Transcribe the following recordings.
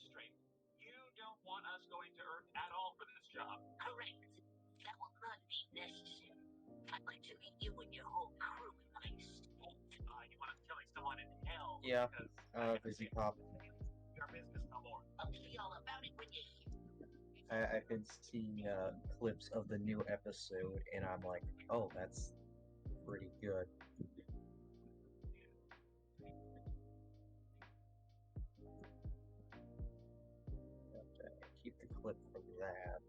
straight. You don't want us going to Earth at all for this job. Correct. That will not be necessary. I'd like to meet you and your whole crew in my state. You want us killing someone in hell? Yeah, Because busy pop. your business no more. I'll tell you all about it when you're here. I've been seeing clips of the new episode, and I'm like, oh, that's pretty good. Keep the clip for that.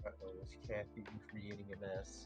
Uh-oh, is caffeine creating a mess?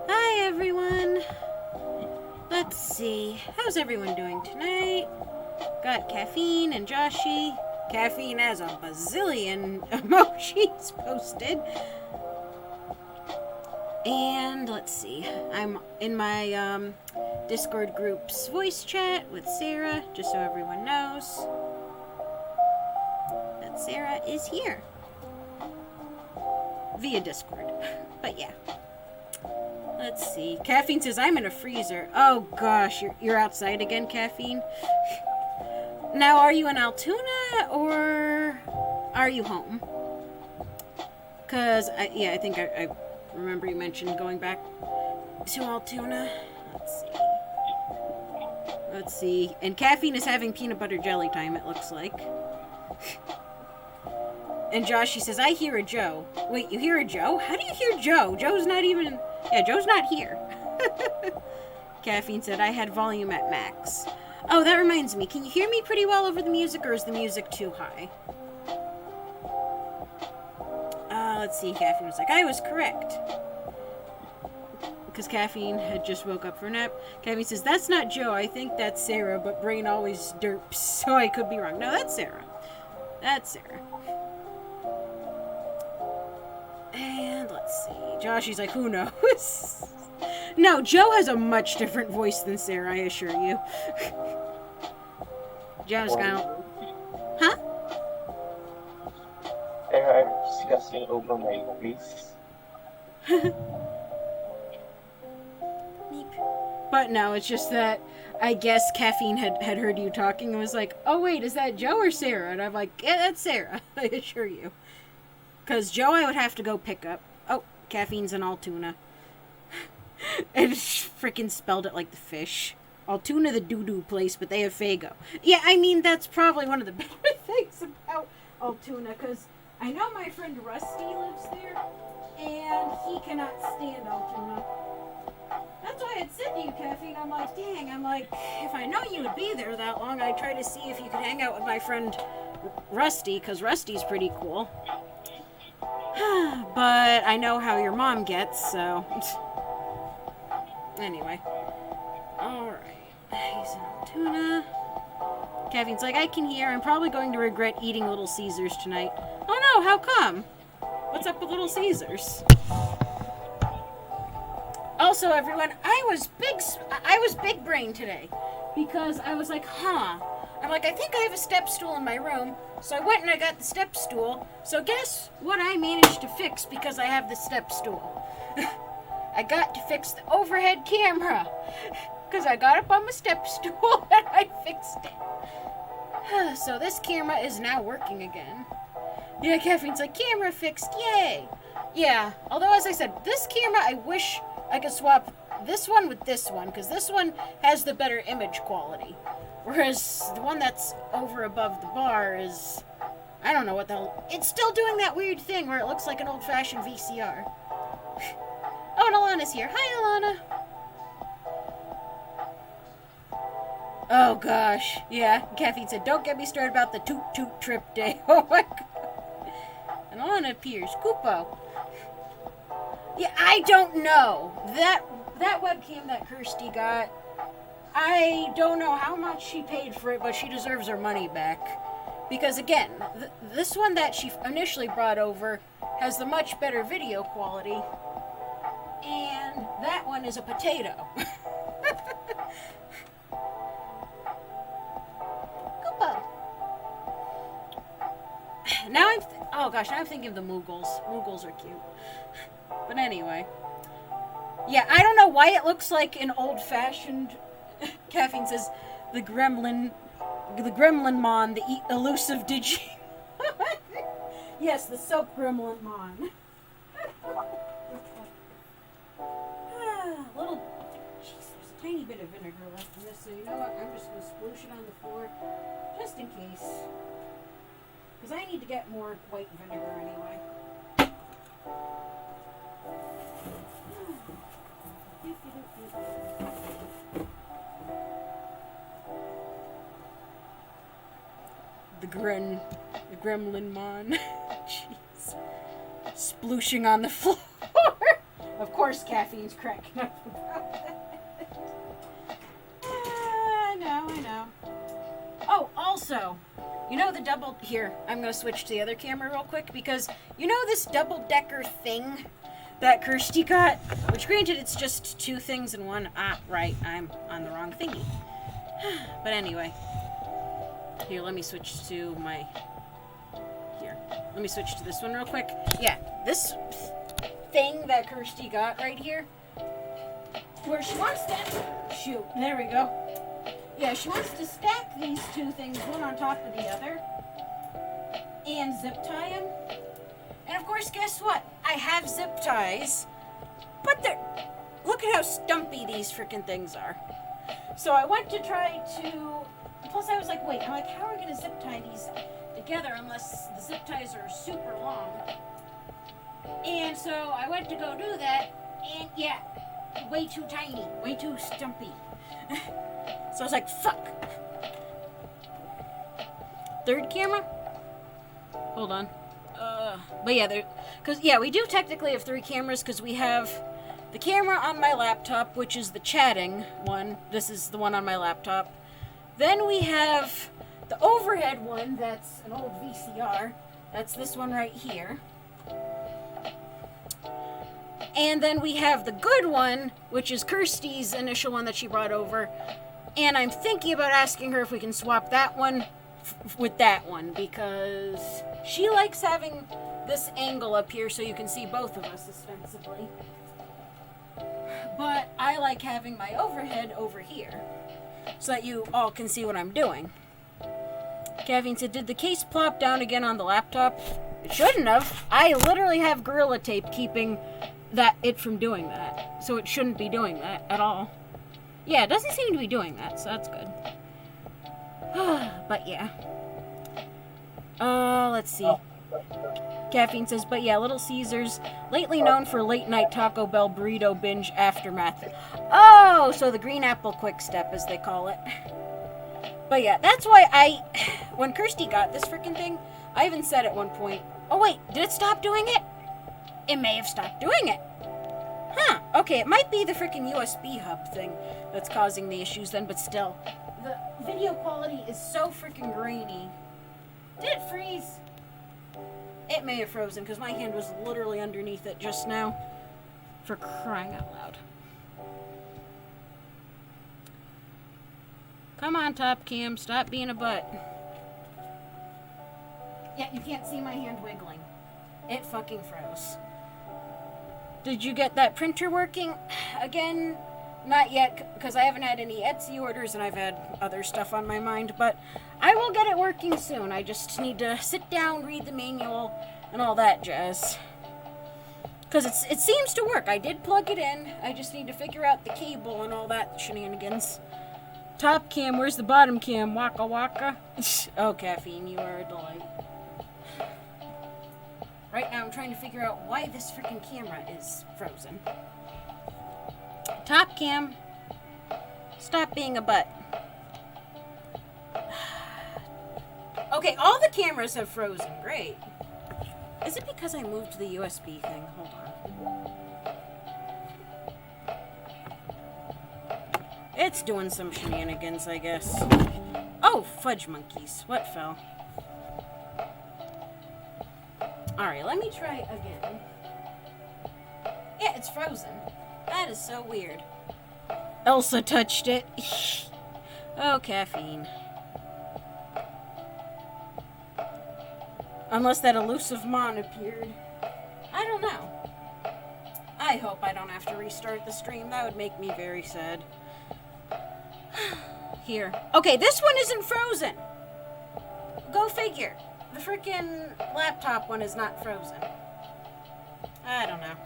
Hi everyone! Let's see, how's everyone doing tonight? Got Caffeine and Joshy. Caffeine has a bazillion emojis posted. And let's see, I'm in my Discord group's voice chat with Sarah, just so everyone knows that Sarah is here. Via Discord. But yeah. Let's see. Caffeine says, I'm in a freezer. Oh gosh, you're outside again, Caffeine? Now, are you in Altoona, or are you home? Because, I think I remember you mentioned going back to Altoona. Let's see. And Caffeine is having peanut butter jelly time, it looks like. And Josh, she says, I hear a Joe. Wait, you hear a Joe? How do you hear Joe? Joe's not even... Yeah, Joe's not here. Caffeine said, I had volume at max. Oh, that reminds me. Can you hear me pretty well over the music, or is the music too high? Let's see. Caffeine was like, I was correct. Because Caffeine had just woke up for a nap. Caffeine says, that's not Joe. I think that's Sarah, but brain always derps, so I could be wrong. No, that's Sarah. That's Sarah. And let's see. Joshy's like, who knows? No, Joe has a much different voice than Sarah, I assure you. Joe's gone. Huh? I'm discussing over my face. But no, it's just that I guess Caffeine had heard you talking and was like, oh wait, is that Joe or Sarah? And I'm like, yeah, that's Sarah, I assure you. Because Joe I would have to go pick up. Oh, Caffeine's in Altoona. It freaking spelled it like the fish. Altoona the doo-doo place, but they have Fago. Yeah, I mean, that's probably one of the better things about Altoona, because I know my friend Rusty lives there, and he cannot stand Altoona. That's why I had said to you, Caffeine, I'm like, dang, if I know you would be there that long, I'd try to see if you could hang out with my friend Rusty, because Rusty's pretty cool. But I know how your mom gets, so... Anyway. Alright. He's in Altoona. Caffeine's like, I can hear. I'm probably going to regret eating Little Caesars tonight. Oh no, how come? What's up with Little Caesars? Also, everyone, I was big brain today. Because I was like, I'm like, I think I have a step stool in my room. So I went and I got the step stool. So guess what I managed to fix because I have the step stool? I got to fix the overhead camera. Because I got up on my step stool and I fixed it. So this camera is now working again. Yeah, Caffeine's like, camera fixed, yay! Yeah, although as I said, this camera, I wish I could swap this one with this one, because this one has the better image quality. Whereas the one that's over above the bar is... I don't know what the hell... It's still doing that weird thing where it looks like an old-fashioned VCR. Oh, and Alana's here. Hi, Alana! Oh, gosh. Yeah, Caffeine said, don't get me started about the toot-toot trip day. Oh, my God. And Alana appears. Kupo. Yeah, I don't know. That webcam that Kirsty got, I don't know how much she paid for it, but she deserves her money back. Because again, this one that she initially brought over has the much better video quality, and that one is a potato. Koopa. Now oh gosh, now I'm thinking of the Moogles. Moogles are cute. But anyway. Yeah, I don't know why it looks like an old-fashioned... Caffeine says, the Gremlin Mon, the elusive Digi... Yes, the soap Gremlin Mon. Little... Jeez, there's a tiny bit of vinegar left in this, so you know what? I'm just going to sploosh it on the floor, just in case. Because I need to get more white vinegar anyway. The Gremlin Mon. Jeez. Splooshing on the floor. Of course, Caffeine's cracking up about that. I know. Oh, also, you know the double... Here, I'm going to switch to the other camera real quick, because you know this double-decker thing that Kirsty got? Which, granted, it's just two things in one. Ah, right, I'm on the wrong thingy. But anyway. Here, let me switch to my... Here. Let me switch to this one real quick. Yeah, this thing that Kirsty got right here, where she wants to... Shoot, there we go. Yeah, she wants to stack these two things, one on top of the other, and zip tie them. And of course, guess what? I have zip ties, but they're... Look at how stumpy these freaking things are. So I went to try to... Plus I was like, wait, I'm like, how are we going to zip tie these together unless the zip ties are super long? And so I went to go do that, and yeah, way too tiny, way too stumpy. So I was like, fuck. Third camera? Hold on. But yeah, because yeah, we do technically have three cameras, because we have the camera on my laptop, which is the chatting one. This is the one on my laptop. Then we have the overhead one, that's an old VCR. That's this one right here. And then we have the good one, which is Kirsty's initial one that she brought over. And I'm thinking about asking her if we can swap that one with that one, because she likes having this angle up here so you can see both of us ostensibly. But I like having my overhead over here, so that you all can see what I'm doing. Caffeine said, did the case plop down again on the laptop? It shouldn't have. I literally have Gorilla Tape keeping it from doing that. So it shouldn't be doing that at all. Yeah, it doesn't seem to be doing that, so that's good. But yeah. Let's see. Caffeine says, but yeah, Little Caesars, lately known for late night Taco Bell burrito binge aftermath. Oh, so the green apple quick step, as they call it. But yeah, that's why when Kirsty got this freaking thing, I even said at one point, oh wait, did it stop doing it? It may have stopped doing it. Huh, okay, it might be the freaking USB hub thing that's causing the issues then, but still. The video quality is so freaking grainy. Did it freeze? It may have frozen, because my hand was literally underneath it just now. For crying out loud. Come on, Top Cam, stop being a butt. Yeah, you can't see my hand wiggling. It fucking froze. Did you get that printer working again? Not yet, because I haven't had any Etsy orders and I've had other stuff on my mind, but I will get it working soon. I just need to sit down, read the manual, and all that jazz. Because it seems to work. I did plug it in. I just need to figure out the cable and all that shenanigans. Top cam, where's the bottom cam? Waka waka. Oh, Caffeine, you are a delight. Right now I'm trying to figure out why this freaking camera is frozen. Top cam, stop being a butt. Okay, all the cameras have frozen. Great. Is it because I moved the USB thing? Hold on. It's doing some shenanigans, I guess. Oh, fudge monkeys. What fell? Alright, let me try again. Yeah, it's frozen. That is so weird. Elsa touched it. Oh, Caffeine. Unless that elusive mon appeared. I don't know. I hope I don't have to restart the stream. That would make me very sad. Here. Okay, this one isn't frozen. Go figure. The frickin' laptop one is not frozen. I don't know.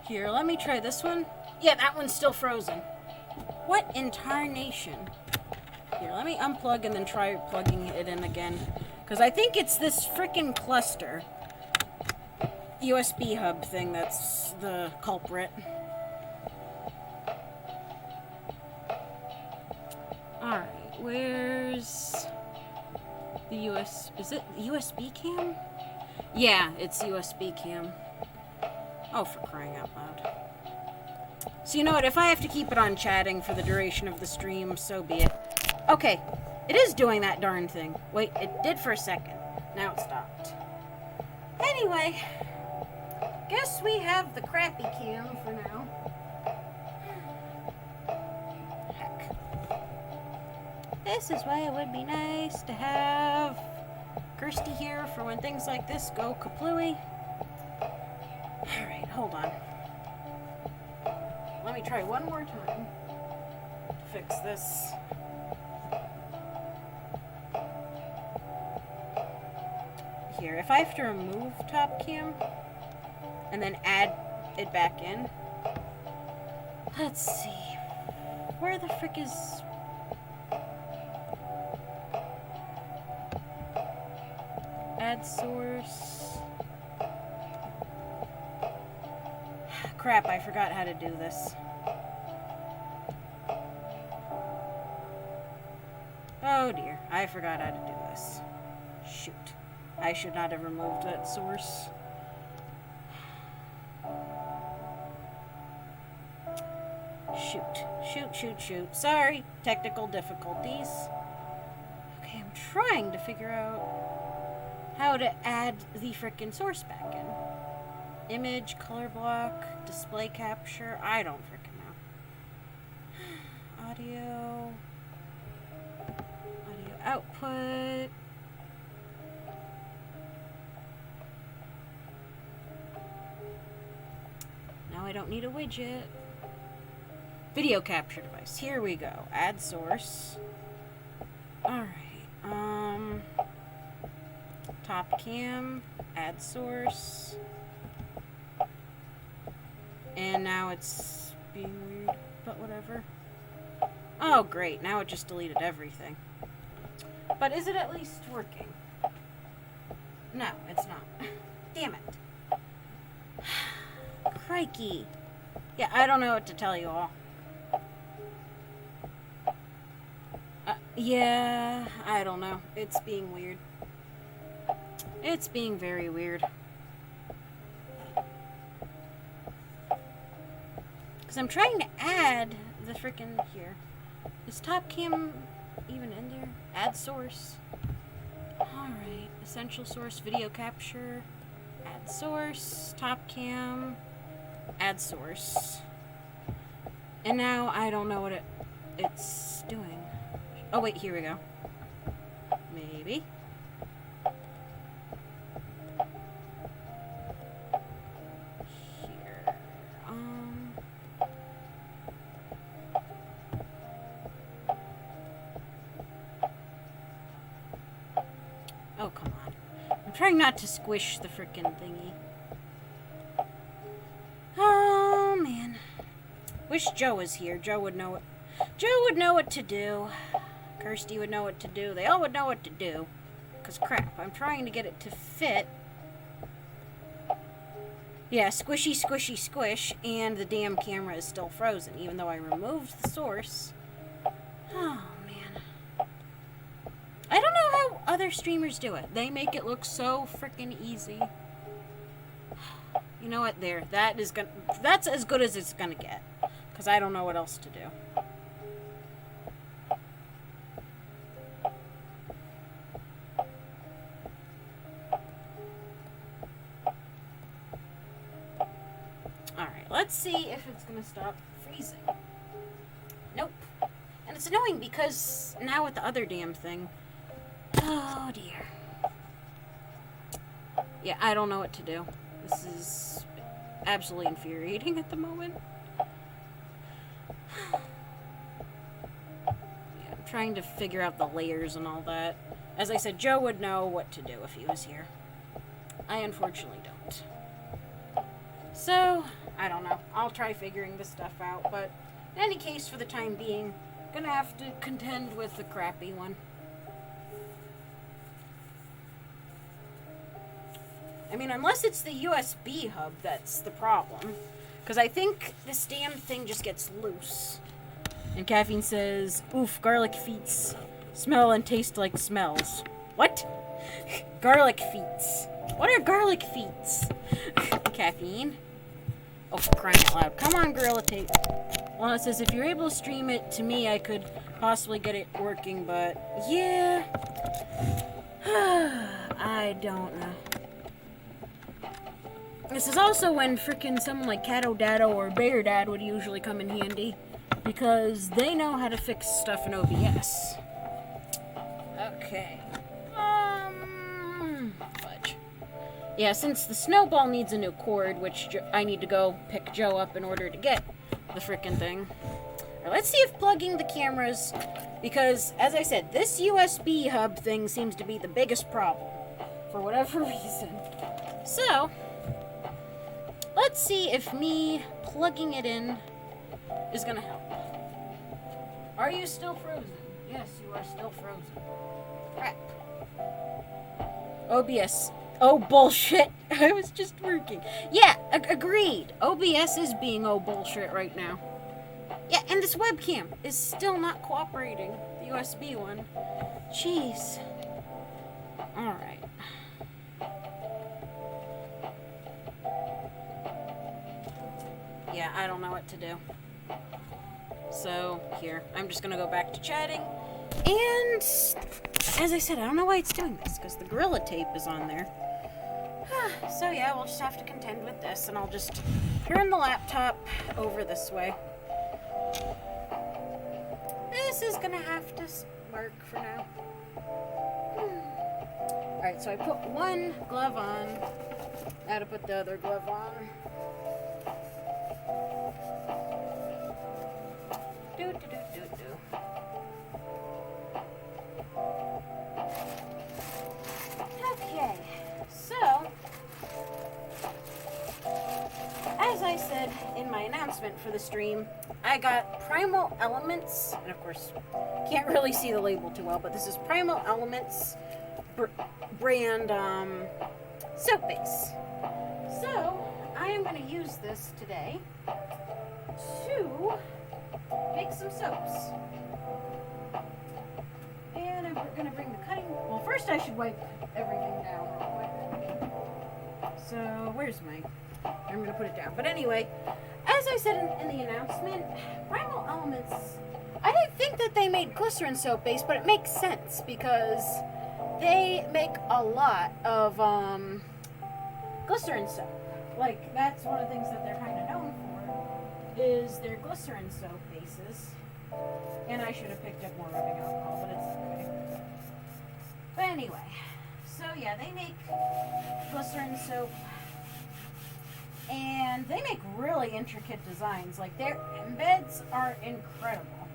Here, let me try this one. Yeah, that one's still frozen. What in tarnation? Here, let me unplug and then try plugging it in again. Because I think it's this frickin' cluster USB hub thing that's the culprit. Alright, where's the is it USB cam? Yeah, it's USB cam. Oh, for crying out loud. So you know what, if I have to keep it on chatting for the duration of the stream, so be it. Okay, it is doing that darn thing. Wait, it did for a second. Now it stopped. Anyway, guess we have the crappy cam for now. Heck. This is why it would be nice to have Kirsty here for when things like this go kaplooey. Alright, hold on. Let me try one more time to fix this. Here, if I have to remove top cam and then add it back in. Let's see. Where the frick is... Add source... Crap, I forgot how to do this. Oh dear, I forgot how to do this. Shoot. I should not have removed that source. Shoot. Sorry, technical difficulties. Okay, I'm trying to figure out how to add the frickin' source back in. Image, color block, display capture. I don't frickin' know. Audio output. Now I don't need a widget. Video capture device. Here we go. Add source. Alright. Top cam. Add source. And now it's being weird, but whatever. Oh, great. Now it just deleted everything. But is it at least working? No, it's not. Damn it. Crikey. Yeah, I don't know what to tell you all. Yeah, I don't know. It's being weird. It's being very weird. Because I'm trying to add the frickin' here. Is top cam even in there? Add source. Alright. Essential source, video capture. Add source. Top cam. Add source. And now I don't know what it's doing. Oh wait, here we go. Maybe. Here. Oh, come on. I'm trying not to squish the frickin' thingy. Oh, man. Wish Joe was here. Joe would know it. Joe would know what to do. Kirsty would know what to do. They all would know what to do. Because, crap, I'm trying to get it to fit. Yeah, squishy, squishy, squish, and the damn camera is still frozen, even though I removed the source. Oh, man. I don't know how other streamers do it. They make it look so freaking easy. You know what? There. That's as good as it's gonna get. Because I don't know what else to do. Alright, let's see if it's gonna stop freezing. Nope. And it's annoying because now with the other damn thing. Oh dear. Yeah, I don't know what to do. This is absolutely infuriating at the moment. Yeah, I'm trying to figure out the layers and all that. As I said, Joe would know what to do if he was here. I unfortunately don't. So, I don't know. I'll try figuring this stuff out, but in any case, for the time being, gonna have to contend with the crappy one. I mean, unless it's the USB hub that's the problem. Because I think this damn thing just gets loose. And Caffeine says, oof, garlic feets smell and taste like smells. What? Garlic feets. What are garlic feets? Caffeine. Oh, for crying out loud. Come on, Gorilla Tape. Well, it says, if you're able to stream it to me, I could possibly get it working, but yeah. I don't know. This is also when frickin' someone like Cato Dado or Bear Dad would usually come in handy. Because they know how to fix stuff in OBS. Okay. Fudge. Yeah, since the snowball needs a new cord, which I need to go pick Joe up in order to get the frickin' thing. Right, let's see if plugging the cameras, because, as I said, this USB hub thing seems to be the biggest problem. For whatever reason. So, let's see if me plugging it in is gonna help. Are you still frozen? Yes, you are still frozen. Crap. OBS. Oh, bullshit. I was just working. Yeah, agreed. OBS is being oh bullshit right now. Yeah, and this webcam is still not cooperating. The USB one. Jeez. Alright. Yeah, I don't know what to do. So, here. I'm just gonna go back to chatting. And, as I said, I don't know why it's doing this, because the Gorilla Tape is on there. So, yeah, we'll just have to contend with this, and I'll just turn the laptop over this way. This is gonna have to work for now. Alright, so I put one glove on. Now to put the other glove on. Okay, so as I said in my announcement for the stream, I got Primal Elements, and of course, can't really see the label too well, but this is Primal Elements brand soap base. So I am going to use this today to make some soaps. And I'm going to bring the cutting... Well, first I should wipe everything down real quick. So, where's my... I'm going to put it down. But anyway, as I said in the announcement, Primal Elements... I didn't think that they made Glycerin soap base, but it makes sense because they make a lot of Glycerin soap. Like, that's one of the things that they're kind of known for, is their Glycerin soap bases. And I should have picked up more rubbing alcohol, but it's okay. But anyway, so yeah, they make Glycerin soap. And they make really intricate designs. Like, their embeds are incredible.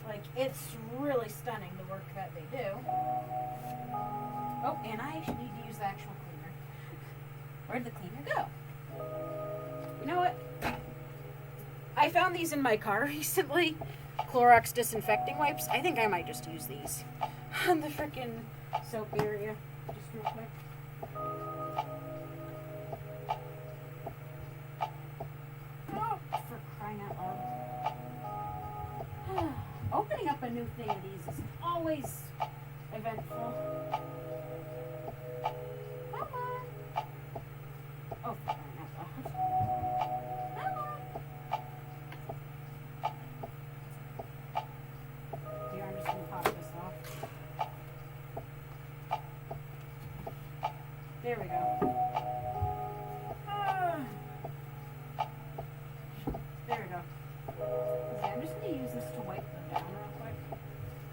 Like, it's really stunning, the work that they do. Oh, and I actually need to use the actual cleaner. Where'd the cleaner go? You know what? I found these in my car recently. Clorox disinfecting wipes. I think I might just use these on the frickin' soap area. Just real quick. Oh, for crying out loud. Opening up a new thing of these is always eventful. Come on. Oh, for crying out loud. Come on. Here, I'm just going to pop this off. There we go. There we go. Okay, I'm just going to use this to wipe them down real quick.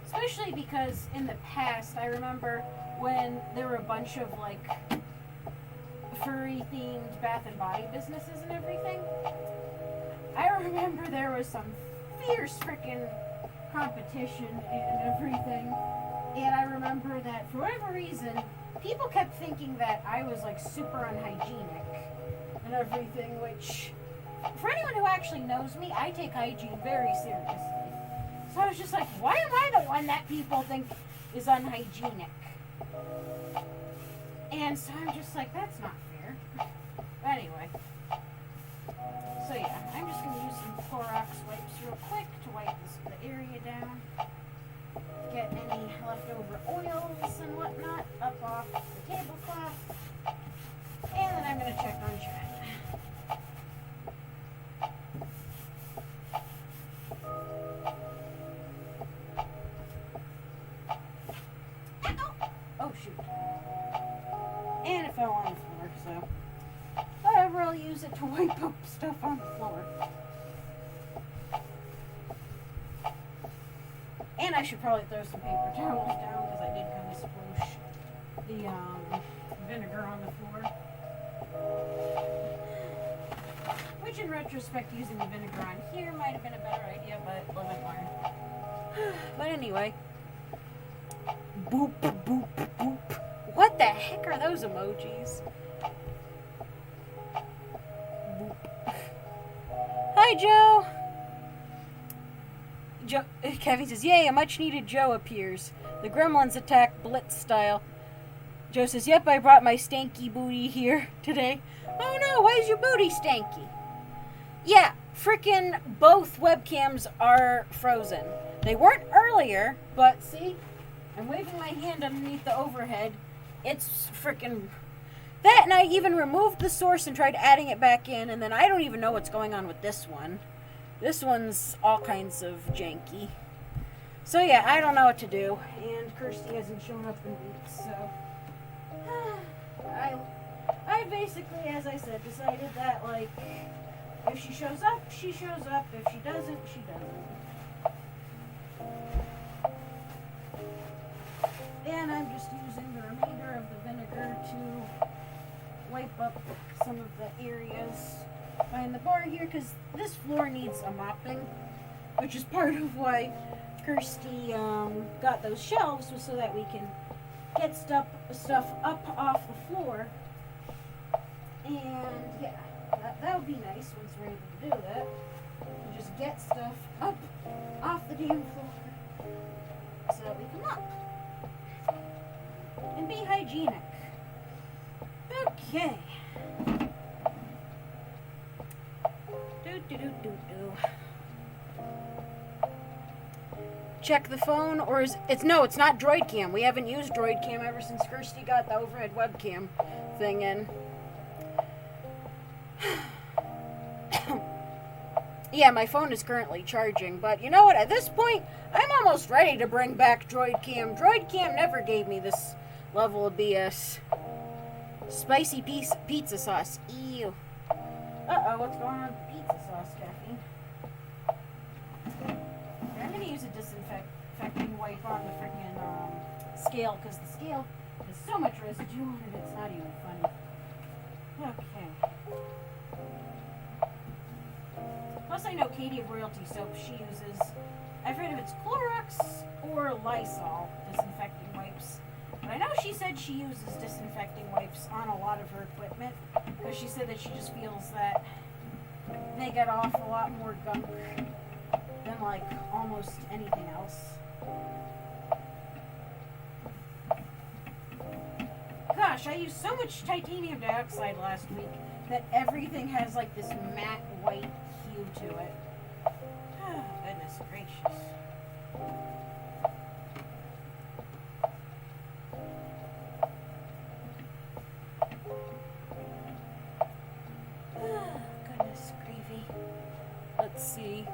Especially because in the past, I remember when there were a bunch of like furry themed bath and body businesses and everything. I remember there was some fierce freaking competition and everything. And I remember that for whatever reason, people kept thinking that I was like super unhygienic and everything, which for anyone who actually knows me, I take hygiene very seriously. So I was just like, why am I the one that people think is unhygienic? And so I'm just like, that's not fair. But anyway. So yeah, I'm just going to use some Clorox wipes real quick to wipe the area down. Get any leftover oils and whatnot up off the tablecloth. And then I'm going to check on chat. Oh shoot. And it fell on the floor, so whatever, I'll use it to wipe up stuff on the floor. And I should probably throw some paper towels down because I did kind of sploosh the vinegar on the floor. Which in retrospect, using the vinegar on here might have been a better idea, but live and learn. But anyway. Boop, boop, boop. What the heck are those emojis? Boop. Hi, Joe! Kevin says, yay, a much-needed Joe appears. The gremlins attack Blitz style. Joe says, yep, I brought my stanky booty here today. Oh no, why is your booty stanky? Yeah, frickin' both webcams are frozen. They weren't earlier, but see? I'm waving my hand underneath the overhead. It's frickin' that, and I even removed the source and tried adding it back in, and then I don't even know what's going on with this one. This one's all kinds of janky. So yeah, I don't know what to do. And Kirsty hasn't shown up in weeks, so I basically, as I said, decided that like if she shows up, she shows up. If she doesn't, she doesn't. And I'm just using the remainder of the vinegar to wipe up some of the areas behind the bar here, because this floor needs a mopping, which is part of why Kirsty got those shelves, was so that we can get stuff up off the floor. And yeah, that would be nice once we're able to do that. We just get stuff up off the damn floor so that we can mop and be hygienic. Okay. Check the phone, or is it's no, it's not Droid Cam. We haven't used Droid Cam ever since Kirsty got the overhead webcam thing in. Yeah, my phone is currently charging, but you know what? At this point, I'm almost ready to bring back Droid Cam. Droid Cam never gave me this level of BS. Spicy pizza sauce. Ew. Uh-oh, what's going on with the pizza sauce, Caffeine? Okay, I'm going to use a disinfecting wipe on the freaking scale, because the scale has so much residue on it, it's not even funny. Okay. Plus, I know Katie of Royalty Soap, she uses, I've heard if it's Clorox or Lysol disinfecting wipes. But I know she said she she uses disinfecting wipes on a lot of her equipment because she said that she just feels that they get off a lot more gunk than like almost anything else. Gosh, I used so much titanium dioxide last week that everything has like this matte white hue to it. Oh, goodness gracious. Oh, goodness gravy. Let's see.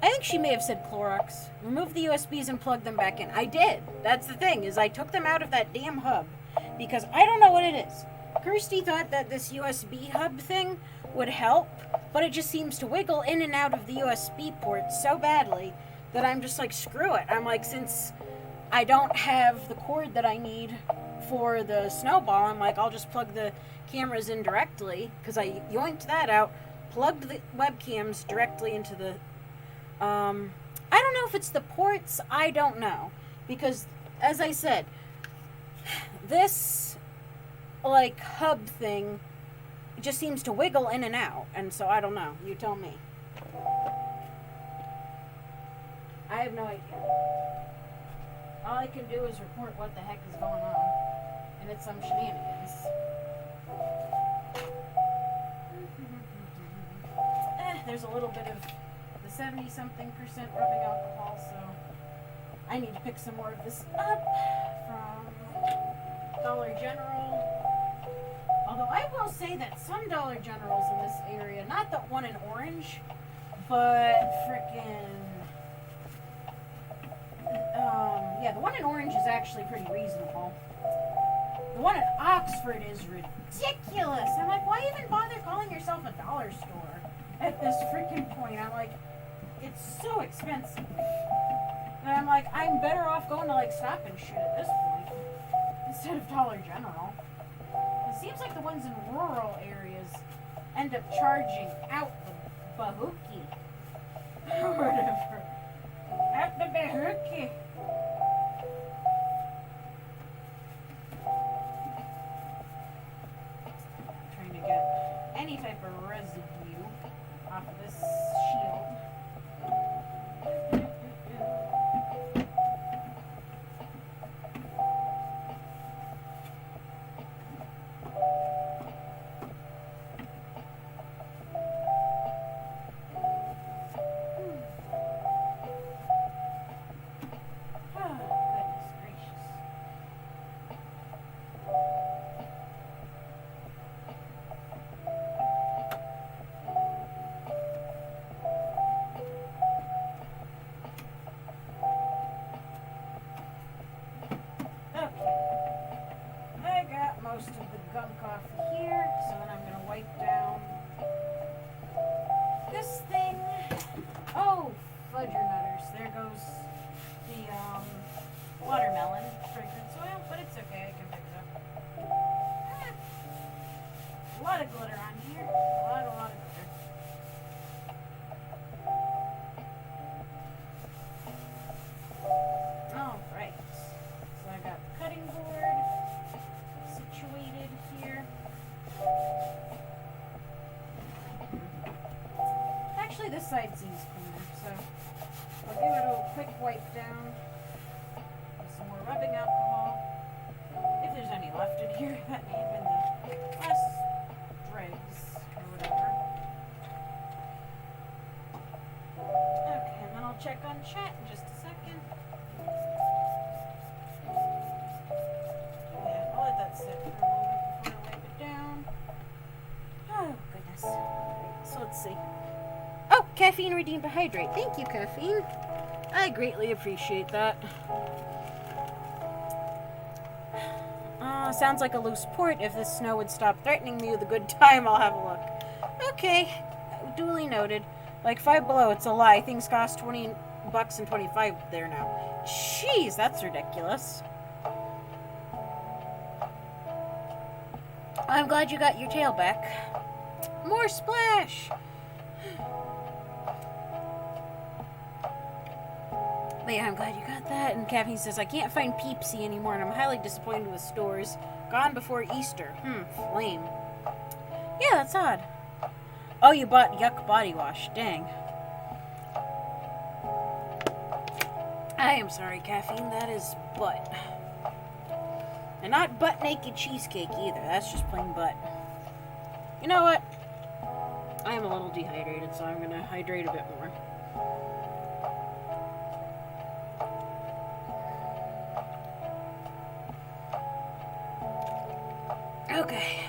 I think she may have said Clorox. Remove the USBs and plug them back in. I did. That's the thing, is I took them out of that damn hub because I don't know what it is. Kirsty thought that this USB hub thing would help, but it just seems to wiggle in and out of the USB port so badly that I'm just like, screw it. I'm like, since I don't have the cord that I need for the snowball, I'm like, I'll just plug the cameras in directly, because I yoinked that out, plugged the webcams directly into the I don't know if it's the ports, I don't know. Because, as I said, this, like, hub thing just seems to wiggle in and out. And so, I don't know. You tell me. I have no idea. All I can do is report what the heck is going on. And it's some shenanigans. There's a little bit of 70-something% rubbing alcohol, so I need to pick some more of this up from Dollar General. Although I will say that some Dollar Generals in this area, not the one in Orange, but frickin' yeah, the one in Orange is actually pretty reasonable. The one in Oxford is ridiculous. I'm like, why even bother calling yourself a dollar store at this freaking point? I'm like, it's so expensive. And I'm like, I'm better off going to like Stop and Shit at this point instead of Dollar General. It seems like the ones in rural areas end up charging out the bahookie. Or whatever. Out the bahookie. Trying to get any type of residue off of this shield. Most of the gunk off here, so then I'm gonna wipe down this thing. Oh, fudger nutters. There goes the watermelon fragrance oil, but it's okay, I can pick it up. A lot of glitter on here. A lot of glitter. Alright. So I got the cutting board situated here. Actually, this side seems cleaner, so I'll give it a quick wipe down with some more rubbing alcohol. If there's any left in here, that may have been the last dregs or whatever. Okay, and then I'll check on chat in just a second. I'll let that sit for a moment before I wipe it down. Oh, goodness. So let's see. Oh, caffeine redeemed to hydrate. Thank you, caffeine. I greatly appreciate that. Sounds like a loose port. If the snow would stop threatening me with a good time, I'll have a look. Okay. Duly noted. Like 5 Below, it's a lie. Things cost $20 and 25 there now. Jeez, that's ridiculous. I'm glad you got your tail back. More splash! But yeah, I'm glad you got that. And Caffeine says, I can't find Peepsy anymore, and I'm highly disappointed with stores. Gone before Easter. Lame. Yeah, that's odd. Oh, you bought Yuck Body Wash. Dang. I am sorry, Caffeine. That is butt. And not butt naked cheesecake either. That's just plain butt. You know what? I am a little dehydrated, so I'm going to hydrate a bit more. Okay.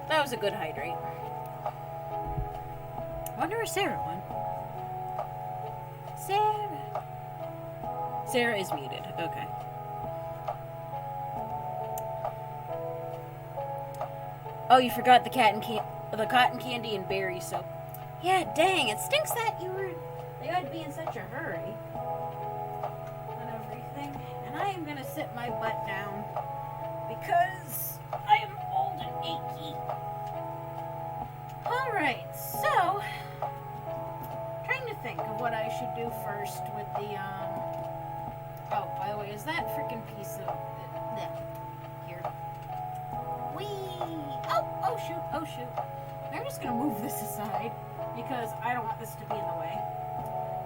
That was a good hydrate. I wonder where Sarah went. Sarah is muted. Okay. Oh, you forgot the cotton candy and berry soap. Yeah, dang, it stinks that they had to be in such a hurry and everything. And I am gonna sit my butt down because I am old and achy. Alright, so trying to think of what I should do first with the oh, by the way, is that freaking piece of here? Oh shoot. I'm just gonna move this aside because I don't want this to be in the way.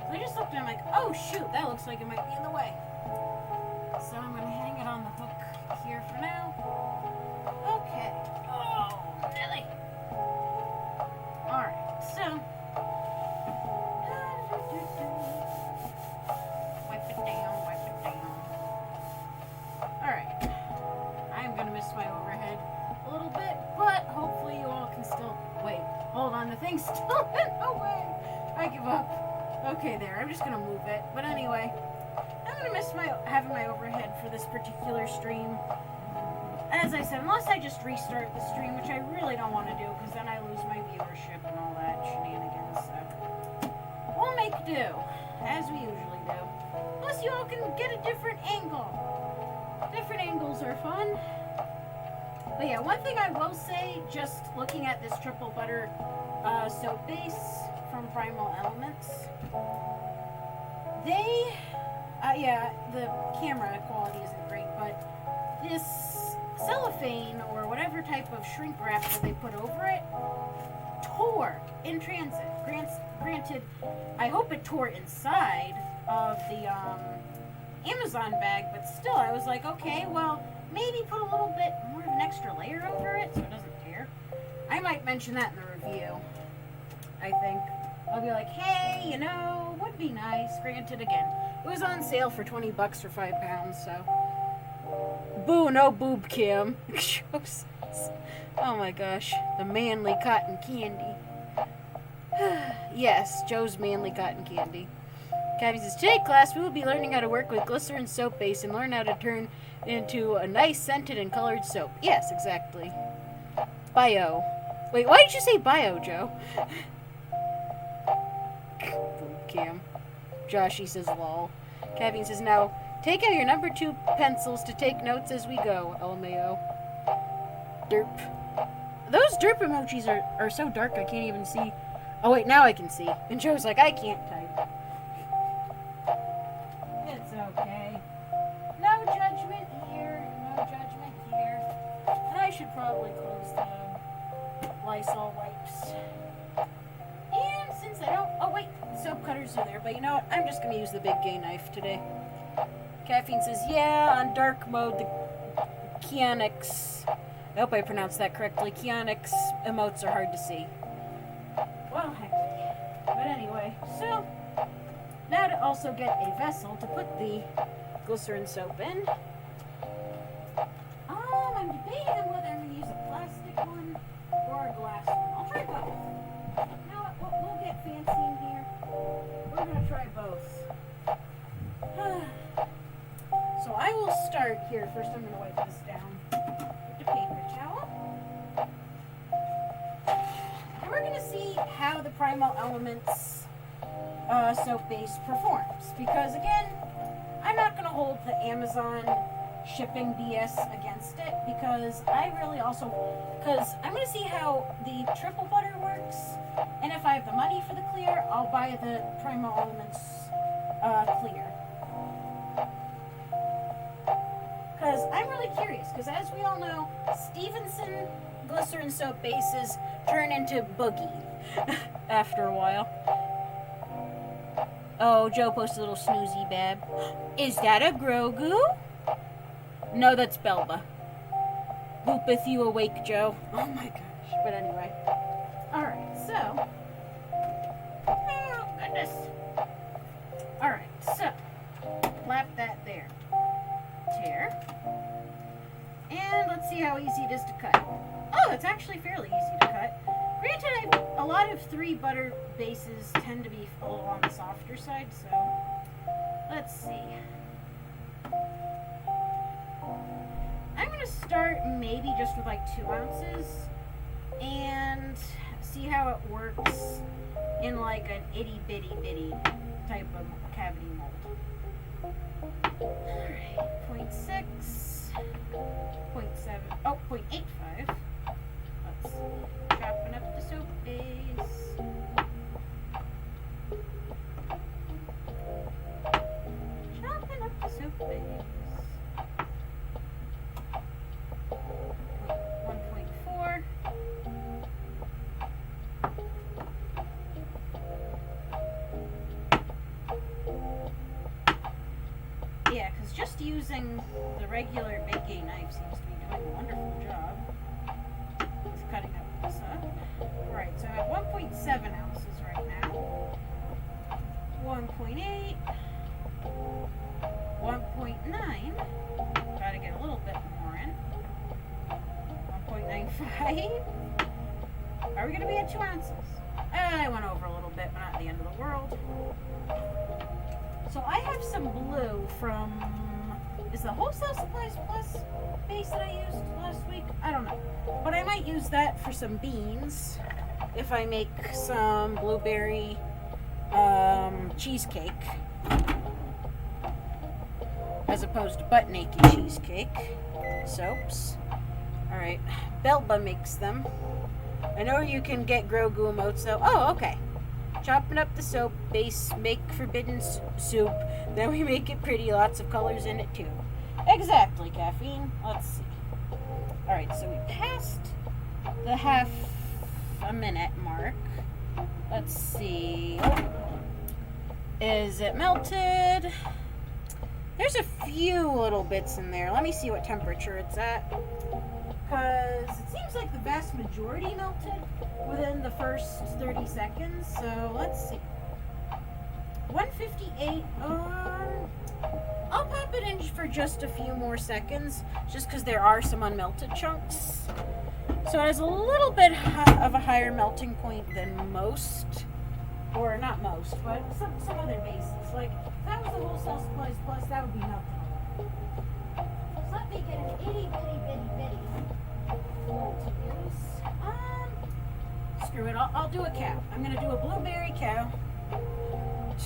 So I just looked and I'm like, oh shoot, that looks like it might be in the way. So I'm gonna hang it on the hook here for now. Okay. Oh, Nelly. Alright, so wipe it down. Alright. I'm gonna miss my overhead a little bit, but hopefully you all can still wait. Hold on, the thing's still in the way. I give up. Okay, there. I'm just gonna move it. But anyway, I'm gonna miss having my overhead for this particular stream. As I said, unless I just restart the stream, which I really don't want to do, because then I lose my viewership and all that shenanigans. So we'll make do, as we usually do. Unless you all can get a different angle. Different angles are fun. But yeah, one thing I will say, just looking at this triple butter soap base from Primal Elements, they, yeah, the camera quality isn't great, but this cellophane or whatever type of shrink wrap that they put over it tore in transit. Granted, I hope it tore inside of the Amazon bag, but still, I was like, okay, well, maybe put a little bit more of an extra layer over it so it doesn't tear. I might mention that in the review, I think. I'll be like, hey, you know, would be nice. Granted, again, it was on sale for 20 bucks for 5 pounds, so. Boo, no boob cam. Oh my gosh, the manly cotton candy. Yes, Joe's manly cotton candy. Cabby says, today class we will be learning how to work with glycerin soap base and learn how to turn it into a nice scented and colored soap. Yes, exactly. Bio. Wait, why did you say bio, Joe? Cam. Joshy says lol. Cabby says, now take out your number 2 pencils to take notes as we go. LMAO. Derp. Those derp emojis are so dark I can't even see. Oh wait, now I can see. And Joe's like, I can't type. It's okay. No judgment here. No judgment here. And I should probably close the Lysol wipes. And since I don't... Oh wait, soap cutters are there. But you know what? I'm just going to use the big gay knife today. Caffeine says, yeah, on dark mode, the Kianix... I hope I pronounced that correctly. Kianix emotes are hard to see. Well, heck. But anyway, so... Now to also get a vessel to put the glycerin soap in. I'm debating on whether I'm going to use a plastic one or a glass one. I'll try both. You know what? We'll get fancy in here. We're going to try both. So I will start here. First I'm going to wipe this down with the paper towel. And we're going to see how the Primal Elements soap base performs, because again, I'm not going to hold the Amazon shipping BS against it, because I really also, because I'm going to see how the triple butter works, and if I have the money for the clear, I'll buy the Primal Elements clear. really curious, because as we all know, Stevenson glycerin soap bases turn into boogie after a while. Oh, Joe posted a little snoozy bab. Is that a Grogu? No, that's Belba. Boopeth you awake, Joe. Oh my gosh. But anyway. Alright, so. Oh, goodness. Alright, so. Lap that there. Tear. And let's see how easy it is to cut. Oh, it's actually fairly easy to cut. Granted, a lot of 3 butter bases tend to be a little on the softer side, so let's see. I'm going to start maybe just with like 2 ounces and see how it works in like an itty bitty bitty type of cavity mold. Alright, 0.6, 0.7, oh, 0.85. Let's see. Chopping up the soap base. Chopping up the soap base. 1.4. Yeah, because just using the regular baking knife seems to be doing a wonderful job with cutting up this up. Right, so I have 1.7 ounces right now. 1.8. 1.9. Gotta get a little bit more in. 1.95. Are we gonna be at 2 ounces? I went over a little bit, but not the end of the world. So I have some blue from, is the Wholesale Supplies Plus base that I used last week? I don't know. But I might use that for some beans if I make some blueberry cheesecake as opposed to butt naked cheesecake soaps. Alright, Belba makes them. I know you can get Grogu emotes though. Oh, okay. Chopping up the soap base, make forbidden soup. Then we make it pretty, lots of colors in it too. Exactly, Caffeine. Let's see. Alright, so we passed the half a minute mark. Let's see. Oh. Is it melted? There's a few little bits in there. Let me see what temperature it's at. Because it seems like the vast majority melted within the first 30 seconds. So let's see. 158. I'll pop it in for just a few more seconds, just because there are some unmelted chunks. So it has a little bit of a higher melting point than most, or not most, but some other bases. Like if that was the Wholesale Supplies Plus, that would be nothing. So let me get an itty bitty bitty bitty mold to use. Screw it. I'll do a cow. I'm gonna do a blueberry cow.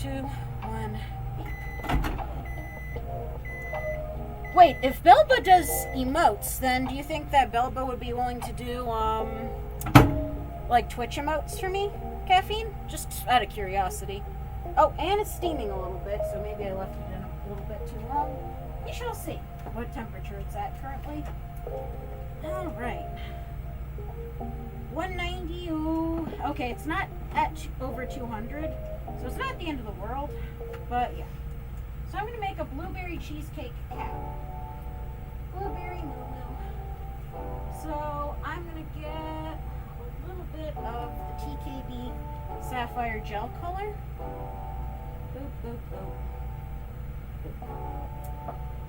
2, 1. Wait, if Belba does emotes, then do you think that Belba would be willing to do, like Twitch emotes for me, Caffeine? Just out of curiosity. Oh, and it's steaming a little bit, so maybe I left it in a little bit too long. We shall see what temperature it's at currently. Alright. 190, ooh. Okay, it's not at over 200, so it's not the end of the world, but yeah. So I'm going to make a blueberry cheesecake cow. Blueberry moo-moo. So I'm going to get a little bit of the TKB Sapphire Gel color. Boop, boop, boop.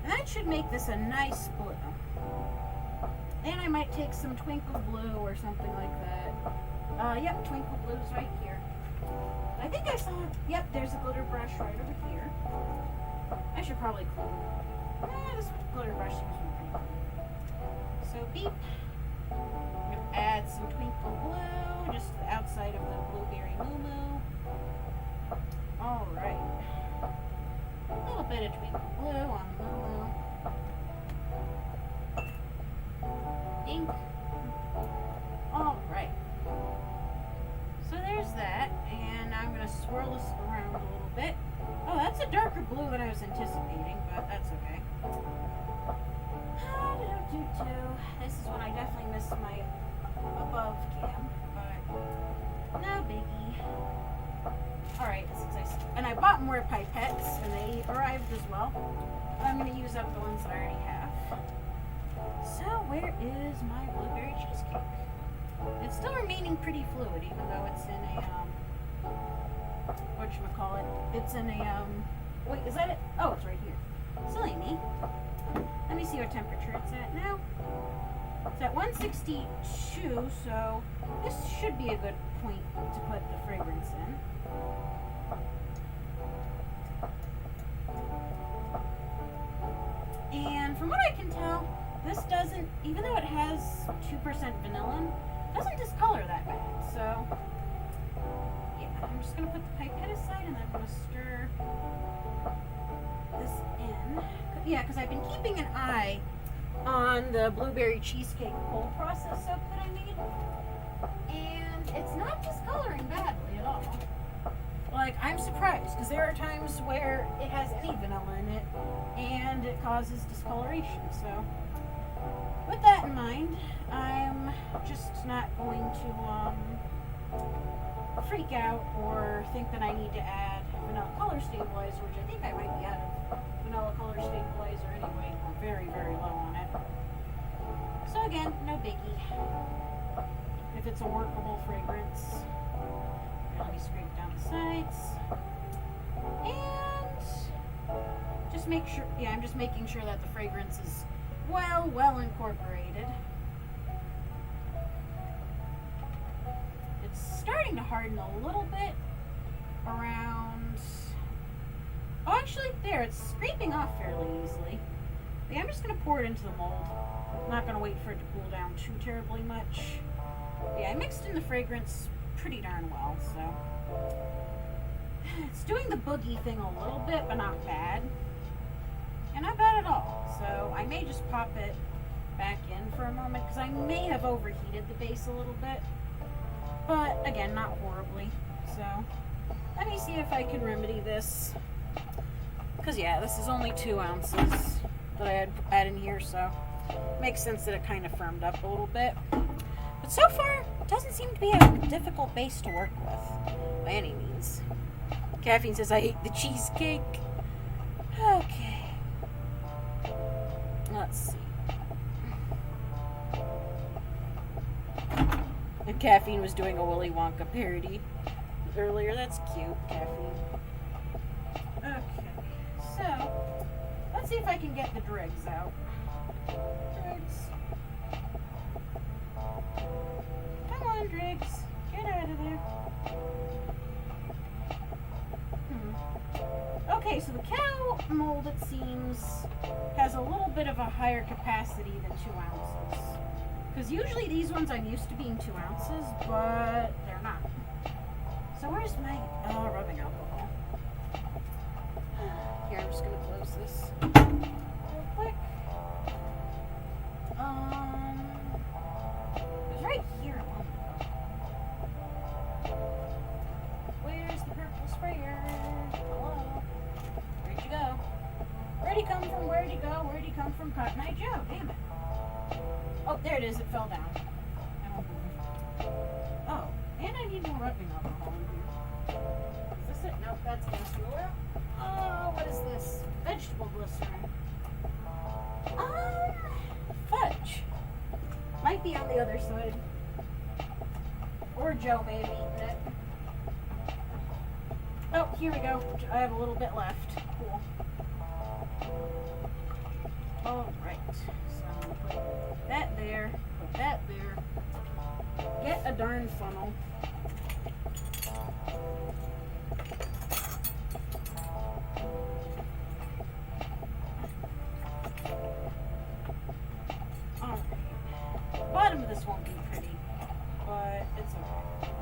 And that should make this a nice blue. And I might take some Twinkle Blue or something like that. Yep, Twinkle Blue's right here. I think I saw, yep, there's a glitter brush right over here. I should probably clean it. This glitter brush seems to be pretty clean. So beep. I'm going to add some Twinkle Blue, just to the outside of the blueberry moo-moo. Alright. A little bit of Twinkle Blue on the moo-moo. Ink. Alright. So there's that, and I'm going to swirl this around a little bit. Oh, that's a darker blue than I was anticipating, but that's okay. miss my above cam, but no biggie. Alright, and I bought more pipettes, and they arrived as well. But I'm going to use up the ones that I already have. So, where is my blueberry cheesecake? It's still remaining pretty fluid, even though it's in a, whatchamacallit? It's in a, wait, is that it? Oh, it's right here. Silly me. Let me see what temperature it's at now. It's at 162, so this should be a good point to put the fragrance in. And from what I can tell, this doesn't, even though it has 2% vanillin, doesn't discolor that bad. So, yeah, I'm just going to put the pipette aside and I'm going to stir this in. Yeah, because I've been keeping an eye on the blueberry cheesecake cold process soap that I made. And it's not discoloring badly at all. Like, I'm surprised, because there are times where it has any vanilla in it, and it causes discoloration, so with that in mind, I'm just not going to freak out or think that I need to add vanilla color stabilizer, which I think I might be out of vanilla color stabilizer anyway. I'm very, very low on it. So again, no biggie. If it's a workable fragrance, let me scrape down the sides. And just make sure, yeah, I'm just making sure that the fragrance is well incorporated. It's starting to harden a little bit around, oh actually there, it's scraping off fairly easily. But yeah, I'm just going to pour it into the mold. I'm not going to wait for it to cool down too terribly much. Yeah, I mixed in the fragrance pretty darn well, so it's doing the boogie thing a little bit, but not bad. And not bad at all. So I may just pop it back in for a moment, because I may have overheated the base a little bit. But again, not horribly. So let me see if I can remedy this. Because yeah, this is only 2 ounces that I had in here, so it makes sense that it kind of firmed up a little bit. But so far, it doesn't seem to be a difficult base to work with, by any means. Caffeine says I hate the cheesecake. Okay. Let's see. And Caffeine was doing a Willy Wonka parody earlier. That's cute, Caffeine. Okay. So, let's see if I can get the dregs out. Dregs. Come on, Driggs. Get out of there. Okay, so the cow mold, it seems, has a little bit of a higher capacity than 2 ounces. Because usually these ones I'm used to being 2 ounces, but they're not. So where's my rubbing alcohol? Here, I'm just going to close this real quick. It was right here a moment ago. Where's the purple sprayer? Hello? Where'd you go? Where'd he come from? Where'd he go? Where'd he come from? Cotton Eye Joe, damn it. Oh, there it is. It fell down. I don't move. Oh, and I need more rubbing alcohol in here. Is this it? Nope, that's castor oil. Oh, what is this? Vegetable glycerin. Fudge. Might be on the other side. Or Joe may have eaten it. Oh, here we go. I have a little bit left. Cool. Alright. So, put that there. Put that there. Get a darn funnel. Alright. The bottom of this won't be pretty, but it's okay.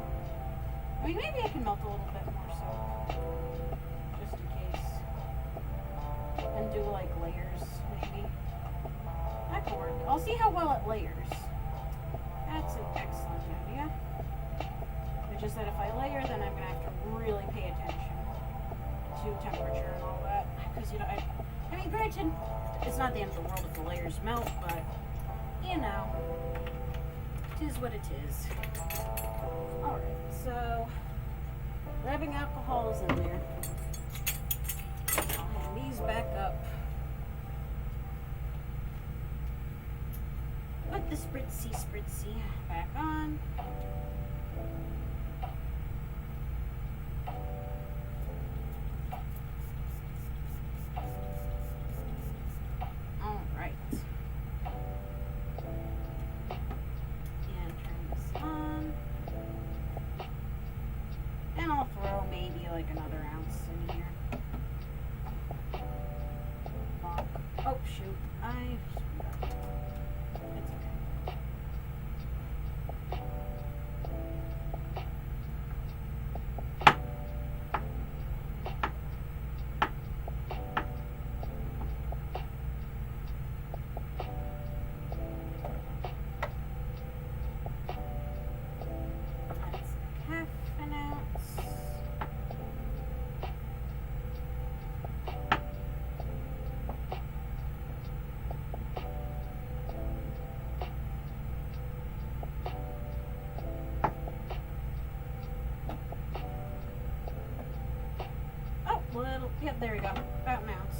I mean, maybe I can melt a little bit more soap, just in case, and do like layers, maybe. That could work. I'll see how well it layers. That's an excellent idea. It's just that if I layer, then I'm going to have to really pay attention to temperature and all that, because, you know, I mean, granted, it's not the end of the world if the layers melt, but, you know, It is what it is. Alright, so rubbing alcohol is in there. I'll hand these back up. Put the spritzy back on. Alright. And turn this on. And I'll throw maybe like another ounce in here. Bonk. Oh shoot, I screwed up. It's okay. That's half an ounce. Oh, little. Yep, there we go. About an ounce.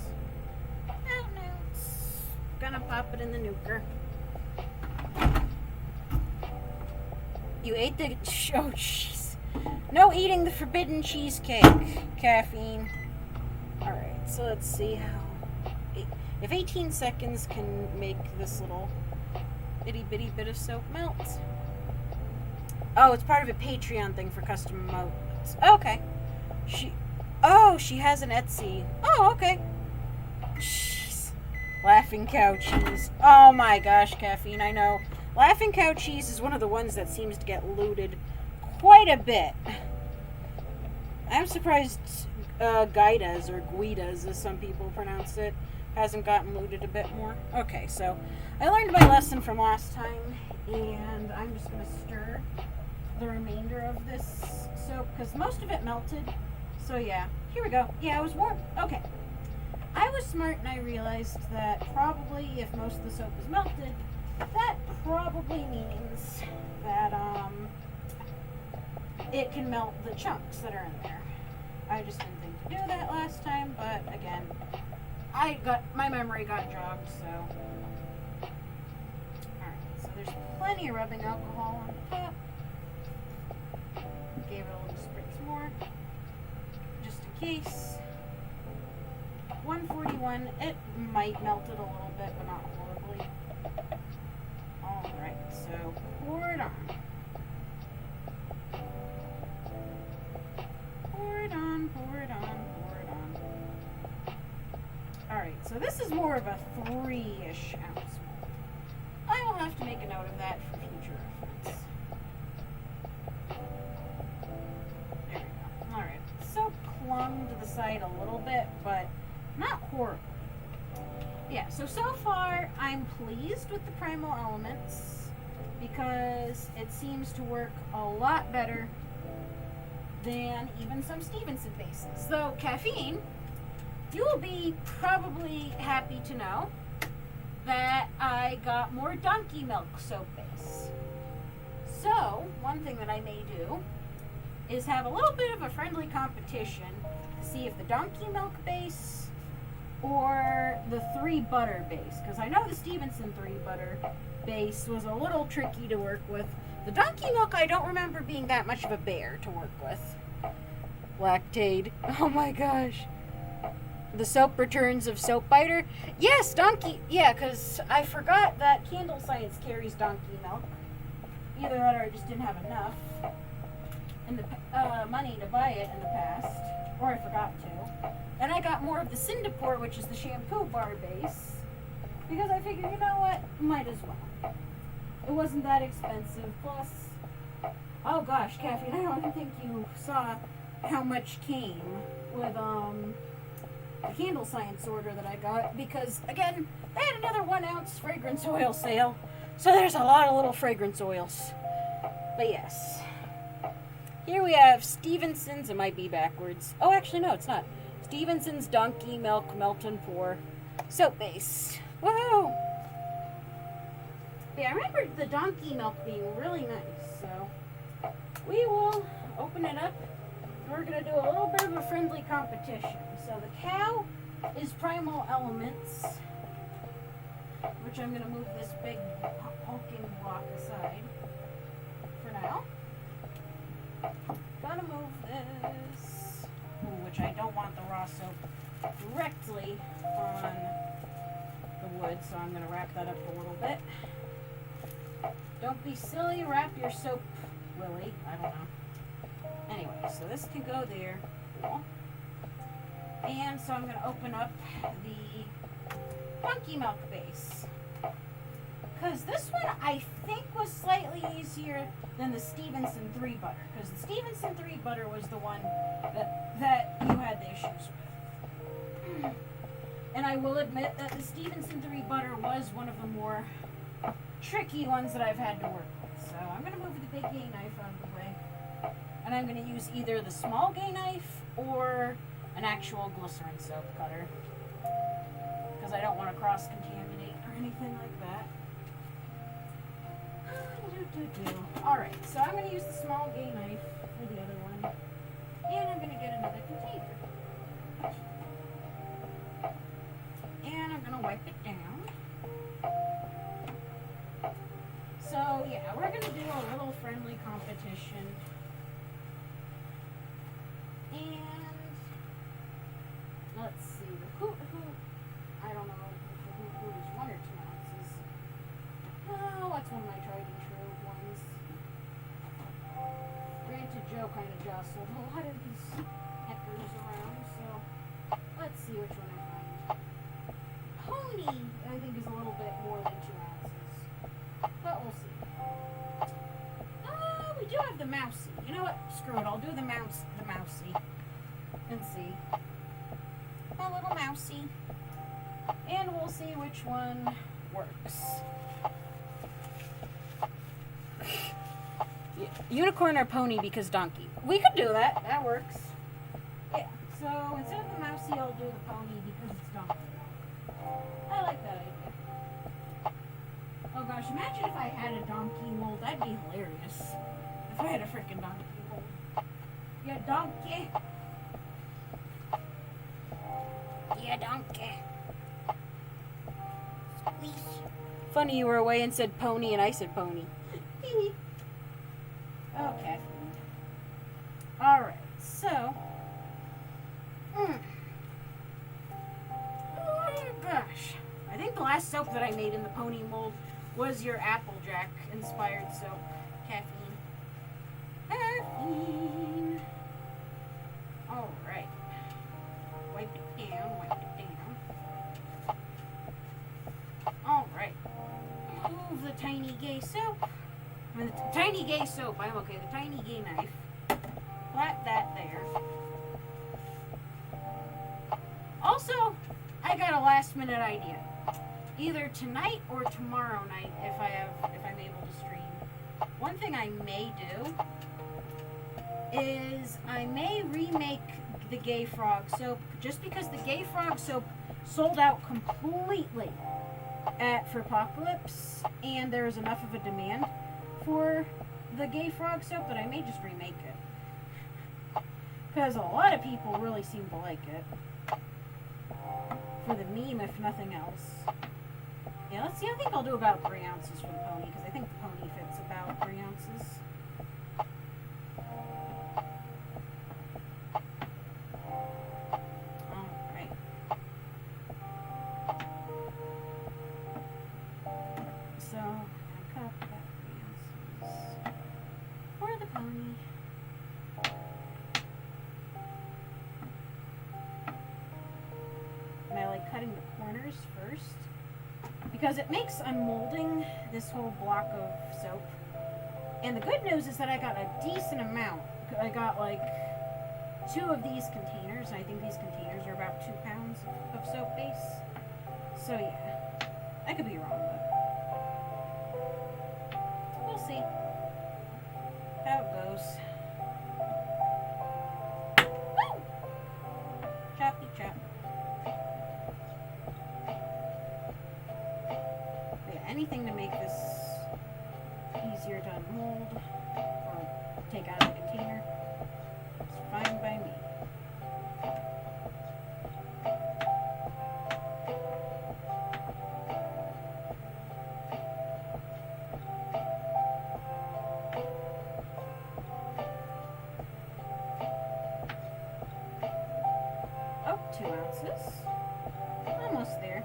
About an ounce. Gonna pop it in the nuker. You ate the. Oh, jeez. No eating the forbidden cheesecake. Caffeine. Alright, so let's see how. If 18 seconds can make this little itty bitty bit of soap melt. Oh, it's part of a Patreon thing for custom emotes. Okay. She has an Etsy. Oh, okay. Jeez. Laughing cow cheese. Oh my gosh, Caffeine, I know. Laughing cow cheese is one of the ones that seems to get looted quite a bit. I'm surprised Guidas, or Guidas as some people pronounce it, hasn't gotten looted a bit more. Okay, so I learned my lesson from last time, and I'm just going to stir the remainder of this soap, because most of it melted. So yeah, here we go. Yeah, it was warm. Okay. I was smart and I realized that probably if most of the soap is melted, that probably means that it can melt the chunks that are in there. I just didn't think to do that last time, but again, my memory got jogged, so. Alright, so there's plenty of rubbing alcohol on the top. Gave it a little spritz more, just in case. 141, it might melt it a little bit, but not horribly. Alright, so pour it on. Pour it on, pour it on, pour it on. Alright, so this is more of a 3-ish ounce mold. I will have to make a note of that for future reference. There we go. Alright, so clung to the side a little bit, but not horribly. Yeah, so far I'm pleased with the Primal elements because it seems to work a lot better than even some Stevenson bases. Though, Caffeine, you will be probably happy to know that I got more donkey milk soap base. So, one thing that I may do is have a little bit of a friendly competition to see if the donkey milk base or the 3 butter base, because I know the Stevenson 3 butter base was a little tricky to work with. The donkey milk I don't remember being that much of a bear to work with. Lactate. Oh my gosh. The soap returns of Soap Biter. Yes, donkey. Yeah, because I forgot that Candle Science carries donkey milk. Either that or I just didn't have enough in the money to buy it in the past, or I forgot to. And I got more of the Cindapore, which is the shampoo bar base, because I figured, you know what, might as well. It wasn't that expensive. Plus, oh gosh, Caffeine, I don't think you saw how much came with the Candle Science order that I got, because again, they had another 1 ounce fragrance oil sale, so there's a lot of little fragrance oils. But yes, here we have Stevenson's. It might be backwards. Oh, actually, no, it's not. Stevenson's Donkey Milk Melt and Pour soap base. Woohoo! Yeah, I remember the donkey milk being really nice, so we will open it up. We're going to do a little bit of a friendly competition. So the cow is Primal Elements, which I'm going to move this big hulking block aside for now. Gonna move this, which I don't want the raw soap directly on the wood, so I'm going to wrap that up a little bit. Don't be silly, wrap your soap, Willie. I don't know. Anyway, so this can go there. Cool. And so I'm going to open up the donkey milk base. Because this one I think was slightly easier than the Stevenson 3 butter. Because the Stevenson 3 butter was the one that you had the issues with. And I will admit that the Stevenson 3 butter was one of the more tricky ones that I've had to work with. So I'm going to move the big gay knife out of the way. And I'm going to use either the small gay knife or an actual glycerin soap cutter. Because I don't want to cross-contaminate or anything like that. Alright, so I'm going to use the small gay knife for the other one. And I'm going to get another container. And I'm going to wipe it down. So yeah, we're going to do a little friendly competition. And let's see, the hoot hoot, I don't know if the hoot hoot is 1 or 2 ounces. Oh, that's one of my tried and true ones. Granted, Joe kind of jostled a lot of these heckers around, so let's see which one I find. Pony, I think, is a little bit more than 2 ounces, but we'll see. We do have the mousy. You know what? Screw it. I'll do the mousy. And see. A little mousy. And we'll see which one works. Yeah. Unicorn or pony because donkey. We could do that. That works. Yeah. So instead of the mousy, I'll do the pony because it's donkey. I like that idea. Oh gosh, imagine if I had a donkey mold. That'd be hilarious. If I had a freaking donkey mold. Yeah, donkey. Yeah, donkey. Squeeze. Funny you were away and said pony and I said pony. Okay. Alright, so. Oh gosh. I think the last soap that I made in the pony mold was your Applejack inspired soap. Caffeine. Alright. Wipe it down, wipe it down. Alright. Move the tiny gay soap. I mean, the tiny gay soap, I'm okay. The tiny gay knife. Flat that there. Also, I got a last minute idea. Either tonight or tomorrow night if I'm able to stream. One thing I may do is I may remake the Gay Frog soap just because the Gay Frog soap sold out completely for Apocalypse and there is enough of a demand for the Gay Frog soap that I may just remake it. Because a lot of people really seem to like it. For the meme, if nothing else. Yeah, let's see. I think I'll do about 3 ounces for the pony, because I think the pony fits about 3 ounces. Alright. So, I'm going to cut about 3 ounces for the pony. And I like cutting the corners first. Because it makes unmolding this whole block of soap. And the good news is that I got a decent amount. I got like 2 of these containers. I think these containers are about 2 pounds of soap base. So yeah, I could be wrong, but we'll see how it goes. Woo! Choppy chop. Anything to make this easier to unmold or take out of the container. It's fine by me. Oh, 2 ounces. Almost there.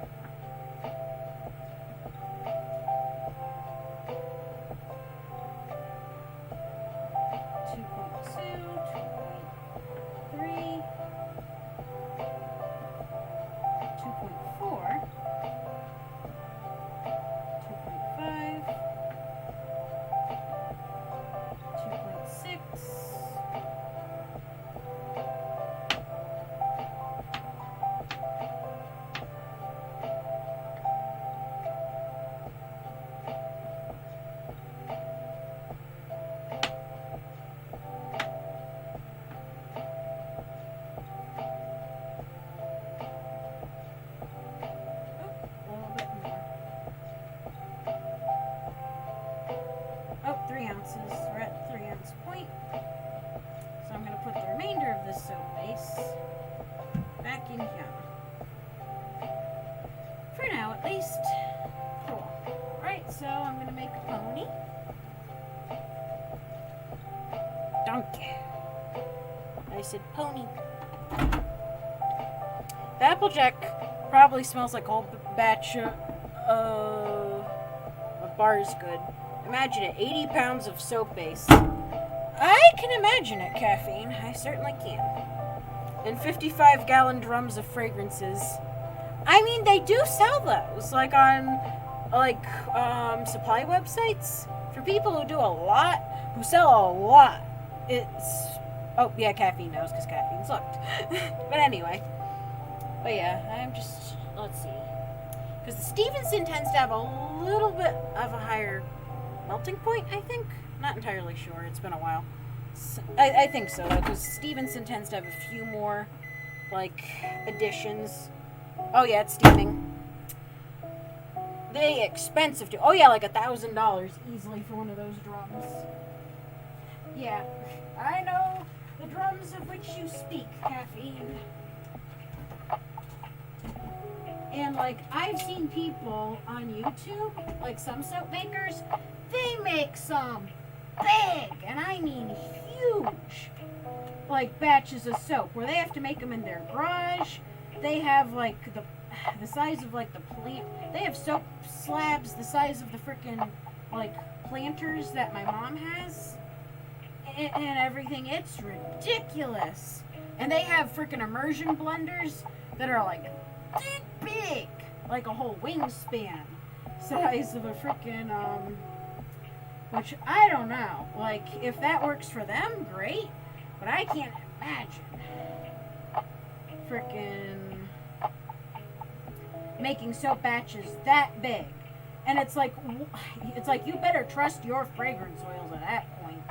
Oh, 3 ounces. We're at the 3 ounce point. So I'm going to put the remainder of this soap base back in here. For now, at least. Cool. Right, so I'm going to make a pony. Donkey. I said pony. The Applejack probably smells like a whole batch of bar's good. Imagine it, 80 pounds of soap base. I can imagine it, Caffeine. I certainly can. And 55-gallon drums of fragrances. I mean, they do sell those, like on, supply websites. For people who do a lot, who sell a lot. It's, oh, yeah, Caffeine knows, because Caffeine's looked. But anyway. But yeah, I'm just, let's see. Because the Stevenson tends to have a little bit of a higher melting point, I think. Not entirely sure. It's been a while. So, I think so, because Stevenson tends to have a few more, additions. Oh, yeah, it's steaming. They expensive, too. Oh, yeah, like $1,000 easily for one of those drums. Yeah, I know the drums of which you speak, Caffeine. And, I've seen people on YouTube, some soap makers, they make some big, and I mean huge, batches of soap, where they have to make them in their garage. They have, the size of, the plant. They have soap slabs the size of the frickin', planters that my mom has. And everything. It's ridiculous. And they have frickin' immersion blenders that are, big, like a whole wingspan size of a frickin', which I don't know. If that works for them, great. But I can't imagine frickin' making soap batches that big. And it's like you better trust your fragrance oils at that point.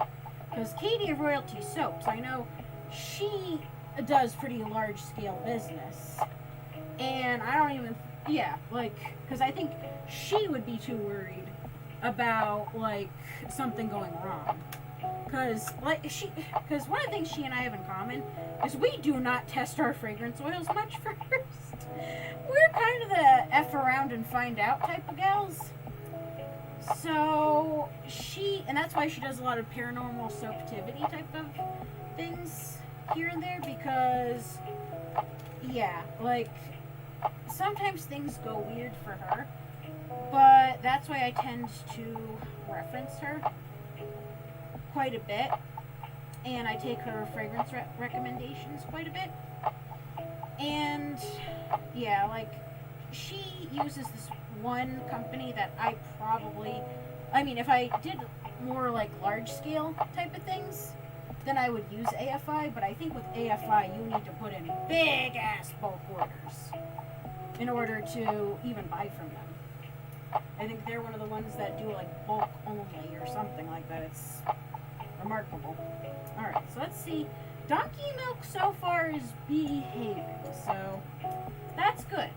Because Katie of Royalty Soaps, I know she does pretty large scale business. And I don't even, because I think she would be too worried about, something going wrong. Because one of the things she and I have in common is we do not test our fragrance oils much first. We're kind of the F around and find out type of gals. So and that's why she does a lot of paranormal soaptivity type of things here and there, because, sometimes things go weird for her, but that's why I tend to reference her quite a bit, and I take her fragrance recommendations quite a bit. And she uses this one company that if I did more large scale type of things, then I would use AFI, but I think with AFI you need to put in big ass bulk orders in order to even buy from them. I think they're one of the ones that do bulk only or something like that. It's remarkable. Alright, so let's see. Donkey milk so far is behaving, so that's good.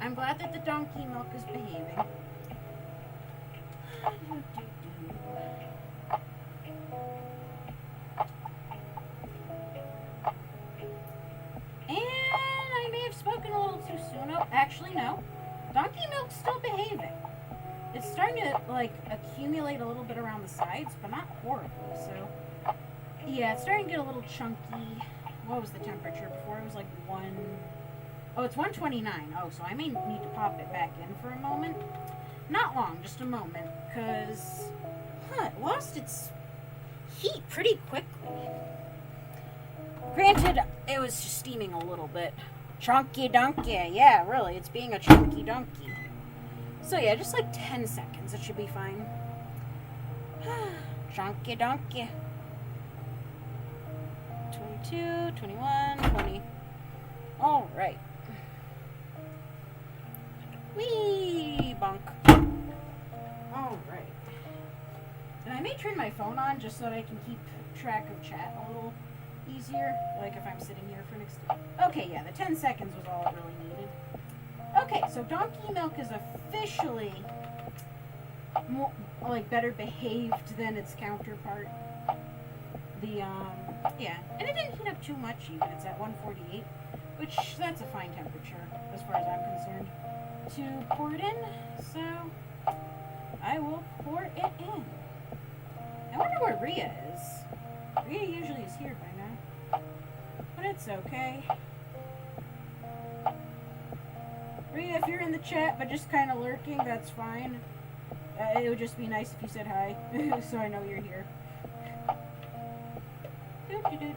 I'm glad that the donkey milk is behaving. it's starting to, like, accumulate a little bit around the sides, but not horribly, so... Yeah, it's starting to get a little chunky. What was the temperature before? It was like 1... Oh, it's 129. Oh, so I may need to pop it back in for a moment. Not long, just a moment, because... it lost its heat pretty quickly. Granted, it was just steaming a little bit. Chunky donkey. Yeah, really, it's being a chunky donkey. So yeah, just like 10 seconds. It should be fine. Chunky donkey. 22, 21, 20. Alright. Whee! Bonk. Alright. And I may turn my phone on just so that I can keep track of chat a little easier. Like if I'm sitting here for an extended... Okay, yeah, the 10 seconds was all it really needed. Okay, so Donkey Milk is officially more, like, better behaved than its counterpart. Yeah, and it didn't heat up too much even. It's at 148, which that's a fine temperature as far as I'm concerned. To pour it in, so I will pour it in. I wonder where Rhea is. Rhea usually is here by now, but it's okay. Rhea, if you're in the chat but just kind of lurking, that's fine. It would just be nice if you said hi, so I know you're here. Okay.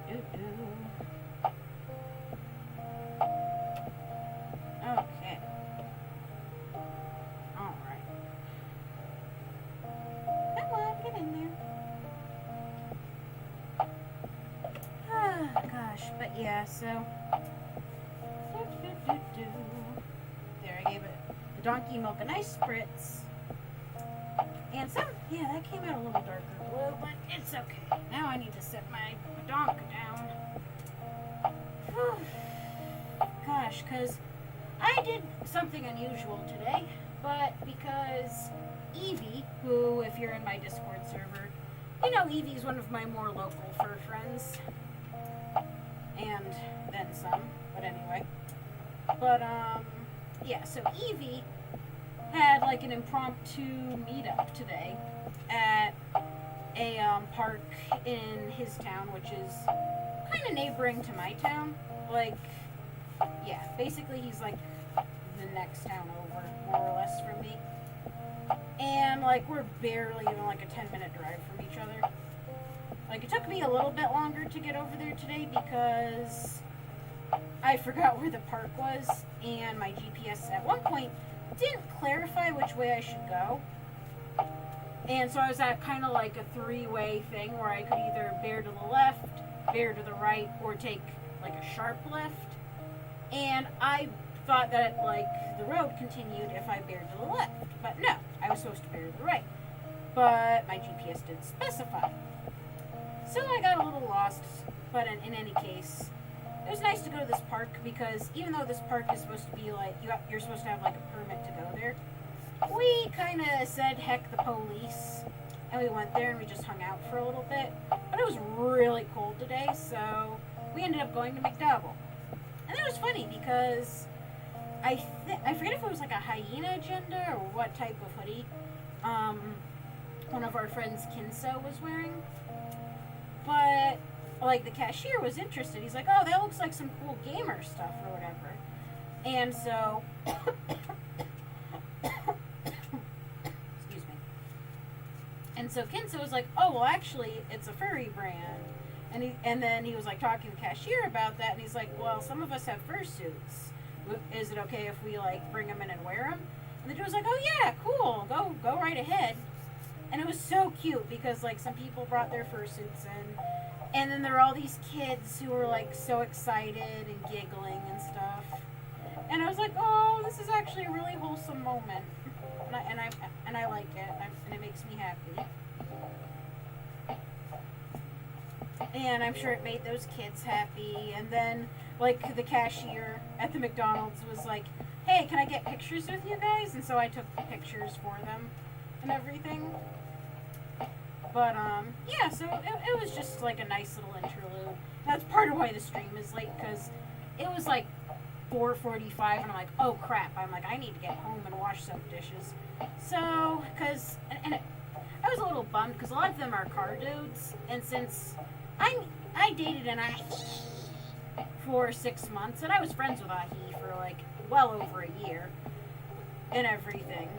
Alright. Come on, get in there. Ah, gosh, but yeah, so... There, I gave it the Donkey Milk a nice spritz. And some, yeah, that came out a little darker blue, but it's okay. Now I need to set my donk down. Gosh, because I did something unusual today, but because Evie, who, if you're in my Discord server, you know Evie's one of my more local fur friends. And then some, but anyway. But, yeah, so Evie had like an impromptu meetup today at a park in his town, which is kind of neighboring to my town. Like, yeah, basically he's like the next town over, more or less, from me. And like we're barely even like a 10-minute drive from each other. Like it took me a little bit longer to get over there today because I forgot where the park was, and my GPS at one point didn't clarify which way I should go. And so I was at kind of like a three-way thing where I could either bear to the left, bear to the right, or take like a sharp left. And I thought that like the road continued if I bared to the left. But no, I was supposed to bear to the right. But my GPS didn't specify. So I got a little lost, but in any case, it was nice to go to this park because even though this park is supposed to be like, you're supposed to have like a permit to go there, we kind of said heck the police, and we went there and we just hung out for a little bit. But it was really cold today, so we ended up going to McDouble. And it was funny because I forget if it was like a hyena agenda or what type of hoodie one of our friends Kinso was wearing. But like the cashier was interested. He's like, oh, that looks like some cool gamer stuff or whatever. And so excuse me. And so Kinso was like, oh, well, actually it's a furry brand. And then he was like talking to the cashier about that, and he's like, well, some of us have fursuits. Is it okay if we like bring them in and wear them? And the dude was like, oh yeah, cool, go right ahead. And it was so cute because like some people brought their fursuits in, and then there were all these kids who were like so excited and giggling and stuff. And I was like, oh, this is actually a really wholesome moment, and I like it, and it makes me happy. And I'm sure it made those kids happy. And then, like, the cashier at the McDonald's was like, hey, can I get pictures with you guys? And so I took the pictures for them and everything. But, yeah, so it was just, like, a nice little interlude. That's part of why the stream is late, because it was, like, 4:45, and I'm like, oh crap. I'm like, I need to get home and wash some dishes. So, because, and I was a little bummed because a lot of them are car dudes, and since I dated an Ahi for 6 months, and I was friends with Ahi for like well over a year and everything.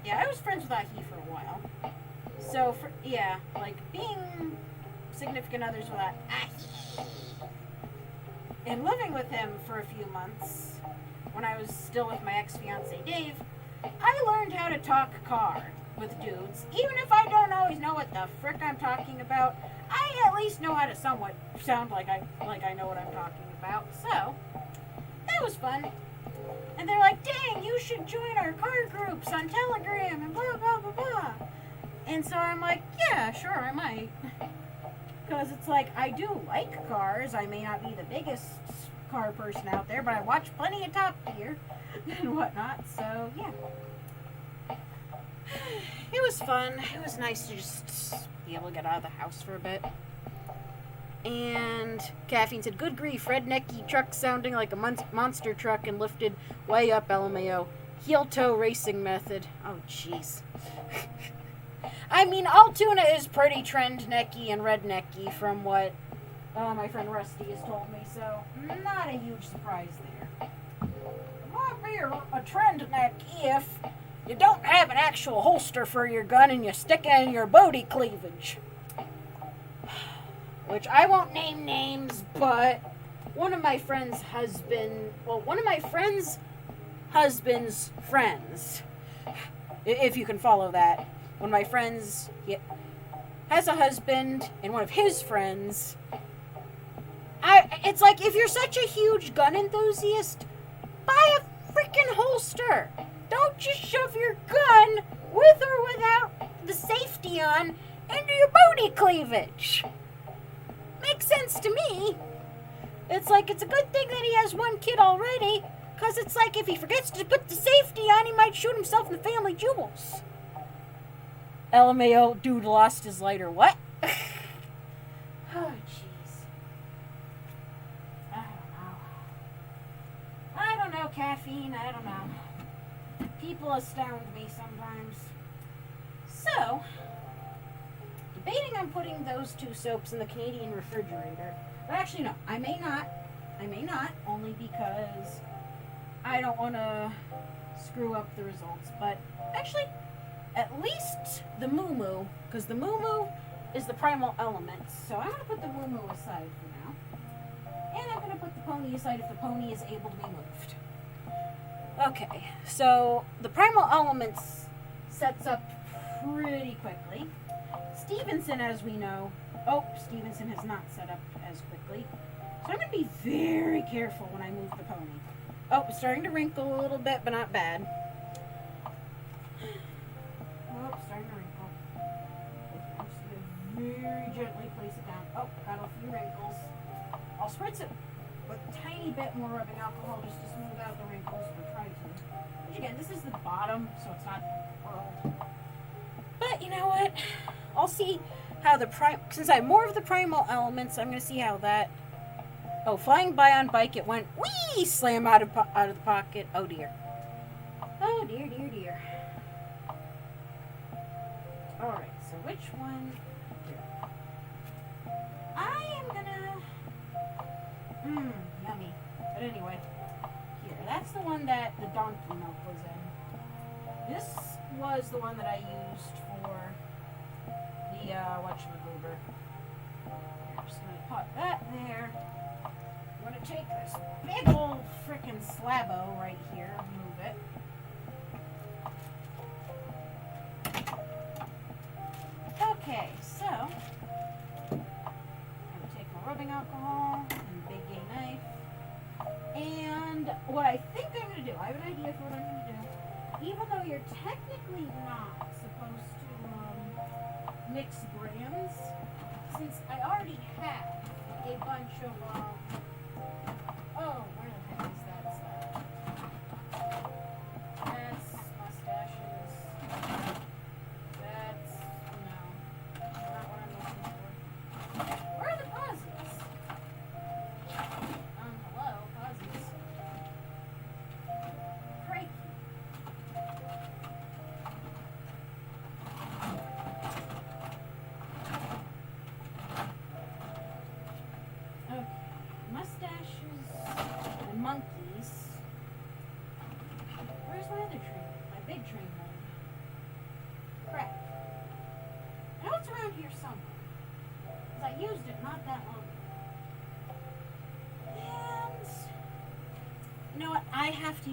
Yeah, I was friends with Ahi for a while. So, like being significant others with Ahi and living with him for a few months when I was still with my ex-fiance Dave, I learned how to talk car with dudes. Even if I don't always know what the frick I'm talking about, I at least know how to somewhat sound like I know what I'm talking about. So, that was fun. And they're like, dang, you should join our car groups on Telegram and blah, blah, blah, blah. And so I'm like, yeah, sure, I might. Because it's like, I do like cars. I may not be the biggest car person out there, but I watch plenty of Top Gear and whatnot. So, yeah. It was fun. It was nice to just be able to get out of the house for a bit. And Caffeine said, good grief, rednecky truck sounding like a monster truck and lifted way up, LMAO. Heel toe racing method. Oh, jeez. I mean, Altoona is pretty trend-necky and rednecky from what my friend Rusty has told me, so not a huge surprise there. It might be a trend-neck if you don't have an actual holster for your gun and you stick it in your booty cleavage. Which I won't name names, but one of my friend's husband's friends, if you can follow that. One of my friends has a husband, and one of his friends. It's like, if you're such a huge gun enthusiast, buy a freaking holster. Don't just shove your gun, with or without the safety on, into your booty cleavage. Makes sense to me. It's like, it's a good thing that he has one kid already, because it's like, if he forgets to put the safety on, he might shoot himself in the family jewels. LMAO, dude lost his lighter. What? Oh, jeez. I don't know, Caffeine. I don't know. People astound me sometimes. So, debating on putting those two soaps in the Canadian refrigerator. But actually, no. I may not, only because I don't want to screw up the results. But, actually, at least the moo-moo, because the moo-moo is the primal element. So I'm going to put the moo-moo aside for now. And I'm going to put the pony aside if the pony is able to be moved. Okay, so the primal elements sets up pretty quickly. Stevenson, as we know... Oh, Stevenson has not set up as quickly. So I'm going to be very careful when I move the pony. Oh, it's starting to wrinkle a little bit, but not bad. Oh, starting to wrinkle. I'm just going to very gently place it down. Oh, got a few wrinkles. I'll spritz it with a tiny bit more rubbing alcohol just to smooth out the wrinkles, or try to. Which again, this is the bottom, so it's not curled. But you know what? I'll see how since I have more of the primal elements, I'm going to see how that... Oh, flying by on bike, it went whee! Slam out of the pocket. Oh dear. Oh dear, dear, dear. Alright, so which one? Here. I am gonna... yummy. But anyway, here. That's the one that the donkey milk was in. This was the one that I used for the, whatchamagoober. I'm just gonna put that there. I'm gonna take this big old frickin' slabo right here and move it. Okay, so I'm gonna take my rubbing alcohol and big gay knife. And what I think I'm gonna do, I have an idea for what I'm gonna do. Even though you're technically not supposed to mix brands, since I already have a bunch of oh, where the heck is that stuff? That's mustaches. That's, no, not what I'm looking for. Where are the pauses? Hello, pauses.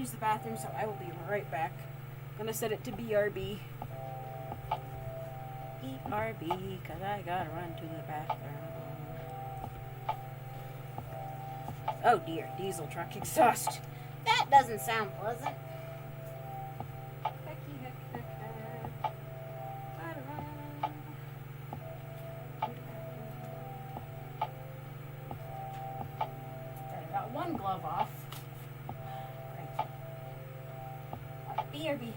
use the bathroom, so I will be right back. I'm gonna set it to BRB. BRB, cause I gotta run to the bathroom. Oh dear, diesel truck exhaust. That doesn't sound pleasant. I got one glove off. Right. BRB.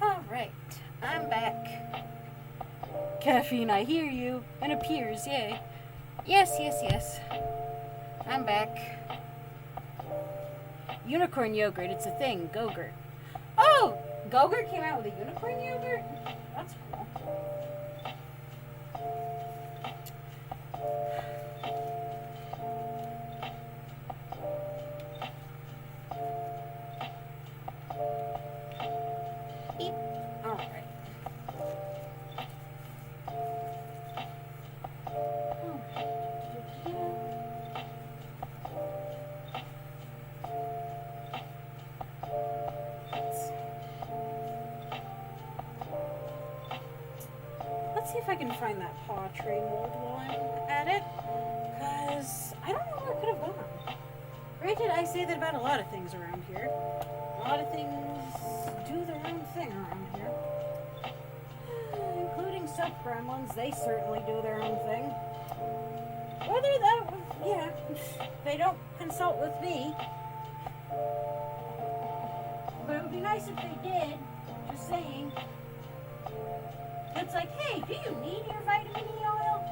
Alright, I'm back. Caffeine, I hear you. And appears, yay. Yes. I'm back. Unicorn yogurt, it's a thing. Go-gurt. Oh! Go-gurt came out with a unicorn yogurt? That's cool. Beep. Alright. Let's see if I can find that paw tray mold while I'm at it, because I don't know where it could have gone. Granted, I say that about a lot of things around here. A lot of things do their own thing around here. Including sub-gremlins, they certainly do their own thing. Whether that, yeah, they don't consult with me. But it would be nice if they did, just saying. It's like, hey, do you need your vitamin E oil?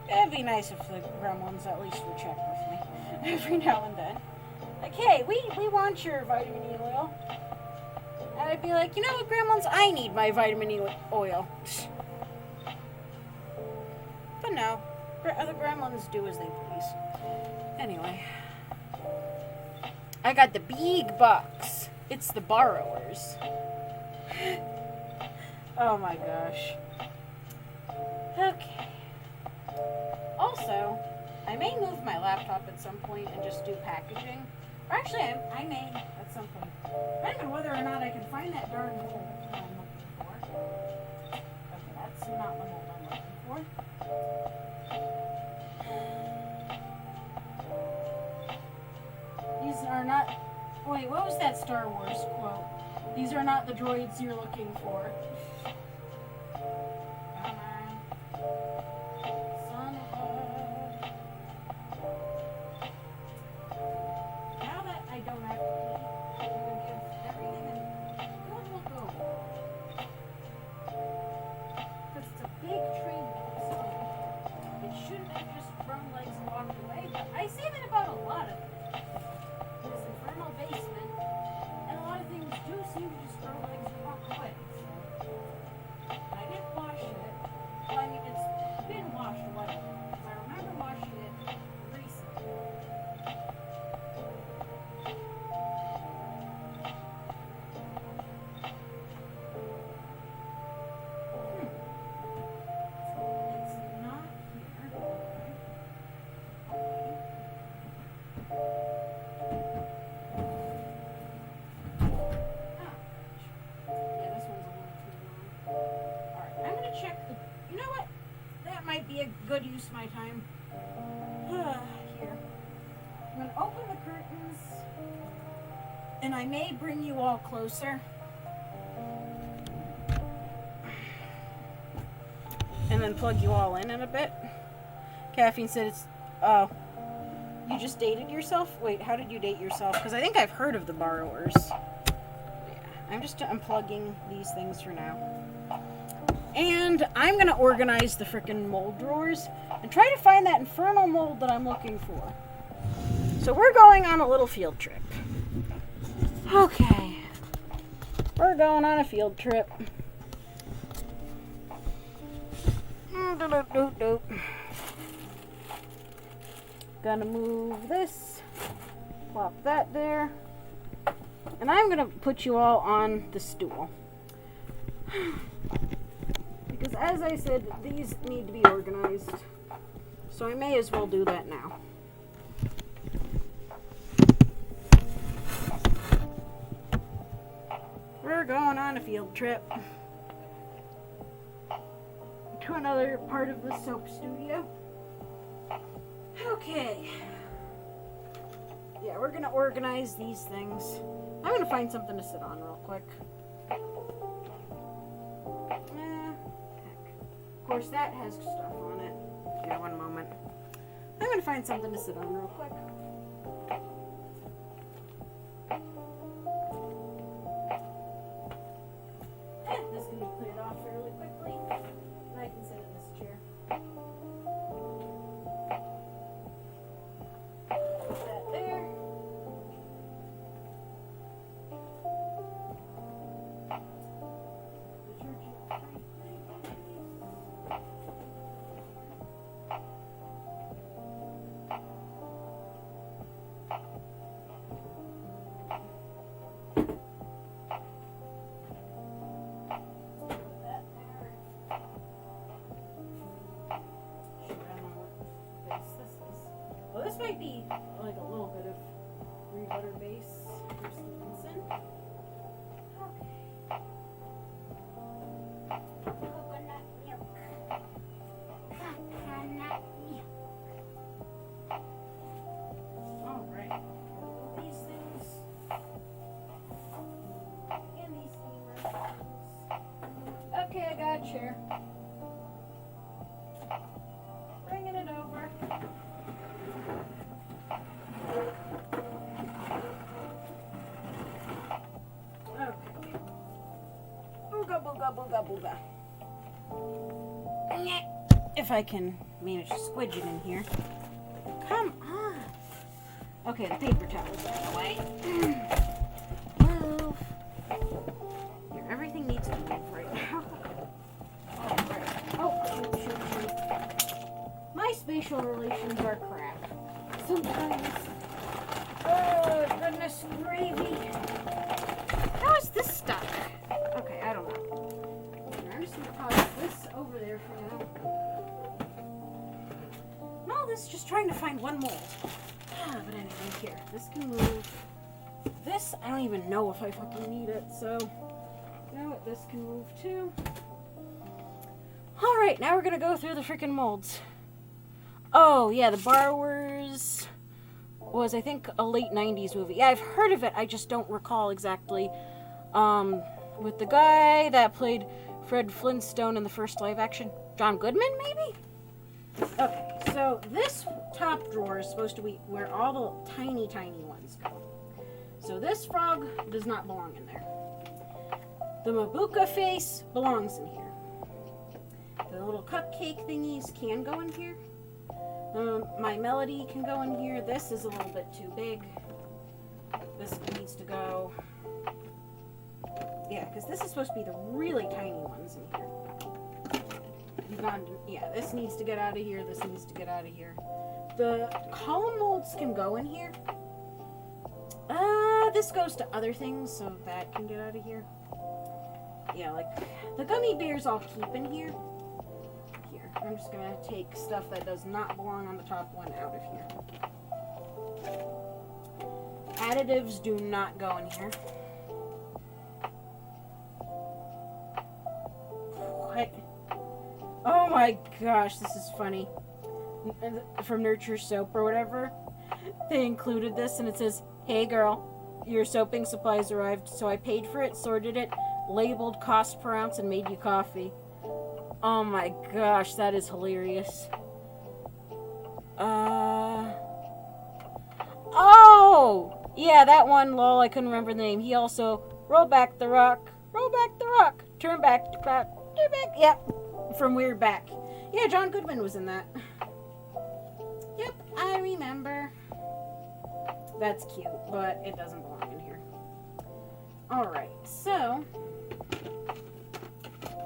It'd be nice if the gremlins at least would check with me every now and then. Like, hey, we want your vitamin E oil. And I'd be like, you know what, gremlins, I need my vitamin E oil. But no, the gremlins do as they please. Anyway, I got the big box. It's the borrowers. Oh my gosh. Okay. Also, I may move my laptop at some point and just do packaging. Or actually, I may at some point. I don't know whether or not I can find that darn mold I'm looking for. Okay, that's not the mold I'm looking for. These are not... Wait, what was that Star Wars quote? These are not the droids you're looking for. Come on. Son of a... Now that I don't have to pee, I'm going to give everything a good look over. Because it's a big train, so it shouldn't have just thrown legs and walked away, but I say that about a lot of it. This infernal basement, and a lot of things do seem to just throw legs and walk away. So, I didn't wash it. Well, I mean, it's been washed a while. I remember washing it recently. It's not here. Okay. Yeah, this one's a little too long. Alright, I'm gonna check the... You know what? That might be a good use of my time. Here. I'm gonna open the curtains. And I may bring you all closer. And then plug you all in a bit. Caffeine said it's... Oh. You just dated yourself? Wait, how did you date yourself? Because I think I've heard of the borrowers. I'm just unplugging these things for now. And I'm going to organize the frickin' mold drawers and try to find that infernal mold that I'm looking for. So we're going on a little field trip. Okay. We're going on a field trip. Gonna move this. Plop that there. And I'm going to put you all on the stool. Because as I said, these need to be organized. So I may as well do that now. We're going on a field trip. To another part of the soap studio. Okay. Yeah, we're going to organize these things. I'm going to find something to sit on real quick. Heck. Of course, that has stuff on it. Yeah, one moment. I'm going to find something to sit on real quick. This can be cleared off fairly quickly. And I can sit in this chair. Put that there. Well, this might be like a little bit of re-butter base for Stevenson. Okay. Coconut milk. Coconut milk. Alright. These things. And these steamers. Okay, I got a chair. Bringing it over. Okay. Booga booga booga booga. If I can manage to squidge it in here. Come on. Okay, the paper towel's out of the way. Move. Here, everything needs to move right now. Alright. Oh, shoot. My spatial relations are crap. Sometimes. Oh, goodness gravy. over there for now. And all this just trying to find one mold. But anyway, here. This can move. This, I don't even know if I fucking need it, so... You know what? This can move too. Alright, now we're gonna go through the freaking molds. Oh, yeah, The Borrowers was, I think, a late 90s movie. Yeah, I've heard of it, I just don't recall exactly. With the guy that played Fred Flintstone in the first live action. John Goodman, maybe? Okay, so this top drawer is supposed to be where all the tiny, tiny ones go. So this frog does not belong in there. The Mabuka face belongs in here. The little cupcake thingies can go in here. My Melody can go in here. This is a little bit too big. This needs to go... Yeah, because this is supposed to be the really tiny ones in here. Yeah, this needs to get out of here. This needs to get out of here. The column molds can go in here. This goes to other things, so that can get out of here. Yeah, like the gummy bears I'll keep in here. Here, I'm just gonna take stuff that does not belong on the top one out of here. Additives do not go in here. What? Oh my gosh, this is funny. From Nurture Soap or whatever, they included this and it says, "Hey girl, your soaping supplies arrived, so I paid for it, sorted it, labeled cost per ounce, and made you coffee." Oh my gosh, that is hilarious. Oh! Yeah, that one, lol, I couldn't remember the name. He also, roll back the rock, turn back the clock, turn back, yep, from Weird Back. Yeah, John Goodman was in that. Yep, I remember. That's cute, but it doesn't belong in here. Alright, so...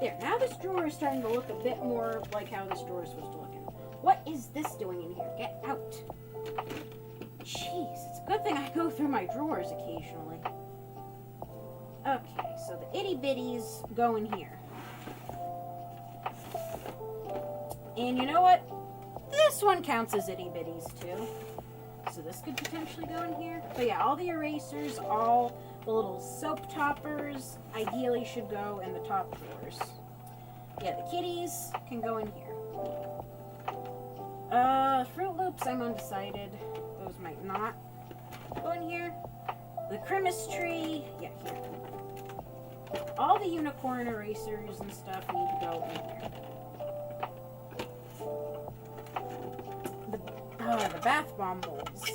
There, now this drawer is starting to look a bit more like how this drawer is supposed to look in. What is this doing in here? Get out. Jeez, it's a good thing I go through my drawers occasionally. Okay, so the itty bitties go in here. And you know what? This one counts as itty bitties too. So this could potentially go in here. But yeah, all the erasers, all the little soap toppers, ideally should go in the top drawers. Yeah, the kitties can go in here. Fruit Loops, I'm undecided. Those might not go in here. The Christmas tree, yeah, here. All the unicorn erasers and stuff need to go in here. The bath bomb molds.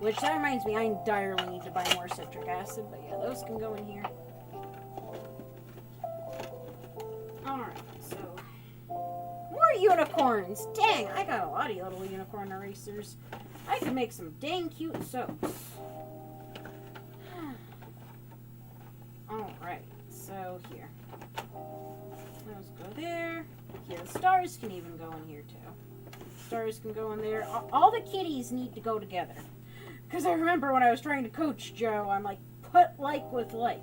Which, that reminds me, I direly need to buy more citric acid, but yeah, those can go in here. Alright, so... More unicorns! Dang, I got a lot of little unicorn erasers. I can make some dang cute soaps. Alright, so here. Those go there. Yeah, the stars can even go in here, too. Stars can go in there. All the kitties need to go together. Because I remember when I was trying to coach Joe, I'm like, put like with like.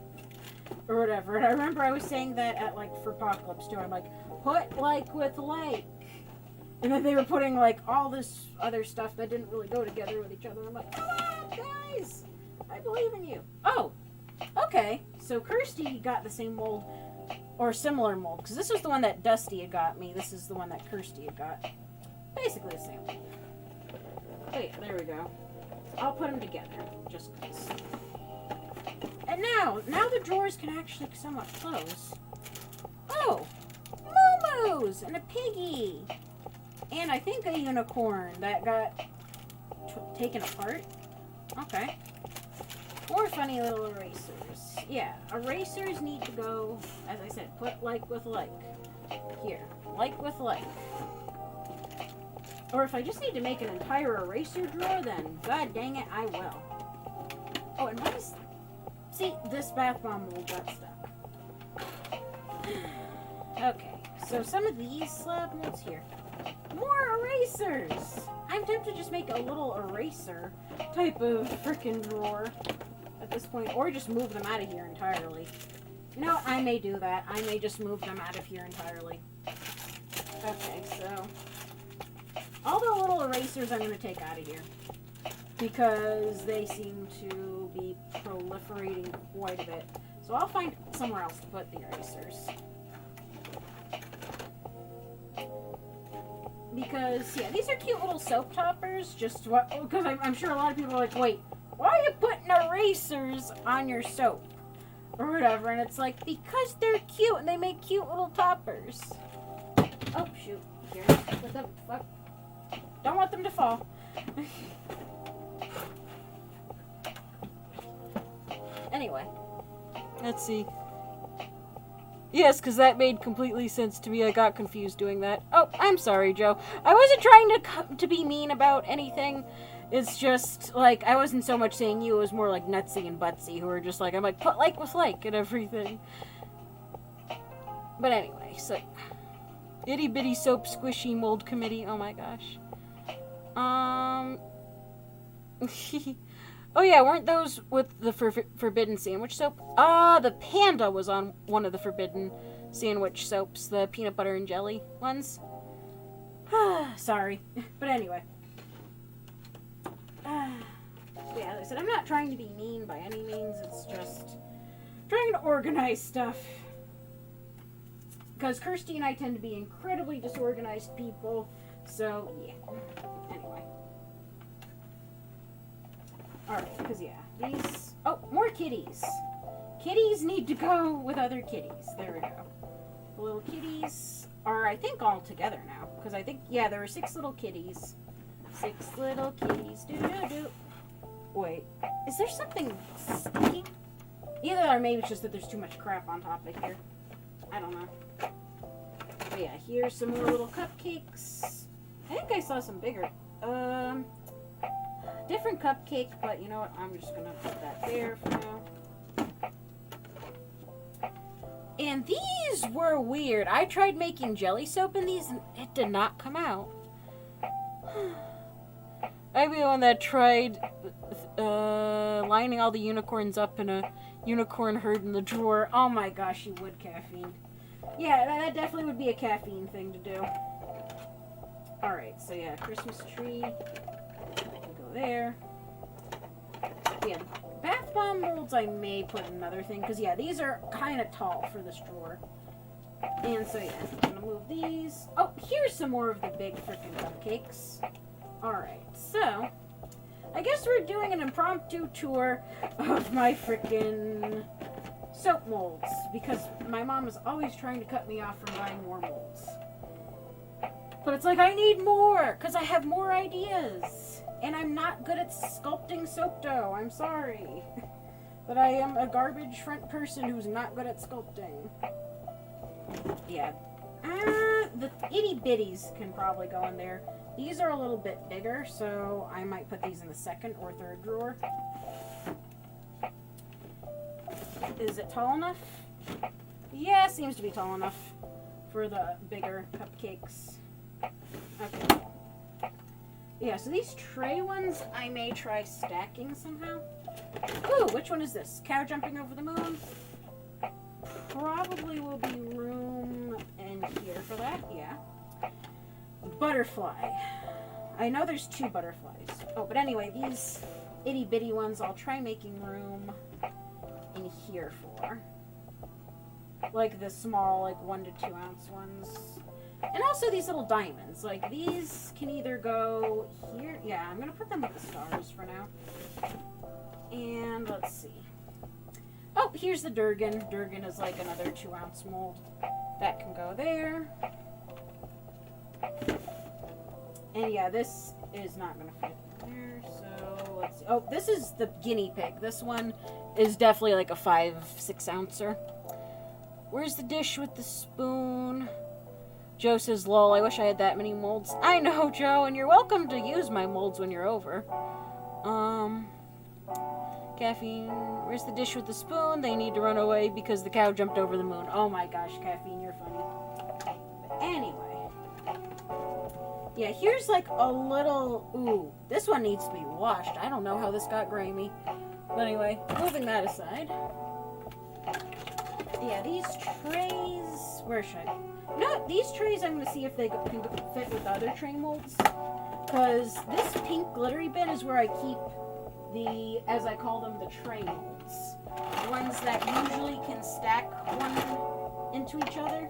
Or whatever. And I remember I was saying that at like for Apocalypse too. I'm like, put like with like. And then they were putting like all this other stuff that didn't really go together with each other. I'm like, come on, guys. I believe in you. Oh, okay. So Kirsty got the same mold. Or similar mold. Because this was the one that Dusty had got me. This is the one that Kirsty had got. Basically the same mold. Oh yeah, there we go. I'll put them together, just because. And now the drawers can actually somewhat close. Oh! Moo-moos! And a piggy! And I think a unicorn that got taken apart. Okay. More funny little erasers. Yeah, erasers need to go, as I said, put like with like. Here, like with like. Or if I just need to make an entire eraser drawer, then god dang it, I will. Oh, and what is... See, this bath bomb mold got stuck. Okay, so some of these slab molds here. More erasers! I'm tempted to just make a little eraser type of frickin' drawer at this point. Or just move them out of here entirely. You know, I may do that. I may just move them out of here entirely. erasers I'm going to take out of here. Because they seem to be proliferating quite a bit. So I'll find somewhere else to put the erasers. Because, yeah, these are cute little soap toppers. Just what? Because I'm sure a lot of people are like, wait, why are you putting erasers on your soap? Or whatever. And it's like, because they're cute and they make cute little toppers. Oh, shoot. Here. What the fuck? Don't want them to fall. Anyway. Let's see. Yes, because that made completely sense to me. I got confused doing that. Oh, I'm sorry, Joe. I wasn't trying to be mean about anything. It's just, like, I wasn't so much saying you. It was more like Nutsy and Butsy, who are just like, I'm like, put like with like and everything. But anyway, so... Itty Bitty Soap Squishy Mold Committee. Oh my gosh. Oh yeah, weren't those with the Forbidden Sandwich Soap? The Panda was on one of the Forbidden Sandwich Soaps. The peanut butter and jelly ones. Sorry. But anyway. Yeah, like I said, I'm not trying to be mean by any means. It's just trying to organize stuff. Because Kirsty and I tend to be incredibly disorganized people. So, yeah. Anyway. Alright, because, yeah. These... Oh, more kitties. Kitties need to go with other kitties. There we go. The little kitties are, I think, all together now. Because I think, yeah, there were 6 little kitties. 6 little kitties. Do-do-do. Wait. Is there something sticky? Either or maybe it's just that there's too much crap on top of here. I don't know. But yeah, here's some more little cupcakes. I think I saw some bigger. Different cupcake, but you know what? I'm just gonna put that there for now. And these were weird. I tried making jelly soap in these and it did not come out. I'd be the one that tried lining all the unicorns up in a unicorn herd in the drawer. Oh my gosh, you would, Caffeine. Yeah, that definitely would be a caffeine thing to do. Alright, so yeah, Christmas tree. Go there. Yeah, bath bomb molds I may put in another thing, because yeah, these are kind of tall for this drawer. And so yeah, I'm gonna move these. Oh, here's some more of the big freaking cupcakes. Alright, so I guess we're doing an impromptu tour of my freaking soap molds, because my mom is always trying to cut me off from buying more molds. But it's like, I need more, because I have more ideas. And I'm not good at sculpting soap dough. I'm sorry. But I am a garbage front person who's not good at sculpting. Yeah. The itty bitties can probably go in there. These are a little bit bigger, so I might put these in the 2nd or 3rd drawer. Is it tall enough? Yeah, it seems to be tall enough for the bigger cupcakes. Okay. Yeah, so these tray ones, I may try stacking somehow. Ooh, which one is this? Cow jumping over the moon? Probably will be room in here for that, yeah. Butterfly. I know there's 2 butterflies. Oh, but anyway, these itty bitty ones, I'll try making room in here for. Like the small, like 1 to 2 ounce ones. And also these little diamonds. Like these can either go here. Yeah, I'm gonna put them with the stars for now. And let's see. Oh, here's the Durgan. Durgan is like another 2 ounce mold. That can go there. And yeah, this is not gonna fit there. So let's see. Oh, this is the guinea pig. This one is definitely like a 5-6 ouncer. Where's the dish with the spoon? Joe says, lol, I wish I had that many molds. I know, Joe, and you're welcome to use my molds when you're over. Caffeine, where's the dish with the spoon? They need to run away because the cow jumped over the moon. Oh my gosh, Caffeine, you're funny. But anyway. Yeah, here's like a little... Ooh, this one needs to be washed. I don't know how this got grimy. But anyway, moving that aside. Yeah, these trays... Where should I... No, these trays I'm going to see if they can fit with other tray molds. Because this pink glittery bin is where I keep the, as I call them, the tray molds. The ones that usually can stack one into each other.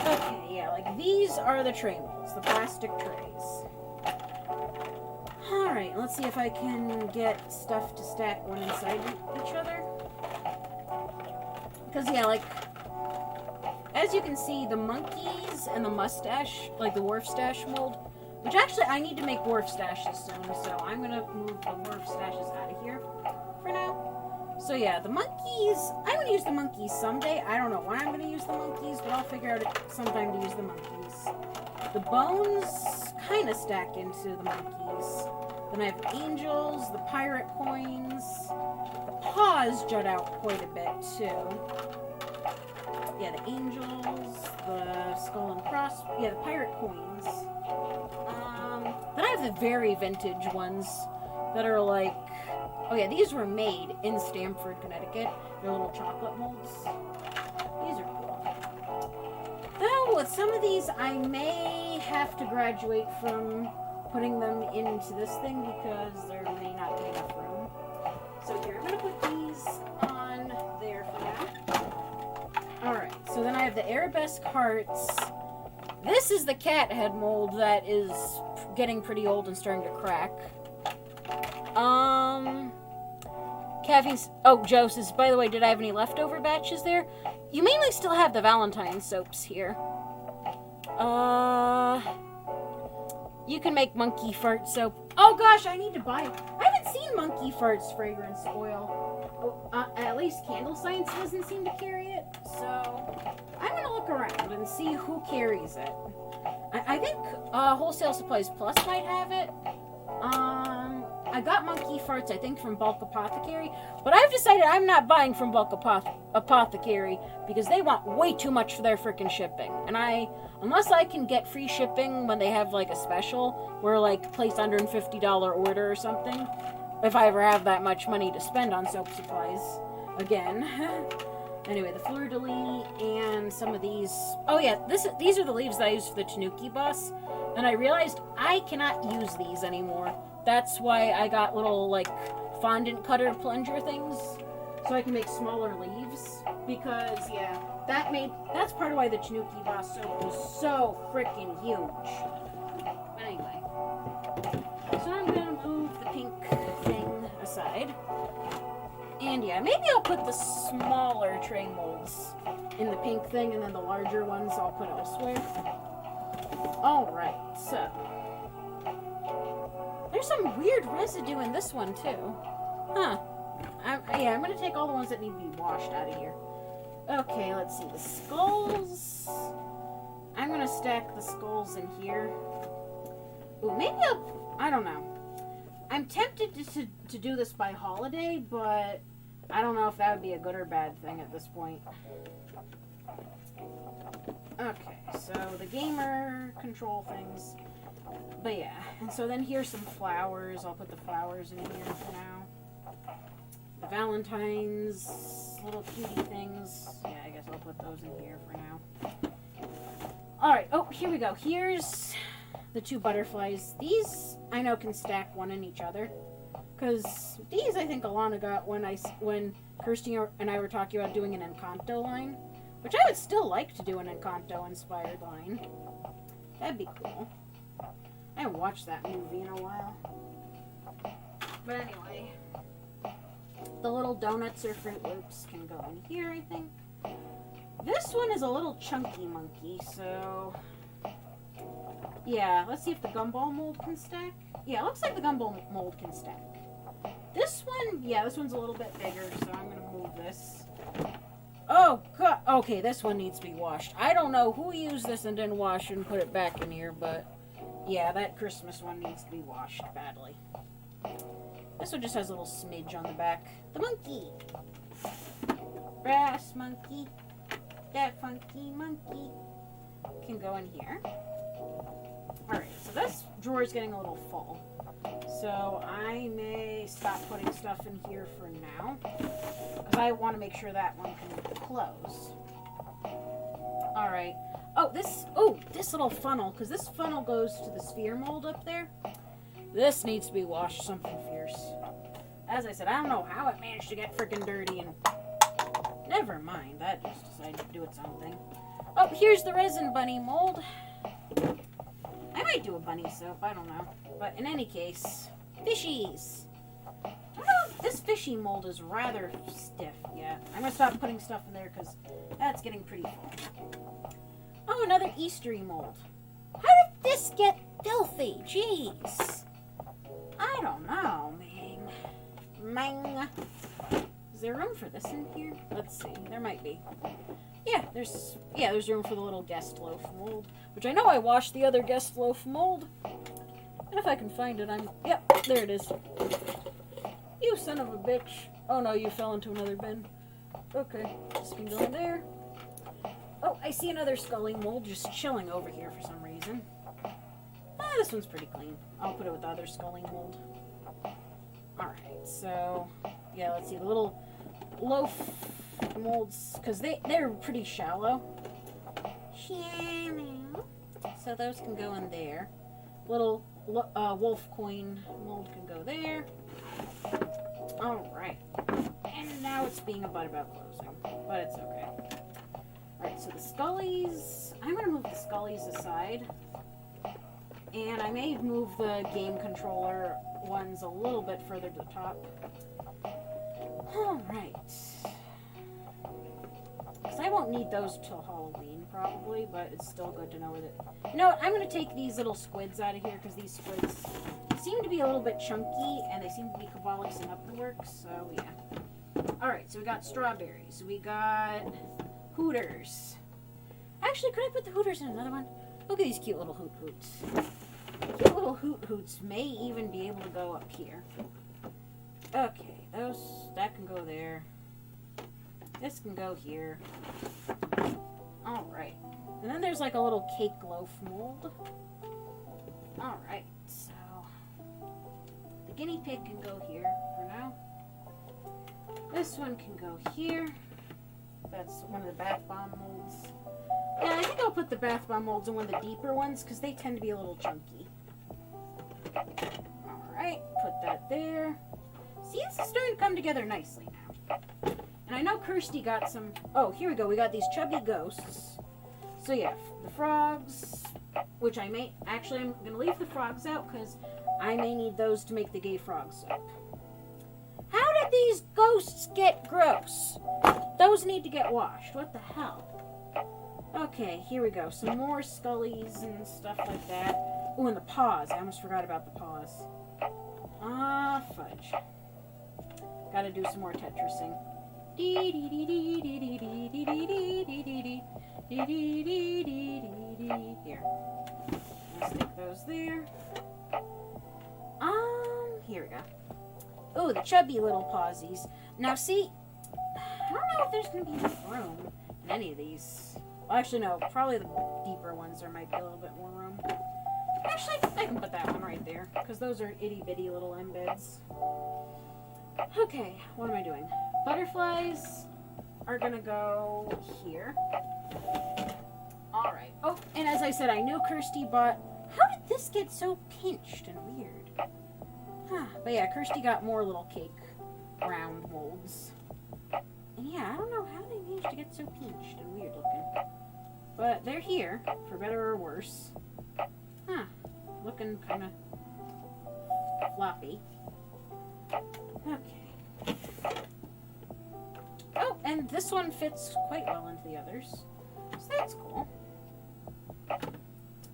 Okay, yeah, like these are the tray molds, the plastic trays. Alright, let's see if I can get stuff to stack one inside each other. Because, yeah, like, as you can see, the monkeys and the mustache, like the wharf stash mold, which actually I need to make wharf stashes soon, so I'm going to move the wharf stashes out of here for now. So yeah, the monkeys, I'm going to use the monkeys someday. I don't know when I'm going to use the monkeys, but I'll figure out sometime to use the monkeys. The bones kind of stack into the monkeys. Then I have the angels, the pirate coins. The paws jut out quite a bit too. Yeah, the angels, the skull and cross. Yeah, the pirate coins. Then I have the very vintage ones that are like, oh yeah, these were made in Stamford, Connecticut. They're little chocolate molds. These are cool. Though with some of these, I may have to graduate from putting them into this thing because there may not be enough room. So here, I'm going to put these on there for now. Alright, so then I have the arabesque hearts. This is the cat head mold that is getting pretty old and starting to crack. Caffeine's... Oh, Joe says, by the way, did I have any leftover batches there? You mainly still have the Valentine soaps here. You can make monkey fart soap. Oh gosh, I need to buy it. I haven't seen monkey farts fragrance oil. At least Candle Science doesn't seem to carry it. So I'm gonna look around and see who carries it. I think Wholesale Supplies Plus might have it. I got monkey farts, I think, from Bulk Apothecary, but I've decided I'm not buying from Bulk Apothecary because they want way too much for their freaking shipping. And unless I can get free shipping when they have like a special where like place $150 order or something, if I ever have that much money to spend on soap supplies again. Anyway, the fleur-de-lis and some of these. Oh yeah, these are the leaves that I use for the Tanuki bus. And I realized I cannot use these anymore. That's why I got little like fondant cutter plunger things, so I can make smaller leaves. Because yeah, that's part of why the Tanuki bus soap was so freaking huge. But anyway, so I'm gonna move the pink thing aside. And yeah, maybe I'll put the smaller tray molds in the pink thing, and then the larger ones I'll put elsewhere. Alright, so. There's some weird residue in this one, too. Huh. I'm gonna take all the ones that need to be washed out of here. Okay, let's see. The skulls. I'm gonna stack the skulls in here. Ooh, maybe I don't know. I'm tempted to do this by holiday, but I don't know if that would be a good or bad thing at this point. Okay, so the gamer control things. But yeah, and so then here's some flowers. I'll put the flowers in here for now. The Valentine's little cutie things. Yeah, I guess I'll put those in here for now. Alright, oh, here we go. Here's the two butterflies. These, I know, can stack one in each other. Because these, I think, Alana got when Kirsty and I were talking about doing an Encanto line. Which I would still like to do an Encanto-inspired line. That'd be cool. I haven't watched that movie in a while. But anyway. The little donuts or Fruit Loops can go in here, I think. This one is a little chunky monkey, so... Yeah, let's see if the gumball mold can stack. Yeah, it looks like the gumball mold can stack. This one, yeah, this one's a little bit bigger, so I'm going to move this. Oh, God. Okay, this one needs to be washed. I don't know who used this and didn't wash and put it back in here, but... Yeah, that Christmas one needs to be washed badly. This one just has a little smidge on the back. The monkey! Brass monkey. That funky monkey. Can go in here. Alright, so this drawer is getting a little full. So I may stop putting stuff in here for now. Because I want to make sure that one can close. Alright. Oh, this little funnel, because this funnel goes to the sphere mold up there. This needs to be washed something fierce. As I said, I don't know how it managed to get freaking dirty, and never mind, that just decided to do its own thing. Oh, here's the resin bunny mold. I might do a bunny soap, I don't know. But in any case, fishies. I don't know, this fishy mold is rather stiff. Yeah, I'm gonna stop putting stuff in there because that's getting pretty full. Oh, another Eastery mold. How did this get filthy? Jeez. I don't know, Mang. Is there room for this in here? Let's see. There might be. Yeah, there's room for the little guest loaf mold, which I know I washed the other guest loaf mold. And if I can find it, yep, there it is. You son of a bitch. Oh no, you fell into another bin. Okay, this can go in there. Oh, I see another Scully mold just chilling over here for some reason. Ah, this one's pretty clean. I'll put it with the other Scully mold. Alright, so, yeah, let's see, the little loaf molds, because they're pretty shallow. So those can go in there. Little wolf coin mold can go there. Alright. And now it's being a butt about closing, but it's okay. Alright, so the Scullies, I'm going to move the Scullies aside. And I may move the game controller ones a little bit further to the top. Alright. Because I won't need those till Halloween, probably, but it's still good to know where that... You know what, I'm going to take these little squids out of here, because these squids seem to be a little bit chunky, and they seem to be Kabalixing up the work, so yeah. Alright, so we got strawberries. We got Hooters. Actually, could I put the Hooters in another one? Look at these cute little Hoot Hoots. Cute little Hoot Hoots may even be able to go up here. Okay, that can go there. This can go here. Alright. And then there's like a little cake loaf mold. Alright, so the guinea pig can go here for now. This one can go here. That's one of the bath bomb molds. Yeah, I think I'll put the bath bomb molds in one of the deeper ones because they tend to be a little chunky. Alright, put that there. See, this is starting to come together nicely now. And I know Kirsty got some... Oh, here we go. We got these chubby ghosts. So yeah, the frogs, which I may... Actually, I'm going to leave the frogs out because I may need those to make the gay frog soap. How did these ghosts get gross? Those need to get washed. What the hell? Okay, here we go. Some more Scullies and stuff like that. Oh, and the paws. I almost forgot about the paws. Ah, fudge. Gotta do some more Tetrising. Here. Let's stick those there. Here we go. Oh, the chubby little pawsies. Now, see, I don't know if there's going to be enough room in any of these. Well, actually, no. Probably the deeper ones there might be a little bit more room. Actually, I can put that one right there, because those are itty-bitty little embeds. Okay, what am I doing? Butterflies are going to go here. Alright. Oh, and as I said, I knew Kirsty bought... How did this get so pinched and weird? Huh. But yeah, Kirsty got more little cake round molds. And yeah, I don't know how they managed to get so pinched and weird looking. But they're here, for better or worse. Huh. Looking kind of floppy. Okay. Oh, and this one fits quite well into the others. So that's cool.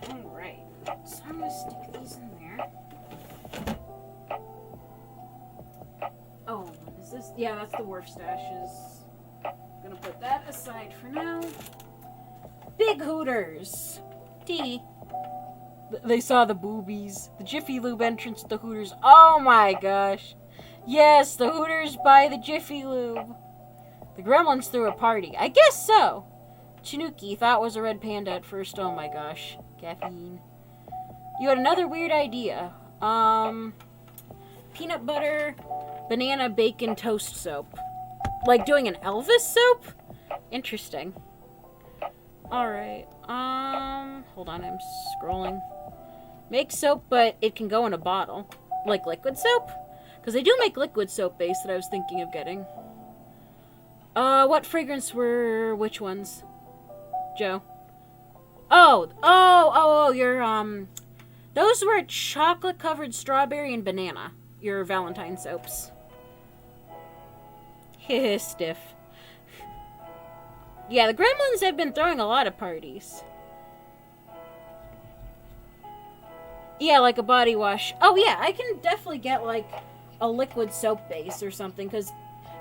Alright. So I'm going to stick these in there. Oh, what is this? Yeah, that's the wharf stashes. I'm going to put that aside for now. Big Hooters. T. They saw the boobies. The Jiffy Lube entrance to the Hooters. Oh my gosh. Yes, the Hooters by the Jiffy Lube. The Gremlins threw a party. I guess so. Chinooki thought it was a red panda at first. Oh my gosh. Caffeine. You had another weird idea. Peanut butter, banana, bacon, toast soap. Like doing an Elvis soap? Interesting. Alright. Hold on, I'm scrolling. Make soap, but it can go in a bottle. Like liquid soap? Because they do make liquid soap base that I was thinking of getting. What fragrance were which ones? Joe? Oh, your, those were chocolate-covered strawberry and banana. Your Valentine soaps. Stiff. Yeah, the gremlins have been throwing a lot of parties. Yeah, like a body wash. Oh, yeah, I can definitely get, like, a liquid soap base or something, because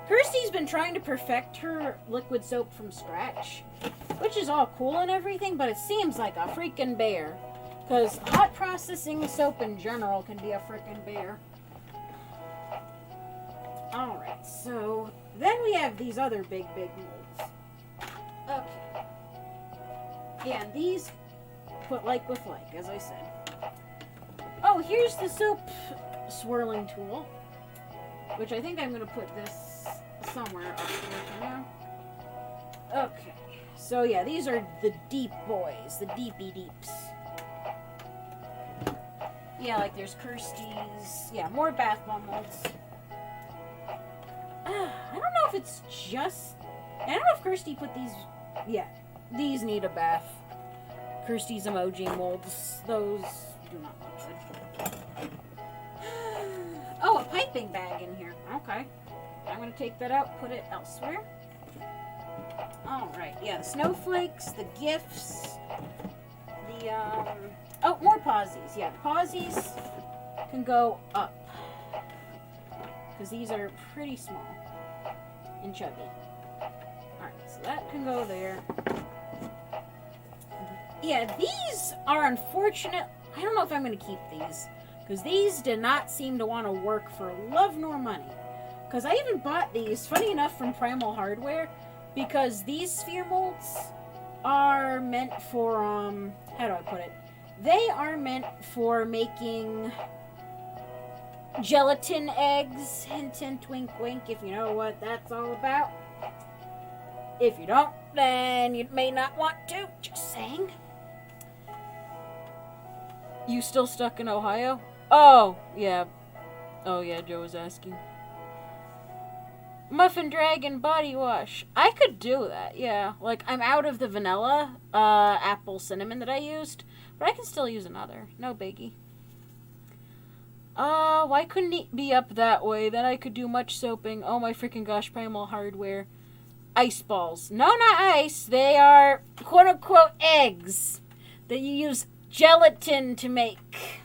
Kirsty's been trying to perfect her liquid soap from scratch, which is all cool and everything, but it seems like a freaking bear, because hot processing soap in general can be a freaking bear. Alright, so then we have these other big molds. Okay. Yeah, and these put like with like, as I said. Oh, here's the soap swirling tool, which I think I'm going to put this somewhere up here for now. Okay, so yeah, these are the deep boys, the deepy deeps. Yeah, like there's Kirsty's, yeah, more bath bomb molds. I don't know if it's just, I don't know if Kirsty put these, yeah, these need a bath. Kirsty's emoji molds, those do not look good. Oh, a piping bag in here. Okay. I'm going to take that out, put it elsewhere. Alright, yeah, the snowflakes, the gifts, the, oh, more posies. Yeah, posies can go up. Because these are pretty small and chubby. Alright, so that can go there. Yeah, these are unfortunate. I don't know if I'm going to keep these. Because these did not seem to want to work for love nor money. Because I even bought these, funny enough, from Primal Hardware. Because these sphere molds are meant for, how do I put it? They are meant for making gelatin eggs. Hint, hint, wink, wink, if you know what that's all about. If you don't, then you may not want to. Just saying. You still stuck in Ohio? Oh, yeah. Oh, yeah, Joe was asking. Muffin Dragon body wash. I could do that, yeah. Like, I'm out of the vanilla apple cinnamon that I used, but I can still use another. No biggie. Why couldn't it be up that way? Then I could do much soaping. Oh my freaking gosh, Primal Hardware. Ice balls. No, not ice. They are quote-unquote eggs that you use gelatin to make.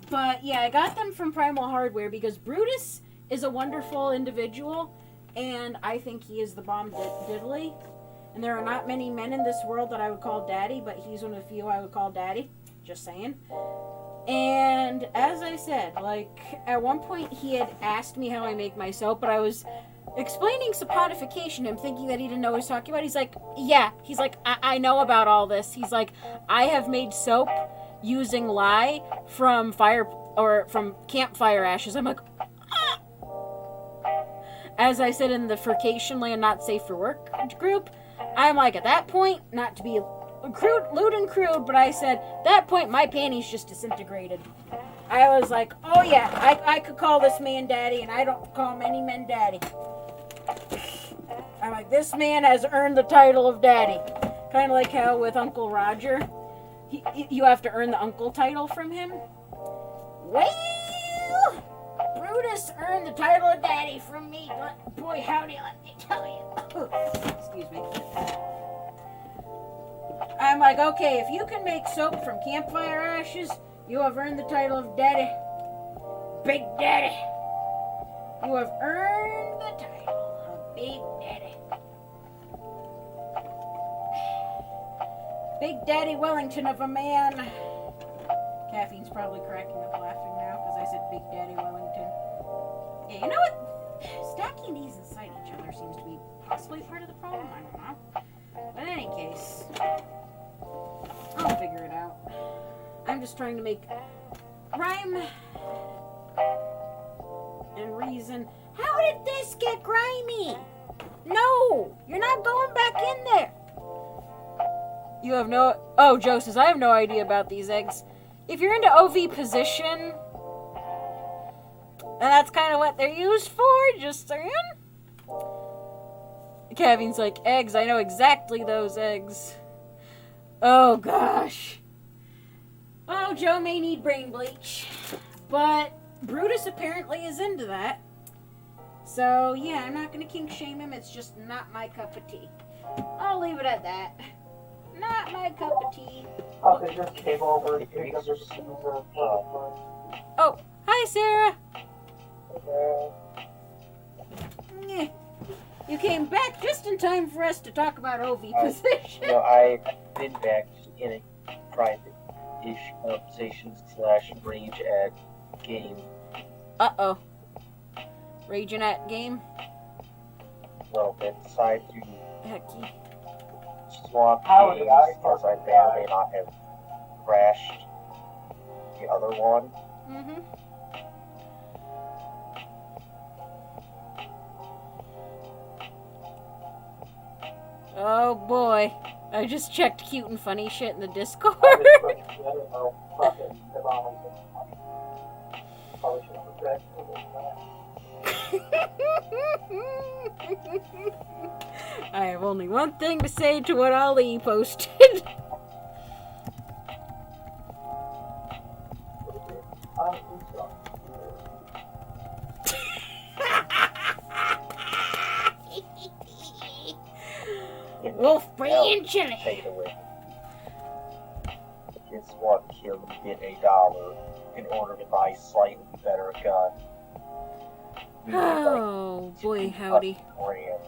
But yeah, I got them from Primal Hardware because Brutus is a wonderful individual, and I think he is the bomb diddly. And there are not many men in this world that I would call daddy, but he's one of the few I would call daddy. Just saying. And as I said, like, at one point he had asked me how I make my soap, but I was explaining saponification to him, thinking that he didn't know what he was talking about. He's like, yeah. He's like, I know about all this. He's like, I have made soap using lye from campfire ashes. I'm like, ah! As I said in the Furcation Land Not Safe for Work group, I'm like, at that point, not to be lewd and crude, but I said, at that point, my panties just disintegrated. I was like, oh yeah, I could call this man daddy, and I don't call many men daddy. I'm like, this man has earned the title of daddy. Kind of like how with Uncle Roger, you have to earn the uncle title from him. Well, Brutus earned the title of daddy from me. Boy, howdy, let me tell you. Excuse me. I'm like, okay, if you can make soap from campfire ashes, you have earned the title of daddy. Big daddy. You have earned the title of big daddy. Big Daddy Wellington of a man. Caffeine's probably cracking up laughing now because I said Big Daddy Wellington. Yeah, you know what? Stacking these inside each other seems to be possibly part of the problem. I don't know. But in any case, I'll figure it out. I'm just trying to make rhyme and reason. How did this get grimy? No! You're not going back in there! You have no... Oh, Joe says, I have no idea about these eggs. If you're into OV position, and that's kind of what they're used for, just saying. Kevin's like, eggs, I know exactly those eggs. Oh, gosh. Oh, Joe may need brain bleach. But Brutus apparently is into that. So, yeah, I'm not going to kink shame him. It's just not my cup of tea. I'll leave it at that. Not my cup of tea. Oh, they just came over because there's Oh, hi, Sarah. Yeah. You came back just in time for us to talk about OV position. No, I've been back in a private-ish conversation / rage at game. Uh-oh. Raging at game? Well, they decided to Hecky. swap games because I may or may not have crashed the other one. Mm-hmm. Oh boy. I just checked cute and funny shit in the Discord. I have only one thing to say to what Ali posted. Wolf brain and chili. Take it away. Guess what? Kill and get $1 in order to buy slightly better gun. Oh boy, howdy. Grand.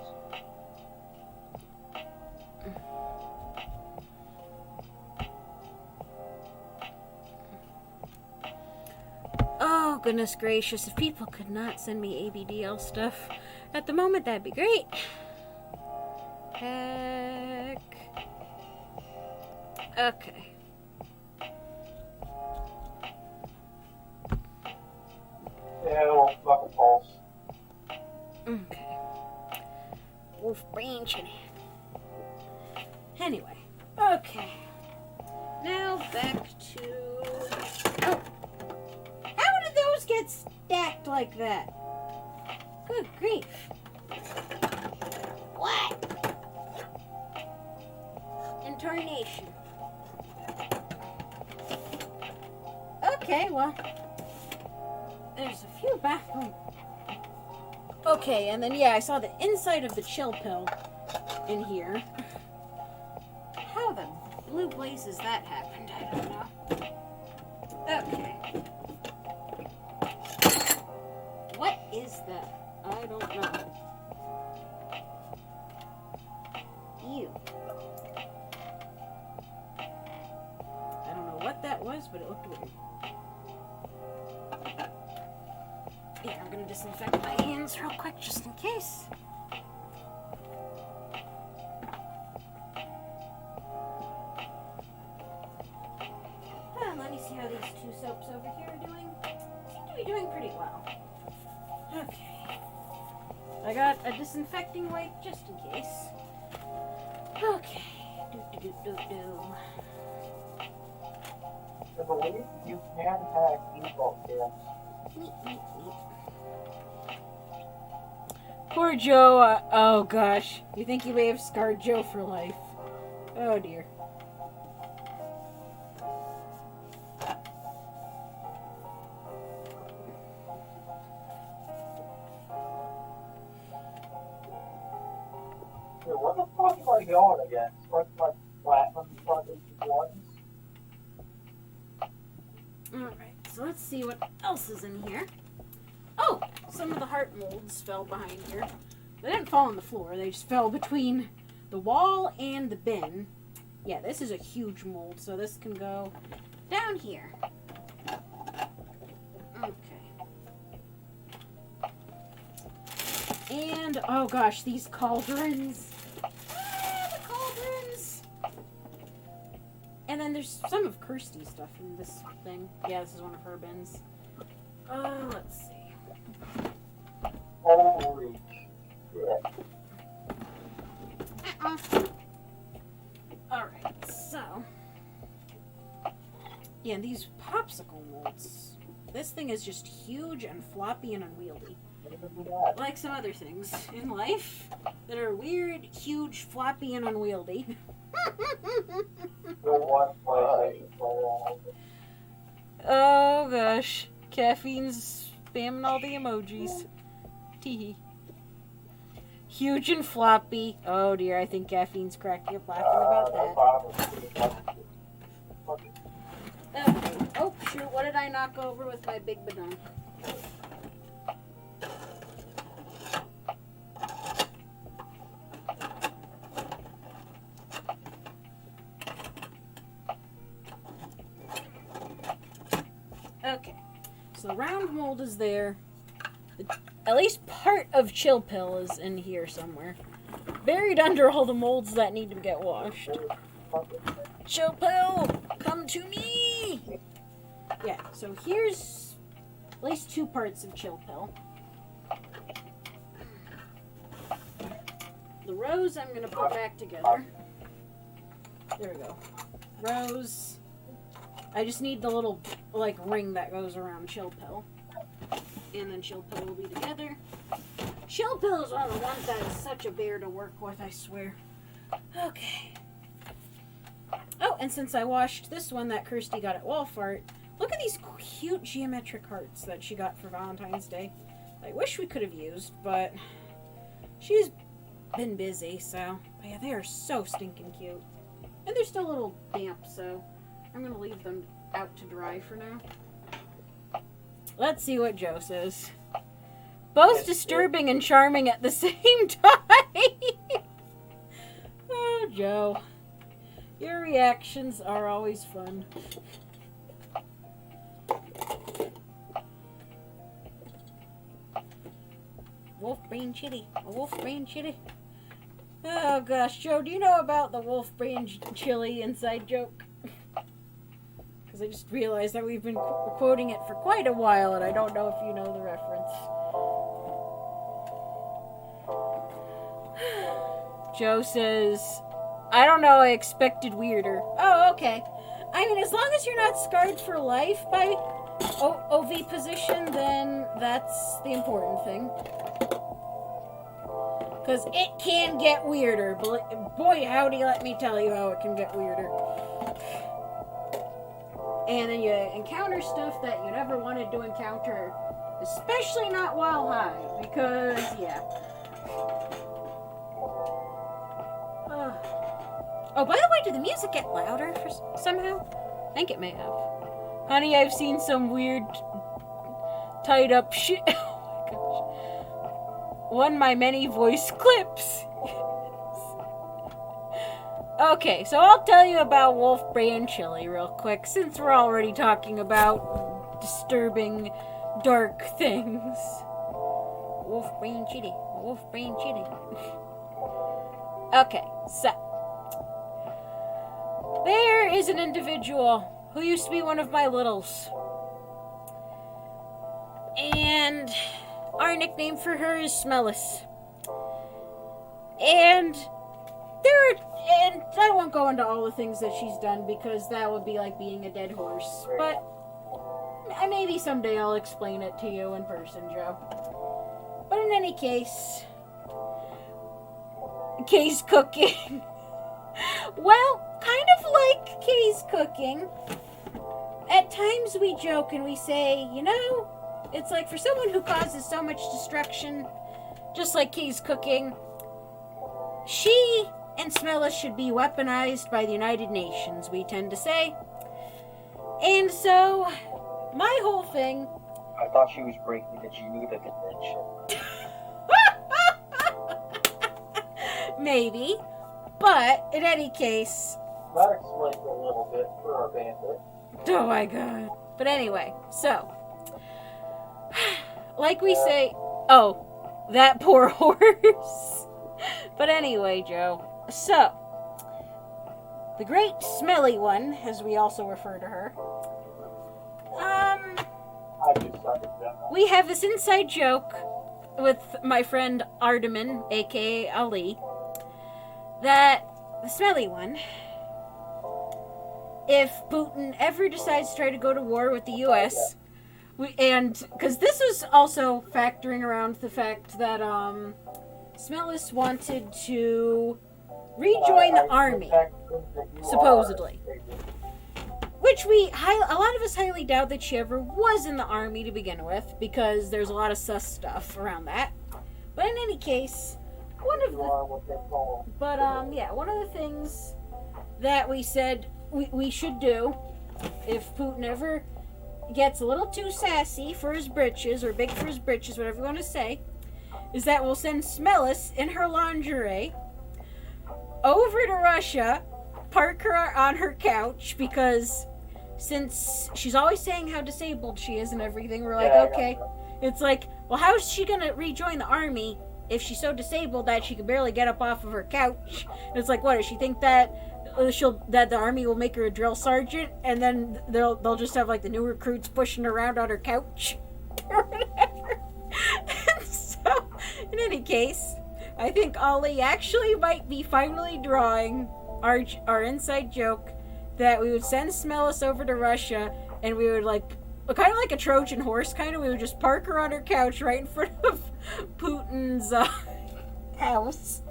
Oh goodness gracious, if people could not send me ABDL stuff at the moment, that'd be great. Heck. Okay. Yeah, well, fucking pulse. Okay. Wolf brain chili. Anyway. Okay. Now back to... Oh! How did those get stacked like that? Good grief. What? Incarnation. Okay, well... There's a few bathroom... Okay, and then, yeah, I saw the inside of the chill pill in here. How the blue blazes that happened, I don't know. Okay. What is that? I don't know. Ew. I don't know what that was, but it looked weird. Yeah, I'm gonna disinfect my hands real quick just in case. Let me see how these two soaps over here are doing. Seem to be doing pretty well. Okay. I got a disinfecting wipe just in case. Okay. Do. I believe you can hack default cams. Neat. Poor Joe. Oh gosh. You think you may have scarred Joe for life. Oh dear. Where the fuck am I going again? Fuck my platinum fucking ones. Alright, so let's see what else is in here. Oh! Some of the heart molds fell behind here. They didn't fall on the floor, they just fell between the wall and the bin. Yeah, this is a huge mold, so this can go down here. Okay. And, oh gosh, these cauldrons. The cauldrons! And then there's some of Kirsty's stuff in this thing. Yeah, this is one of her bins. Let's see. Holy shit. Alright, so. Yeah, and these popsicle molds. This thing is just huge and floppy and unwieldy. Like some other things in life that are weird, huge, floppy, and unwieldy. Oh gosh. Caffeine's spamming all the emojis. Teehee. Huge and floppy. Oh dear, I think Caffeine's cracking up laughing about that. Okay. Oh, shoot, what did I knock over with my big badunk? Okay, so the round mold is there. At least part of Chill Pill is in here somewhere. Buried under all the molds that need to get washed. Chill Pill, come to me! Yeah, so here's at least 2 parts of Chill Pill. The rose I'm going to put back together. There we go. Rose. I just need the little, like, ring that goes around Chill Pill. And then Chill Pill will be together. Chill Pill is one of the ones that is such a bear to work with, I swear. Okay. Oh, and since I washed this one that Kirsty got at Walmart, look at these cute geometric hearts that she got for Valentine's Day. I wish we could have used, but she's been busy, so. But yeah, they are so stinking cute. And they're still a little damp, so I'm going to leave them out to dry for now. Let's see what Joe says. Both disturbing and charming at the same time. Oh, Joe. Your reactions are always fun. Wolf brain chili. A wolf brain chili. Oh gosh, Joe, do you know about the wolf brain chili inside joke? Because I just realized that we've been quoting it for quite a while, and I don't know if you know the reference. Joe says, I don't know, I expected weirder. Oh, okay. I mean, as long as you're not scarred for life by OV position, then that's the important thing. Because it can get weirder. Boy, howdy, let me tell you how it can get weirder. And then you encounter stuff that you never wanted to encounter. Especially not while high. Because, yeah. Oh, by the way, did the music get louder somehow? I think it may have. Honey, I've seen some weird tied up shit. Oh my gosh. One my many voice clips. Okay, so I'll tell you about wolf brain chili real quick, since we're already talking about disturbing, dark things. Wolf brain chili. Wolf brain chili. Okay, so. There is an individual who used to be one of my littles. And our nickname for her is Smellis. And I won't go into all the things that she's done because that would be like being a dead horse. But maybe someday I'll explain it to you in person, Joe. But in any case, Kay's cooking. Well, kind of like Kay's cooking. At times we joke and we say, you know, it's like for someone who causes so much destruction, just like Kay's cooking, she and Smella should be weaponized by the United Nations, we tend to say. And so, my whole thing... I thought she was breaking the Geneva Convention. Maybe. But, in any case... That explains a little bit for our bandit. Oh my god. But anyway, so... Like we say... Oh, that poor horse. But anyway, Joe. So... The great smelly one, as we also refer to her. We have this inside joke with my friend Ardaman, aka Ali. that the smelly one, if Putin ever decides to try to go to war with the U.S., because this was also factoring around the fact that Smellis wanted to rejoin the army, supposedly. Which a lot of us highly doubt that she ever was in the army to begin with, because there's a lot of sus stuff around that. But in any case, one of the things that we said we should do, if Putin ever gets a little too sassy for his britches, or big for his britches, whatever you want to say, is that we'll send Smellis in her lingerie over to Russia, park her on her couch, because since she's always saying how disabled she is and everything, we're like, okay. It's like, well, how is she going to rejoin the army if she's so disabled that she can barely get up off of her couch? And it's like, what, does she think that the army will make her a drill sergeant, and then they'll just have like the new recruits pushing her around on her couch or whatever? And so, in any case, I think Ollie actually might be finally drawing our inside joke that we would send Smellis over to Russia, and we would kind of like a Trojan horse, we would just park her on her couch right in front of Putin's house.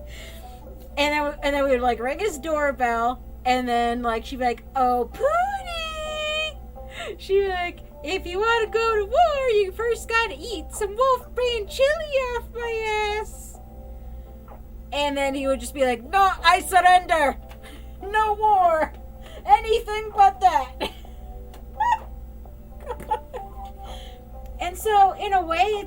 And then we would ring his doorbell, and then she'd be like, "Oh, Pootie!" She'd be like, "If you want to go to war, you first gotta eat some wolf brand chili off my ass." And then he would just be like, "No, I surrender! No war! Anything but that!" And so, in a way,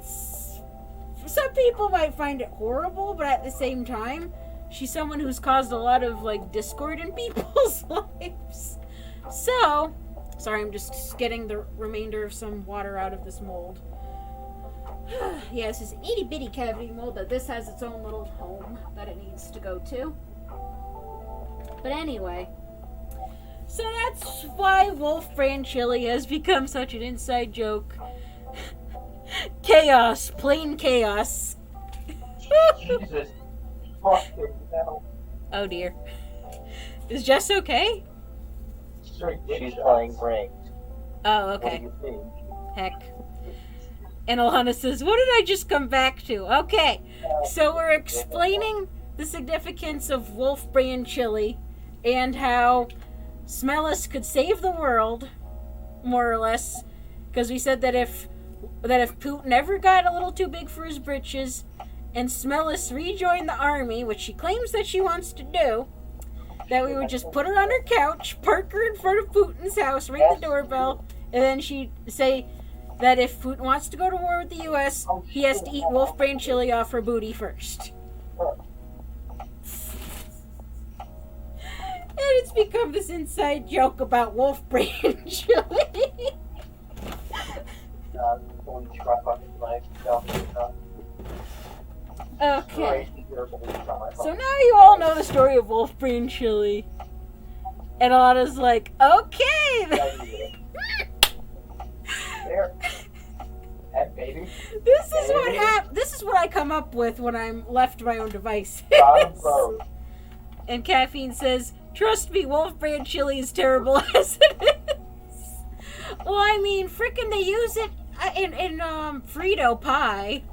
some people might find it horrible, but at the same time, she's someone who's caused a lot of discord in people's lives. So, sorry, I'm just getting the remainder of some water out of this mold. Yeah, this is an itty bitty cavity mold that this has its own little home that it needs to go to. But anyway, so that's why Wolf brand chili has become such an inside joke. Chaos, plain chaos. Jesus fucking hell. Oh dear. Is Jess okay? She's playing ranked. Oh, okay. Heck. And Alana says, "What did I just come back to?" Okay, so we're explaining the significance of Wolf brand chili and how Smellis could save the world, more or less, because we said that if Putin ever got a little too big for his britches and Smellis rejoined the army, which she claims that she wants to do, that we would just put her on her couch, park her in front of Putin's house, ring the doorbell, and then she'd say that if Putin wants to go to war with the U.S., he has to eat wolf brain chili off her booty first. And it's become this inside joke about wolf brain chili. Okay. So now you all know the story of wolf brain chili. And Alana's like, okay then. This is what I come up with when I'm left to my own devices. And Caffeine says, "Trust me, wolf brand chili is terrible as it is." Well, I mean, frickin' they use it in Frito pie.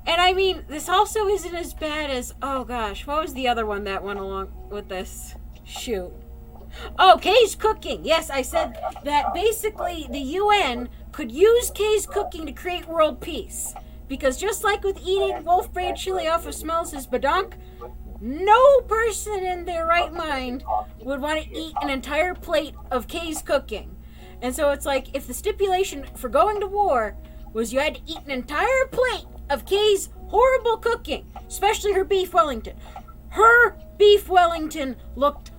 And I mean, this also isn't as bad as, oh gosh, what was the other one that went along with this? Shoot. Oh, Kay's cooking. Yes, I said that basically the UN could use Kay's cooking to create world peace. Because just like with eating wolf brand chili off of Smells' badonk, no person in their right mind would want to eat an entire plate of Kay's cooking. And so it's like, if the stipulation for going to war was you had to eat an entire plate of Kay's horrible cooking, especially her beef Wellington. Her beef Wellington looked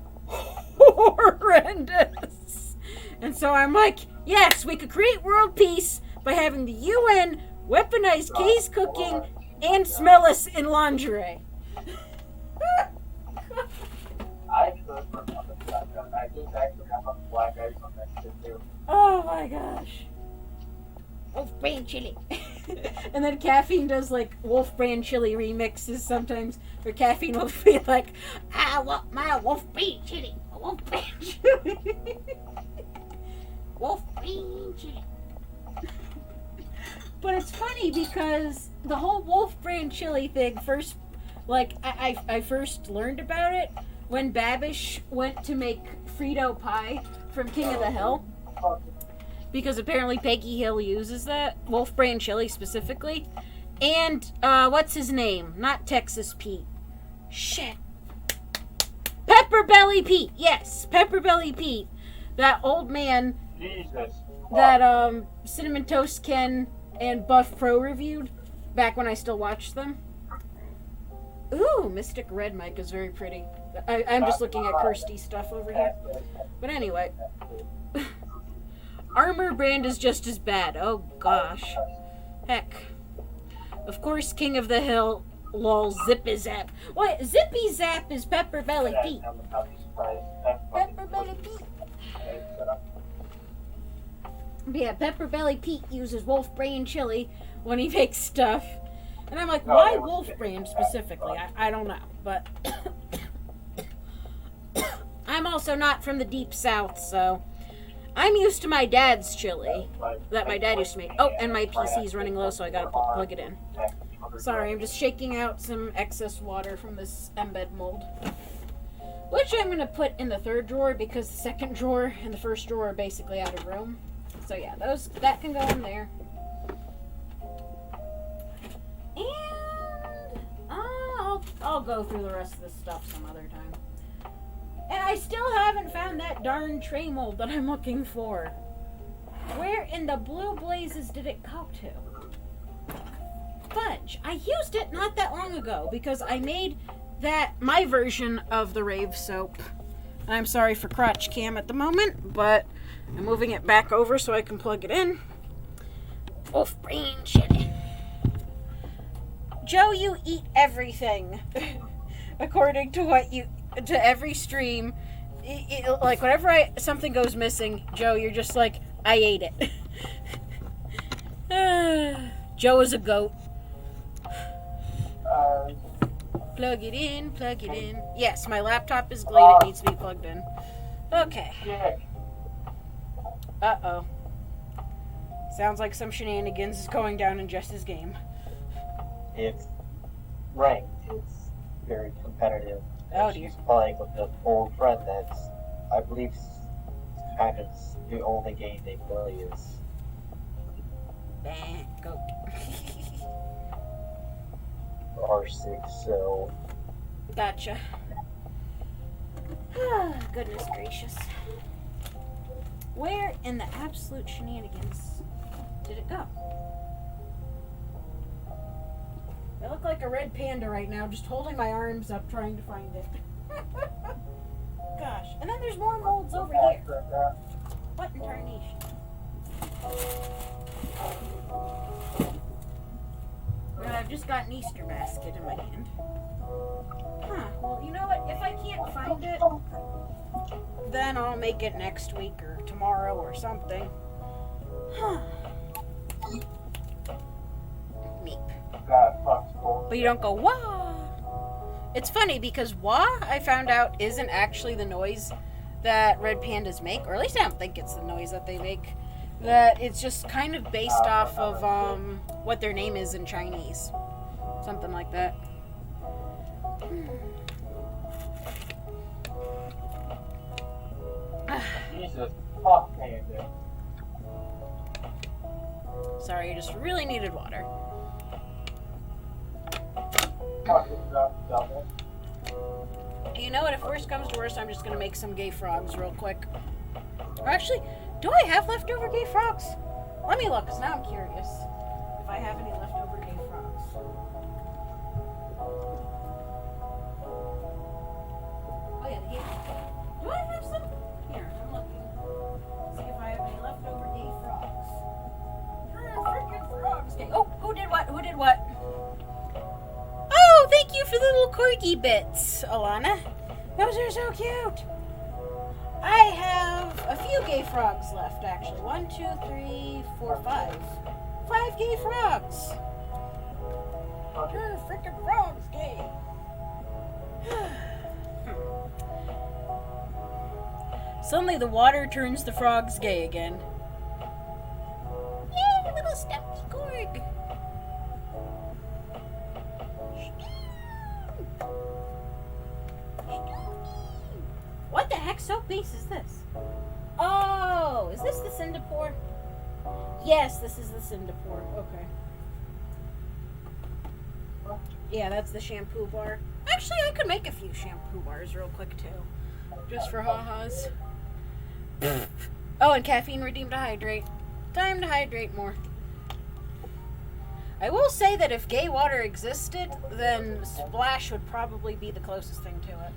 horrendous. And so I'm like, yes, we could create world peace by having the UN weaponize Kay's cooking and smell us in lingerie. Oh my gosh. Wolf brain chili. And then Caffeine does like Wolf Brand chili remixes sometimes, where Caffeine will be like, "I want my Wolf Brand chili, Wolf Brand chili, Wolf Brand chili." But it's funny because the whole Wolf Brand chili thing first, like I first learned about it when Babish went to make Frito pie from King of the Hill. Because apparently Peggy Hill uses that, Wolf Brand chili specifically. And, what's his name? Not Texas Pete. Shit. Pepper Belly Pete. Yes, Pepper Belly Pete. That old man Jesus. that, Cinnamon Toast Ken and Buff Pro reviewed back when I still watched them. Ooh, Mystic Red Mic is very pretty. I'm just looking at Kirsty stuff over here. But anyway. Armor Brand is just as bad. Oh gosh. Heck. Of course, King of the Hill, lol, Zippy Zap. What? Zippy Zap is Pepper Belly Pete. Pepper Belly Pete. But yeah, Pepper Belly Pete uses Wolf Brand chili when he makes stuff. And I'm like, why Wolf Brand specifically? I don't know. But I'm also not from the deep south, so I'm used to my dad's chili that my dad used to make. Oh, and my PC's running low, so I gotta plug it in. Sorry, I'm just shaking out some excess water from this embed mold. Which I'm gonna put in the third drawer because the second drawer and the first drawer are basically out of room. So yeah, that can go in there. And I'll go through the rest of this stuff some other time. And I still haven't found that darn tray mold that I'm looking for. Where in the blue blazes did it go to? Fudge. I used it not that long ago because I made my version of the Rave soap. I'm sorry for crotch cam at the moment, but I'm moving it back over so I can plug it in. Wolf Brand chili. Joe, you eat everything. According to every stream, like whenever something goes missing, Joe, you're just like, I ate it. Joe is a goat. Plug it in, plug it in. Yes, my laptop is glade, it needs to be plugged in. Okay. Uh-oh. Sounds like some shenanigans is going down in Jess's game. It's ranked. It's very competitive. Oh dear. She's playing with an old friend that's, I believe, kind of the only game they play is. Goat. R6, so. Gotcha. Goodness gracious. Where in the absolute shenanigans did it go? I look like a red panda right now, just holding my arms up trying to find it. Gosh. And then there's more molds over here. What in tarnation? But I've just got an Easter basket in my hand. Huh. Well, you know what? If I can't find it, then I'll make it next week or tomorrow or something. Huh. Meep. But you don't go, wah! It's funny because wah, I found out, isn't actually the noise that red pandas make, or at least I don't think it's the noise that they make. That it's just kind of based off of what their name is in Chinese. Something like that. Jesus, fuck panda. Sorry, I just really needed water. You know what, if worst comes to worst, I'm just gonna make some gay frogs real quick. Or actually, do I have leftover gay frogs? Let me look, because now I'm curious if I have any leftover gay frogs. Oh yeah, the gay frogs. Do I have some? Here, I'm looking. See if I have any leftover gay frogs. Freaking frogs! Oh, who did what? Who did what? Oh, thank you for the little corgi bits, Alana. Those are so cute. I have a few gay frogs left, actually. 1, 2, 3, 4, 5. 5 gay frogs. You're freaking frogs gay. Suddenly the water turns the frogs gay again. Yay, little stumpy gorg. What the heck soap base is this? Oh, is this the Singapore? Yes, this is the Singapore. Okay. Yeah, that's the shampoo bar. Actually, I could make a few shampoo bars real quick too. Just for ha-has. Oh, and caffeine redeemed to hydrate. Time to hydrate more. I will say that if gay water existed, then Splash would probably be the closest thing to it.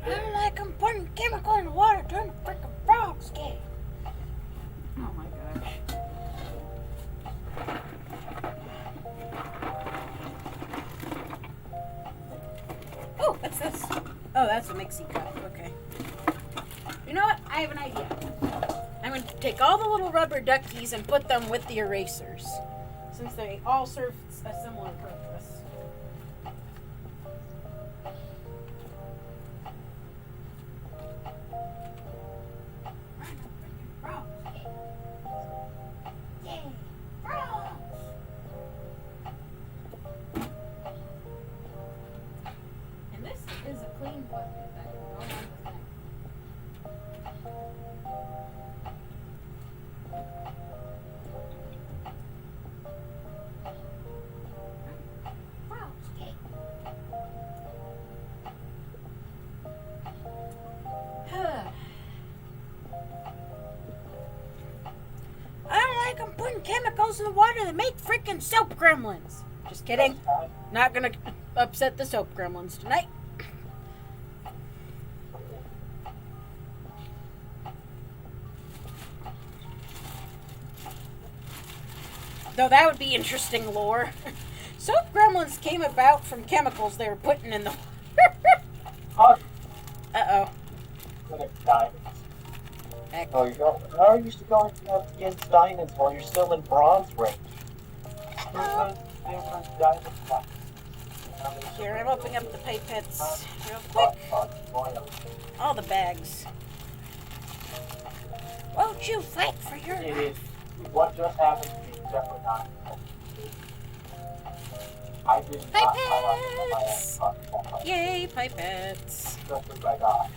I don't like them putting chemical in the water, turn the freaking frogs gay. Oh my gosh. Oh, what's this? Oh, that's a mixie cup. Okay. You know what? I have an idea. I'm going to take all the little rubber duckies and put them with the erasers, since they all serve a similar purpose. And this is a clean bucket that can go on the thing. I don't like them putting chemicals in the water that make freaking soap gremlins. Just kidding. Not gonna upset the soap gremlins tonight. Though that would be interesting lore. Soap gremlins came about from chemicals they were putting in the water. Uh-oh. Heck. Oh, you go. How are you used to go against diamonds while you're still in bronze range? Here, I'm opening up the pipettes real quick. All the bags. Won't you fight for your life? What just happened to me is definitely not. I did not Pipettes! Yay, pipettes. That's what I got.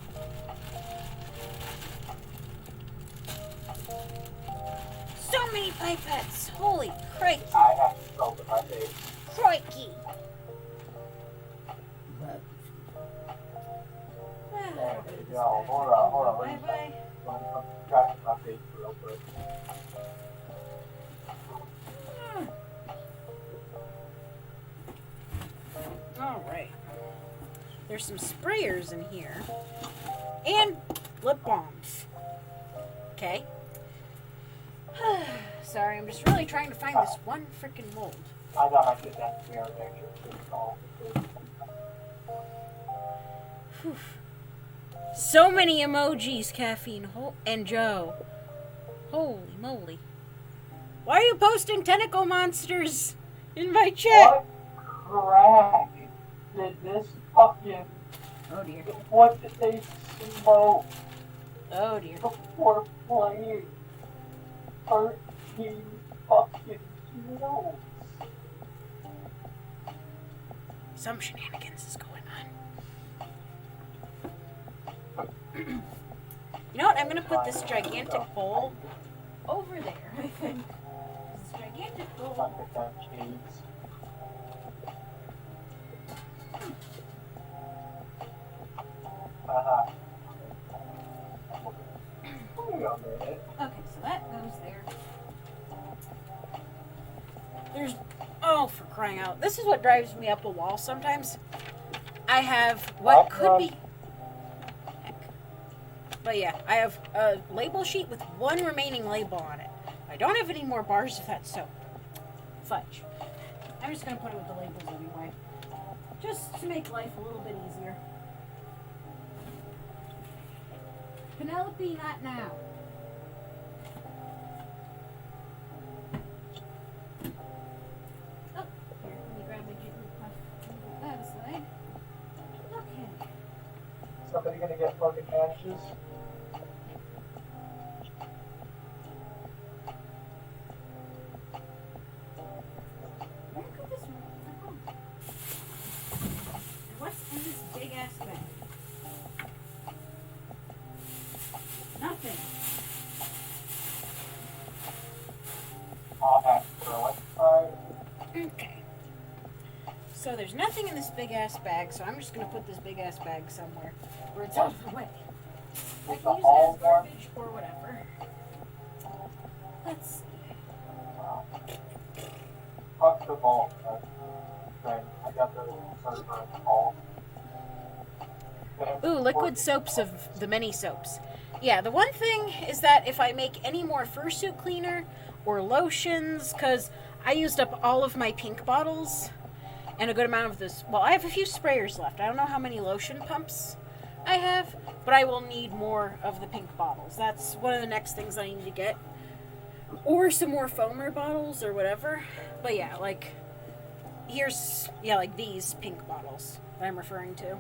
So many pipettes! Holy crikey! I have to go to my face. Crikey! There you go. Hold on. Bye-bye. Let me scratch my face real quick. Alright. There's some sprayers in here. And lip balms. Okay. Sorry, I'm just really trying to find this one freaking mold. I got my good next mirror picture. Whew. So many emojis, Caffeine and Joe. Holy moly. Why are you posting tentacle monsters in my chat? What crap did this fucking... Oh dear. What did they smoke Oh dear. before playing 13 fucking kills? Some shenanigans is going on. You know what? I'm gonna put this gigantic bowl over there, I think. This gigantic bowl. Okay, so that goes there. There's... Oh, for crying out. This is what drives me up a wall sometimes. I have what could be... Heck. But yeah, I have a label sheet with one remaining label on it. I don't have any more bars of that soap. Fudge. I'm just gonna put it with the labels anyway. Just to make life a little bit easier. Penelope, not now. Oh, here, let me grab my Jigglypuff. Move that aside. Okay. Somebody gonna get fucking ashes? Where could this one go? What's in this big ass bag? Nothing. I'll have to throw it. Okay. So there's nothing in this big ass bag, so I'm just gonna put this big ass bag somewhere where it's out of the way. I Is can the use it hall as one? garbage or whatever. Let's see. Fuck the vault. Thing. I got the server in the hall. Ooh, liquid soaps of the many soaps. Yeah, the one thing is that if I make any more fursuit cleaner or lotions, because I used up all of my pink bottles and a good amount of this. Well, I have a few sprayers left. I don't know how many lotion pumps I have, but I will need more of the pink bottles. That's one of the next things I need to get. Or some more foamer bottles or whatever. But yeah, like, here's, yeah, like these pink bottles that I'm referring to.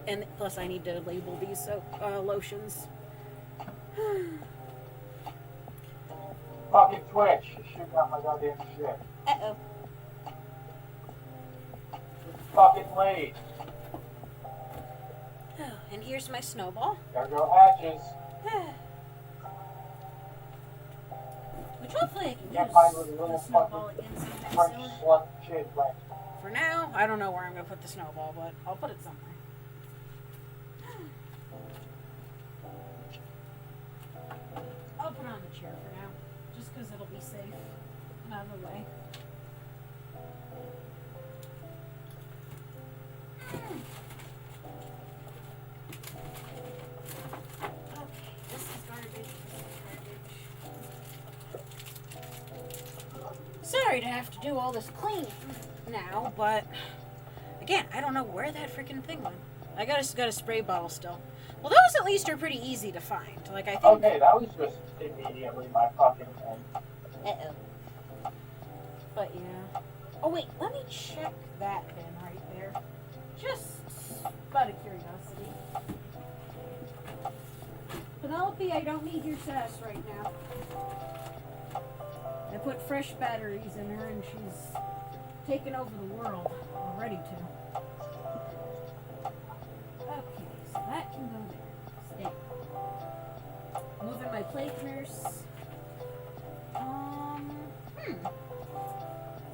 And plus I need to label these lotions. Fucking Twitch. You're shooting out my goddamn shit. Uh-oh. It's fucking late. Oh, and here's my snowball. Gotta go hatches. Which hopefully I can Can't use find with a the little snowball fucking again sometime French soon. slut shit right. For now, I don't know where I'm going to put the snowball, but I'll put it somewhere. I'll put it on the chair for now, just because it'll be safe and out of the way. Okay, this is garbage. This is garbage. Sorry to have to do all this cleaning now, but again, I don't know where that freaking thing went. I got a spray bottle still. Well, those at least are pretty easy to find. Like, I think. Okay, that was just immediately my fucking thing. Uh-oh. But yeah. Oh wait, let me check that bin right there. Just out of curiosity. Penelope, I don't need your sass right now. I put fresh batteries in her and she's taken over the world. I'm ready to. Okay, so that can go there. Stay. Moving my plate nurse.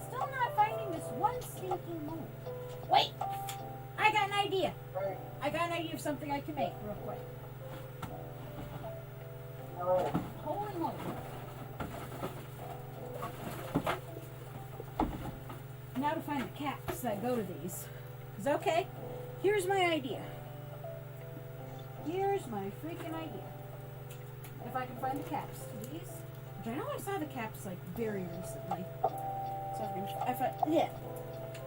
Still not finding this one stinking moon. Wait! I got an idea. I got an idea of something I can make real quick. Holy moly. Now to find the caps that go to these. Because, okay, here's my idea. Here's my freaking idea. If I can find the caps to these, which I know I saw the caps like very recently. So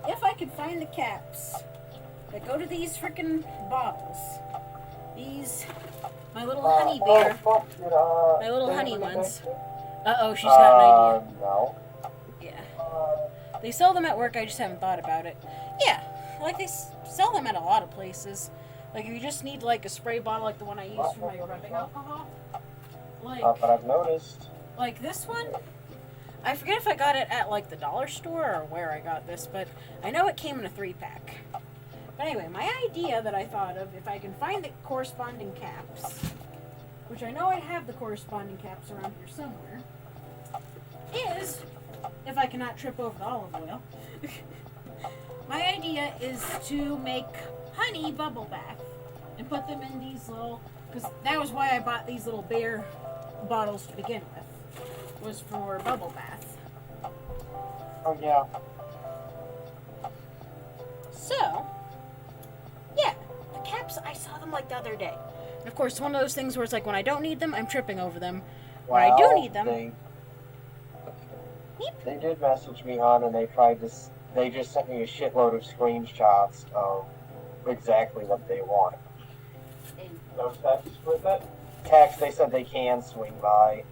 if I could find the caps that go to these freaking bottles, these, my little honey bear, my little honey ones. Uh-oh, she's got an idea. No. Yeah. They sell them at work, I just haven't thought about it. Yeah, like they sell them at a lot of places. Like if you just need like a spray bottle like the one I use for my rubbing alcohol. Like, Not that I've noticed. like this one, I forget if I got it at like the dollar store or where I got this, but I know it came in a 3-pack. But anyway, my idea that I thought of, if I can find the corresponding caps, which I know I have the corresponding caps around here somewhere, is, if I cannot trip over the olive oil, my idea is to make honey bubble bath and put them in these little, because that was why I bought these little bear bottles to begin with, was for bubble bath. Oh yeah. So, yeah, the caps, I saw them like the other day. And of course, one of those things where it's like when I don't need them, I'm tripping over them. When I do need them. They did message me on, and they just sent me a shitload of screenshots of exactly what they want. No text with it? Text, they said they can swing by.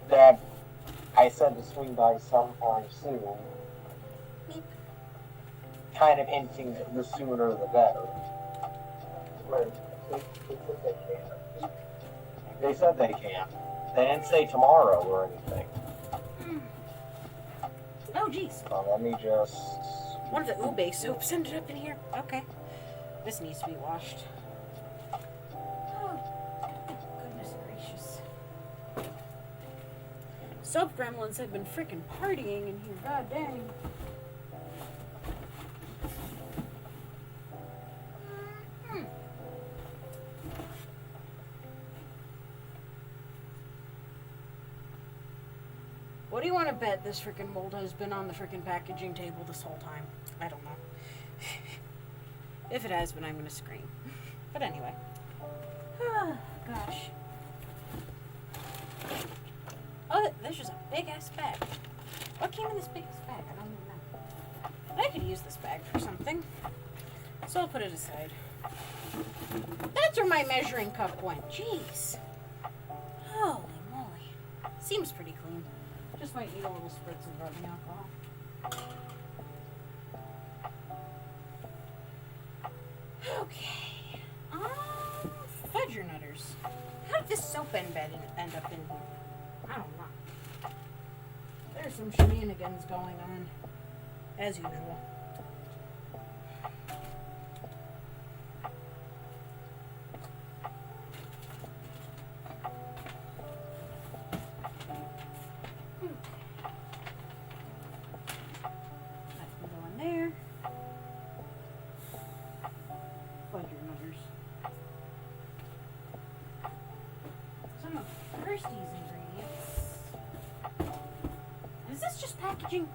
That I said to swing by sometime soon. Kind of hinting that the sooner the better. Wait, they said they can. They said they can. They didn't say tomorrow or anything. Oh, jeez. Let me just... One of the ube soaps ended up in here. Okay. This needs to be washed. Oh, goodness gracious. Soap gremlins have been freaking partying in here. God dang. What do you want to bet this freaking mold has been on the freaking packaging table this whole time? I don't know. If it has been, I'm going to scream. But anyway. Gosh. Oh, there's just a big-ass bag. What came in this big-ass bag? I don't even know. I could use this bag for something. So I'll put it aside. That's where my measuring cup went. Jeez. Holy moly. Seems pretty clean. Just might need a little spritz of rubbing alcohol. Okay. Fudger nutters. How did this soap end up in here? I don't know. There's some shenanigans going on, as usual.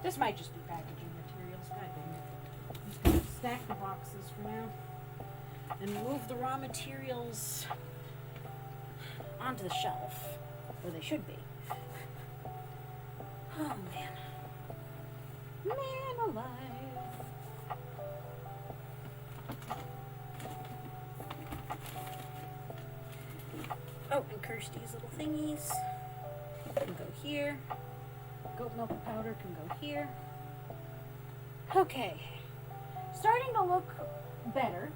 This might just be packaging materials. God dang it. I'm just going to stack the boxes for now and move the raw materials onto the shelf where they should be. Oh man. Man alive. Oh, and Kirsty's little thingies can go here. Goat milk powder can go here. Okay. Starting to look better.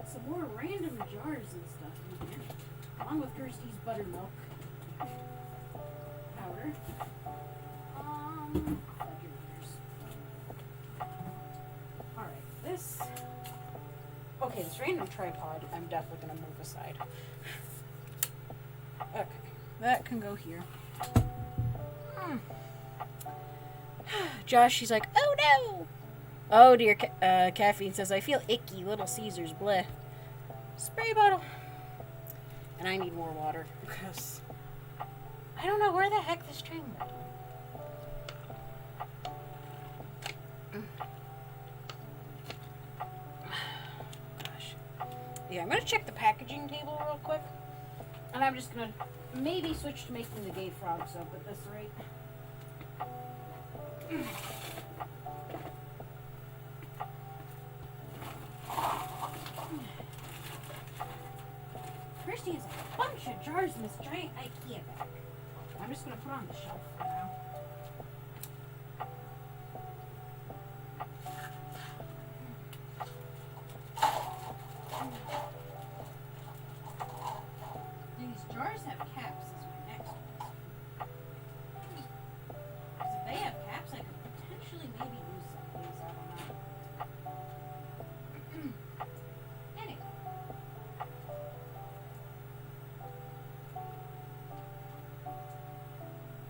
Some more random jars and stuff in here. Along with Kirsty's buttermilk powder. Alright, this... Okay, this random tripod I'm definitely going to move aside. Okay. That can go here. Josh, she's like, oh no! Oh dear, Caffeine says, I feel icky, Little Caesars, bleh. Spray bottle. And I need more water, because I don't know where the heck this train went. Gosh. Yeah, I'm going to check the packaging table real quick. And I'm just going to maybe switch to making the gay frog soap at this rate. Christy has a bunch of jars in this giant IKEA bag. I'm just going to put on the shelf for now. These jars have caps is my next one. Because if they have caps, I could potentially maybe use some of these. I don't know. Anyway.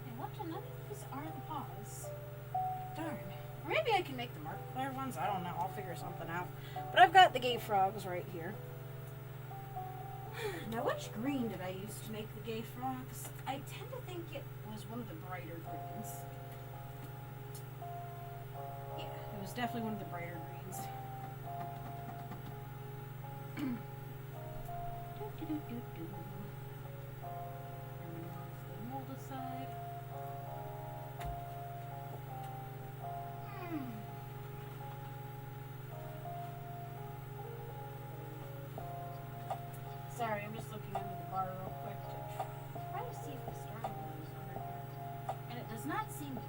And what to none of these are the paws. Darn. Or maybe I can make the Markiplier ones. I don't know. I'll figure something out. But I've got the gay frogs right here. Now, which green did I use to make the gay frogs? I tend to think it was one of the brighter greens. Yeah, it was definitely one of the brighter greens. Mold aside. Sorry, I'm just looking under the bar real quick to try to see if the star mold is over here. And it does not seem to be.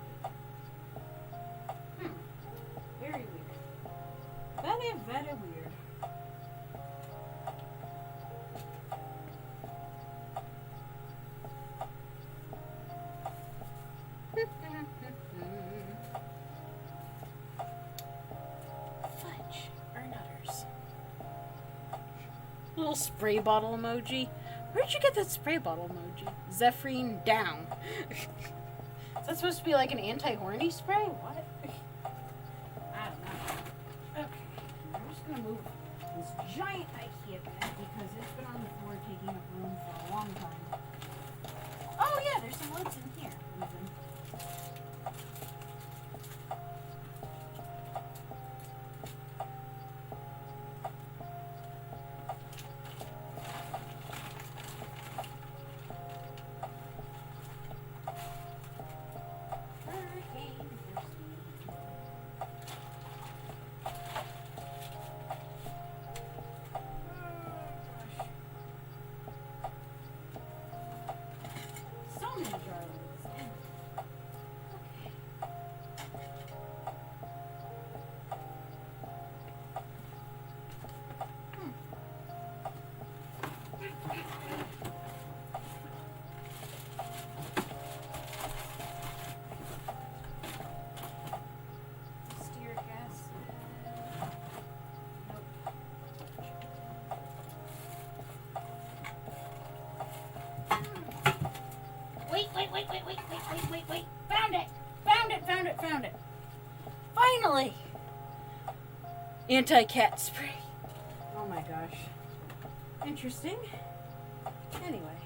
Very weird. Very, very weird. Fudge or nutters. Little spray bottle emoji. Where'd you get that spray bottle emoji? Zephrine down. Is that supposed to be like an anti-horny spray? What? I don't know. Okay. I'm just gonna move this giant IKEA bag because it's been on the floor taking up room for a long time. Oh yeah, there's some lids in here. Even. Wait. Found it. Finally! Anti-cat spray. Oh my gosh. Interesting. Anyway,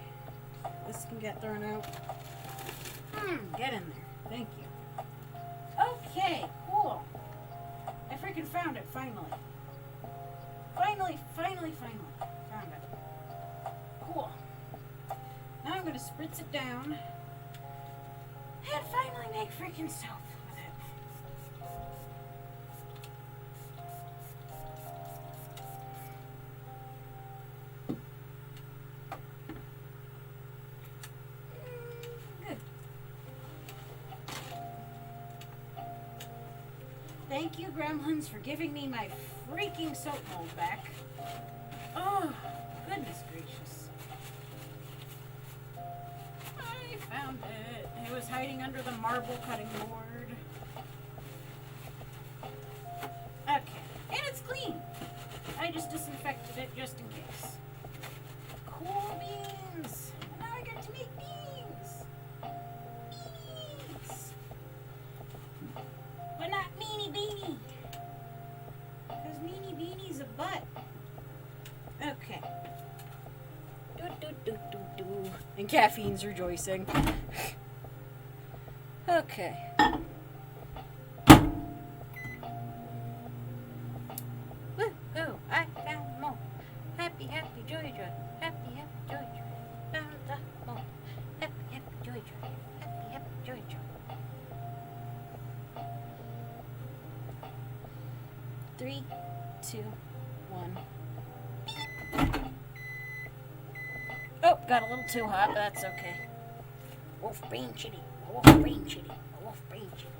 this can get thrown out. Get in there. Thank you. Okay, cool. I freaking found it, finally. Finally. Found it. Cool. Now I'm gonna spritz it down and finally make freaking soap with it. Good. Thank you, Gremlins, for giving me my freaking soap mold back. Oh, goodness gracious. I found it. It was hiding under the marble cutting board. Okay. And it's clean. I just disinfected it just in case. Cool beans. And now I get to make beans. Beans. But not Meanie Beanie. Because Meanie Beanie's a butt. Okay. Do. And caffeine's rejoicing. Okay. Woohoo! I found more. Happy, joy. Happy, joy. Found the more. Happy, joy. Happy, joy. 3, 2, 1. Oh, got a little too hot, but that's okay. Wolf brain chitty. Anyway. Wolf brain chitty.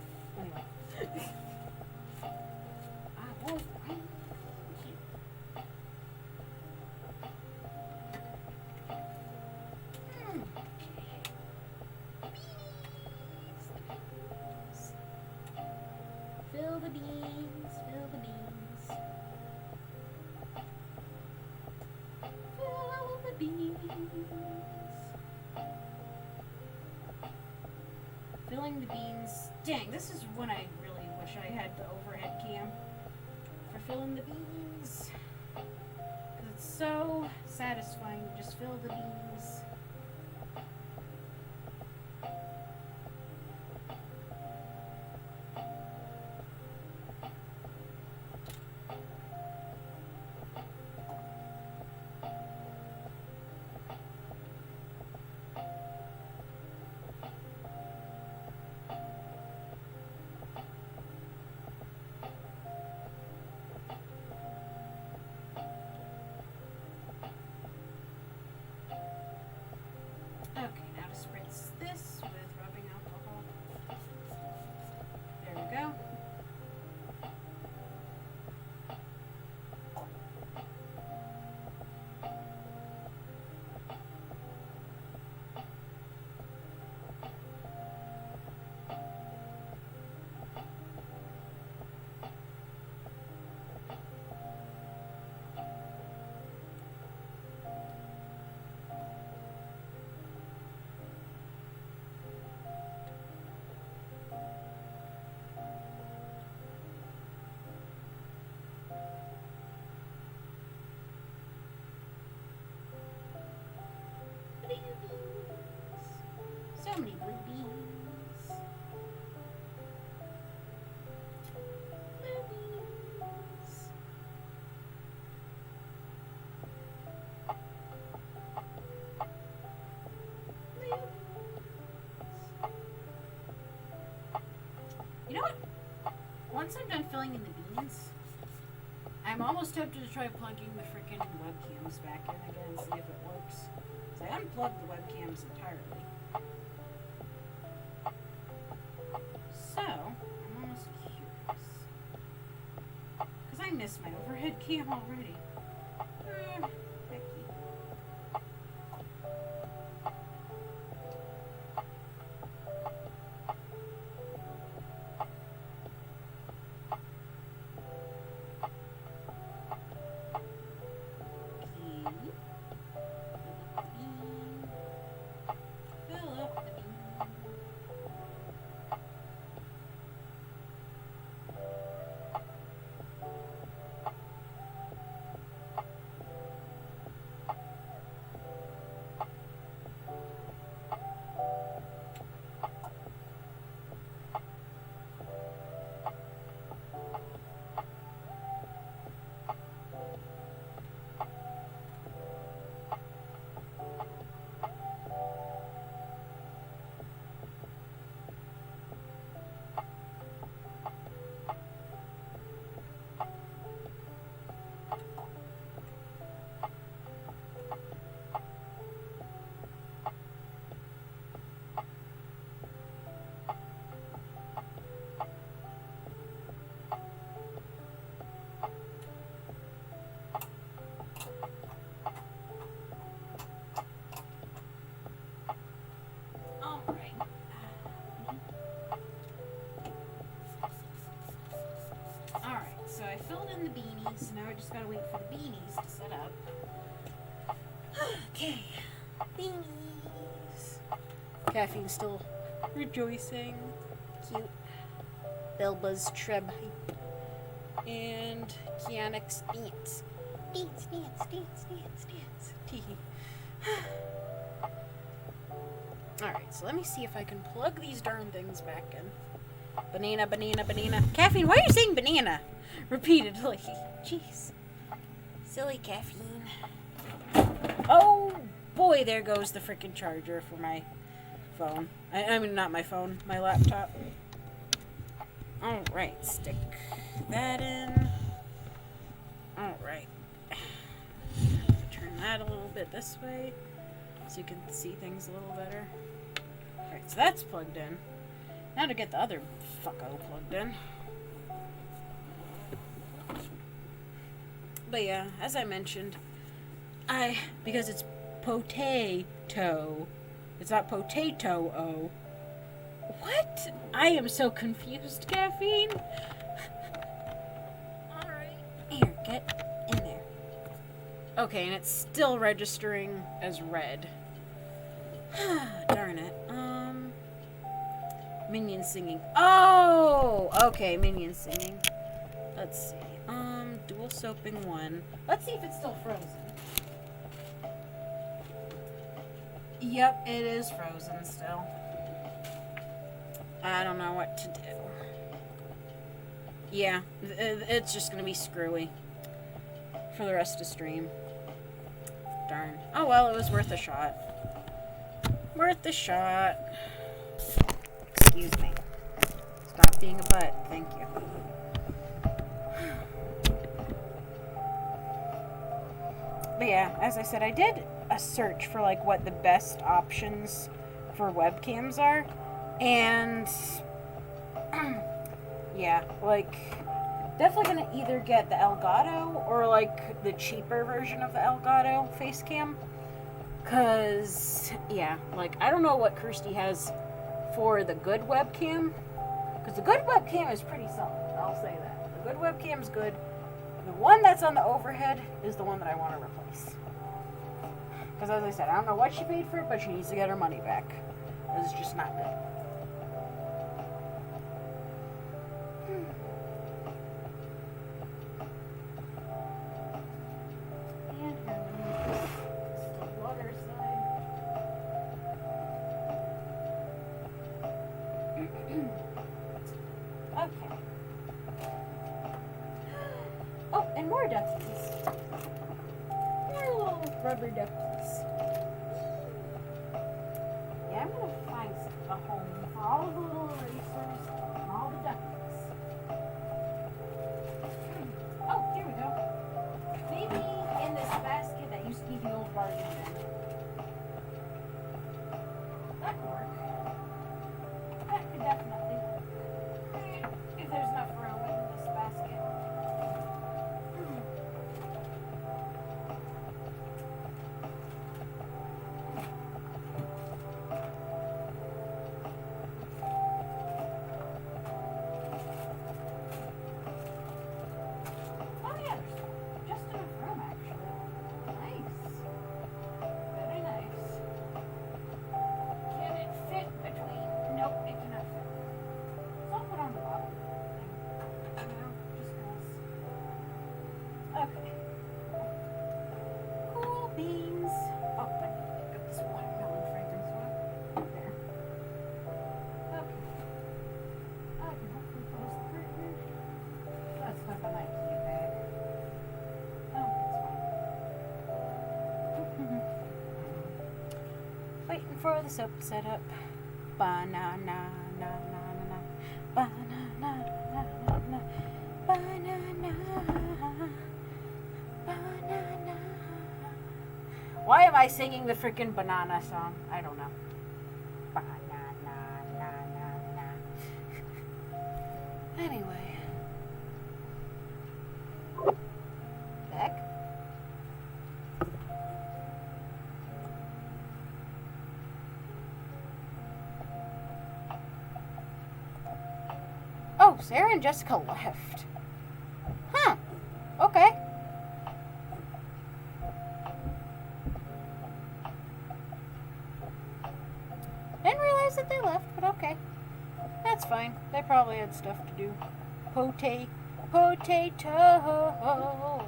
Fill the beans. Fill the beans. Filling the beans. Dang, this is when I really wish I had the overhead cam for filling the beans. Because it's so satisfying to just fill the beans. filling in the beans. I'm almost tempted to try plugging the freaking webcams back in again and see if it works. So I unplugged the webcams entirely. So, I'm almost curious. Because I miss my overhead cam already. Hecky. Fill up the bean. So I filled in the beanies. Now I just gotta wait for the beanies to set up. Okay. Beanies. Caffeine's still rejoicing. Cute. Bilba's Treb hype. And Kianik's dance. Dance, dance, dance, dance, dance. Teehee. Alright, so let me see if I can plug these darn things back in. Banana, banana, banana. Caffeine, why are you saying banana? Repeatedly. Jeez. Silly Caffeine. Oh boy, there goes the freaking charger for my phone. I mean, not my phone, my laptop. Alright, stick that in. Alright. Turn that a little bit this way so you can see things a little better. Alright, so that's plugged in. Now to get the other fucko plugged in. But yeah, as I mentioned, because it's potato, it's not potato-o. What? I am so confused, Caffeine. Alright, here, get in there. Okay, and it's still registering as red. Darn it. Minion singing. Oh! Okay, minion singing. Let's see. Dual soaping 1. Let's see if it's still frozen. Yep, it is frozen still. I don't know what to do. Yeah, it's just gonna be screwy for the rest of stream. Darn. Oh well, it was worth a shot. Worth a shot. Excuse me. Stop being a butt. Thank you. But yeah, as I said, I did a search for like what the best options for webcams are. And yeah, like definitely gonna either get the Elgato or like the cheaper version of the Elgato face cam. Cause yeah, like I don't know what Kirsty has for the good webcam. Because the good webcam is pretty solid, I'll say that. The good webcam is good. The one that's on the overhead is the one that I want to replace. Because as I said, I don't know what she paid for it, but she needs to get her money back. It's just not good. And the water side. Okay. Oh, and more duckies. More little rubber duckies. Yeah, I'm gonna find a home for all the little erasers and all the duckies. for the soap setup. Banana, na na na, banana, na na, banana, banana. Why am I singing the freaking banana song? I don't know. Banana, na na na. Anyway. Back. Oh, Sarah and Jessica left. Huh. Okay. Didn't realize that they left, but okay. That's fine. They probably had stuff to do. Potato.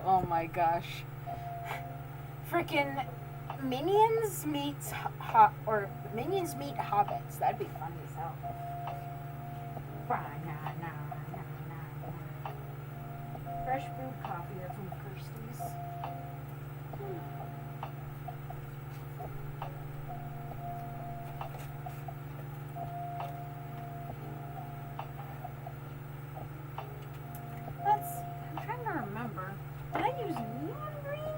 Oh my gosh. Freaking Minions meets Minions meet Hobbits. That'd be funny as hell. Fresh brewed coffee there from Kirsty's. Let's see. I'm trying to remember. Did I use neon green?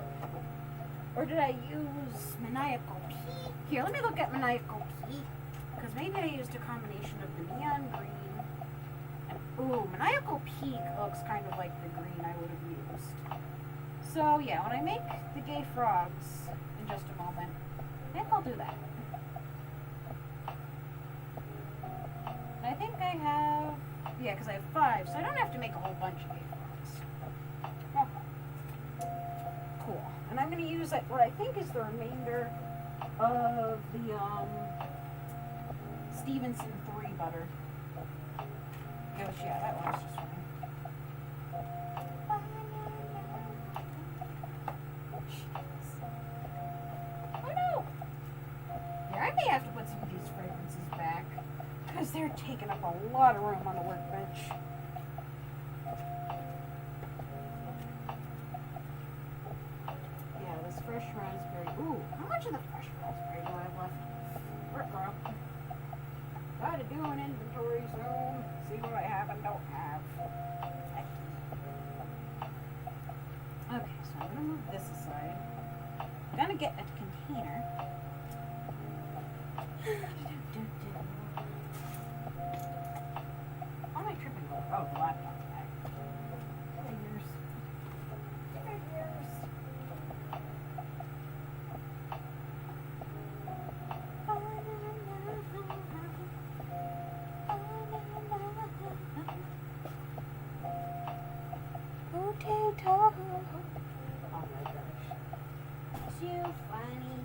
Or did I use maniacal peak? Here, let me look at maniacal peak. Because maybe I used a combination of the neon green. Ooh, maniacal peak looks kind of like the green I would have used. So yeah, when I make the gay frogs in just a moment, I think I'll do that. And I think I have, yeah, because I have 5, so I don't have to make a whole bunch of gay frogs. Oh. Cool. And I'm going to use what I think is the remainder of the Stevenson 3 butter. Gosh, yeah, that one's just fine. Oh no! Yeah, I may have to put some of these fragrances back because they're taking up a lot of room on the workbench. Yeah, this fresh raspberry. Ooh, how much of the fresh raspberry do I have left? Girl. Gotta do an inventory soon. See what I have and don't have. Okay, so I'm gonna move this aside. I'm gonna get a container. What am I tripping over? Oh, the laptop bag. Fingers. Potato. Oh my gosh. So funny.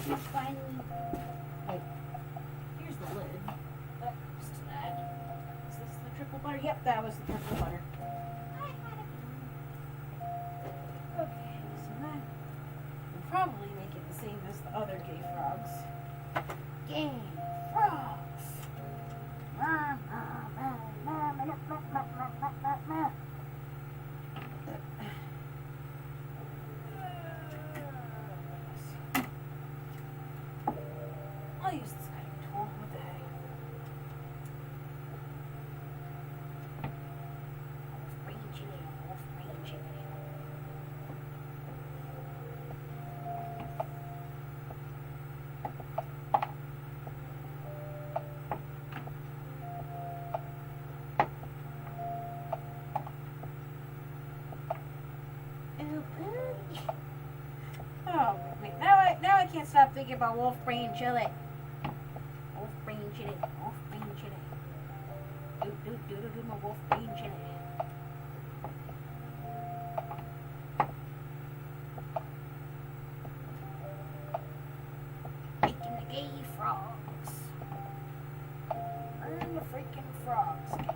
So funny. Wait. Here's the lid. Just that. Is this the triple butter? Yep, that was the triple butter. Okay, so that will probably make it the same as the other gay frogs. Gay frogs. I'll use this cutting tool. What the heck? Green chili, green chili. Oh, wait, now I can't stop thinking about wolf brain chili. Wolf brain chili, wolf brain chili. Do my wolf brain chili. Making the gay frogs. Burn the freaking frogs, gay.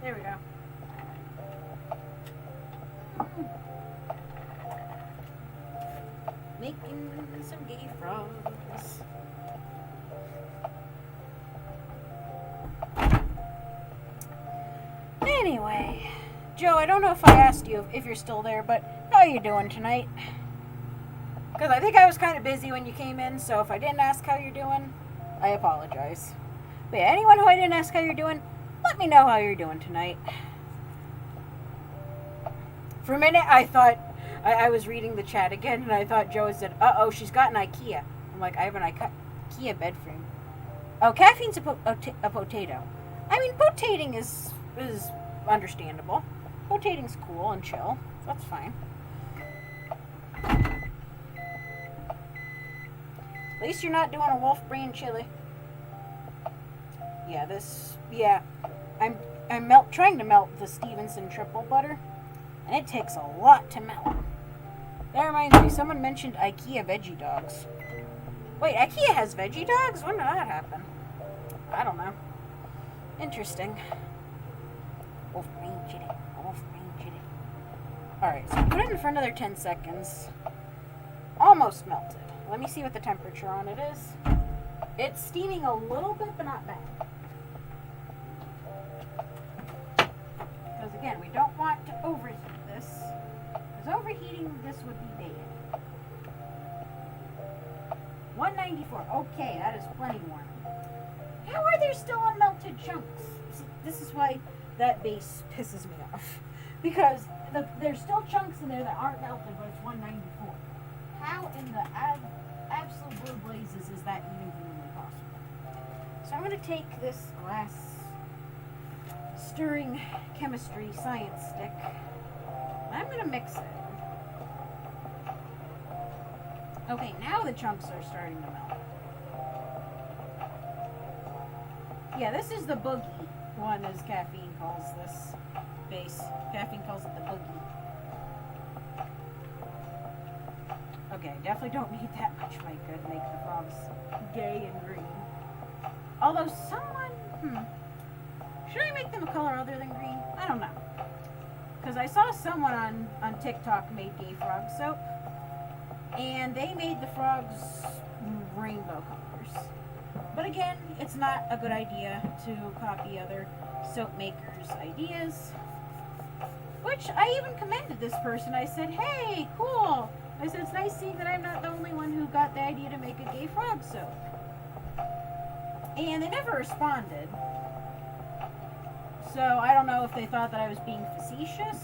There we go. Making some gay frogs. Anyway, Joe, I don't know if I asked you if you're still there, but how are you doing tonight? Because I think I was kind of busy when you came in, so if I didn't ask how you're doing, I apologize. But yeah, anyone who I didn't ask how you're doing, let me know how you're doing tonight. For a minute, I thought, I was reading the chat again, and I thought Joe said, uh-oh, she's got an IKEA. I'm like, I have an IKEA bed frame. Oh, caffeine's a potato. I mean, potating is understandable. Potating's cool and chill. So that's fine. At least you're not doing a wolf brain chili. Yeah, I'm trying to melt the Stevenson triple butter, and it takes a lot to melt. That reminds me, someone mentioned IKEA veggie dogs. Wait, IKEA has veggie dogs? When did that happen? I don't know. Interesting. Wolf brain chili. Wolf brain chili. Alright, so put it in for another 10 seconds. Almost melted. Let me see what the temperature on it is. It's steaming a little bit, but not bad. Because again, we don't want to overheat this. Because overheating this would be bad. 194. Okay, that is plenty warm. How are there still unmelted chunks? See, this is why that base pisses me off. Because there's still chunks in there that aren't melted, but it's 194. How in the absolute blue blazes is that even humanly possible? So I'm going to take this glass stirring chemistry science stick, and I'm going to mix it. Okay, now the chunks are starting to melt. Yeah, this is the boogie one, as Caffeine calls this base. Caffeine calls it the boogie. Okay, definitely don't need that much mica to make the frogs gay and green. Although someone, should I make them a color other than green? I don't know. Because I saw someone on TikTok made gay frog soap, and they made the frogs rainbow colors. But again, it's not a good idea to copy other soap makers' ideas. Which I even commended this person. I said, hey, cool. I said, it's nice seeing that I'm not the only one who got the idea to make a gay frog soap. And they never responded. So I don't know if they thought that I was being facetious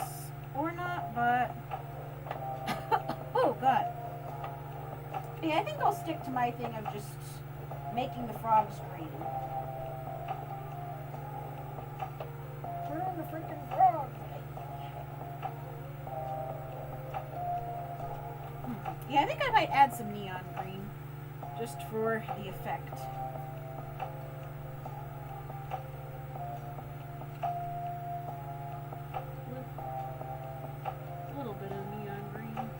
or not, but... oh, God. Yeah, I think I'll stick to my thing of just making the frogs green. Turn the freaking frogs. Yeah, I think I might add some neon green, just for the effect. A little bit of neon green.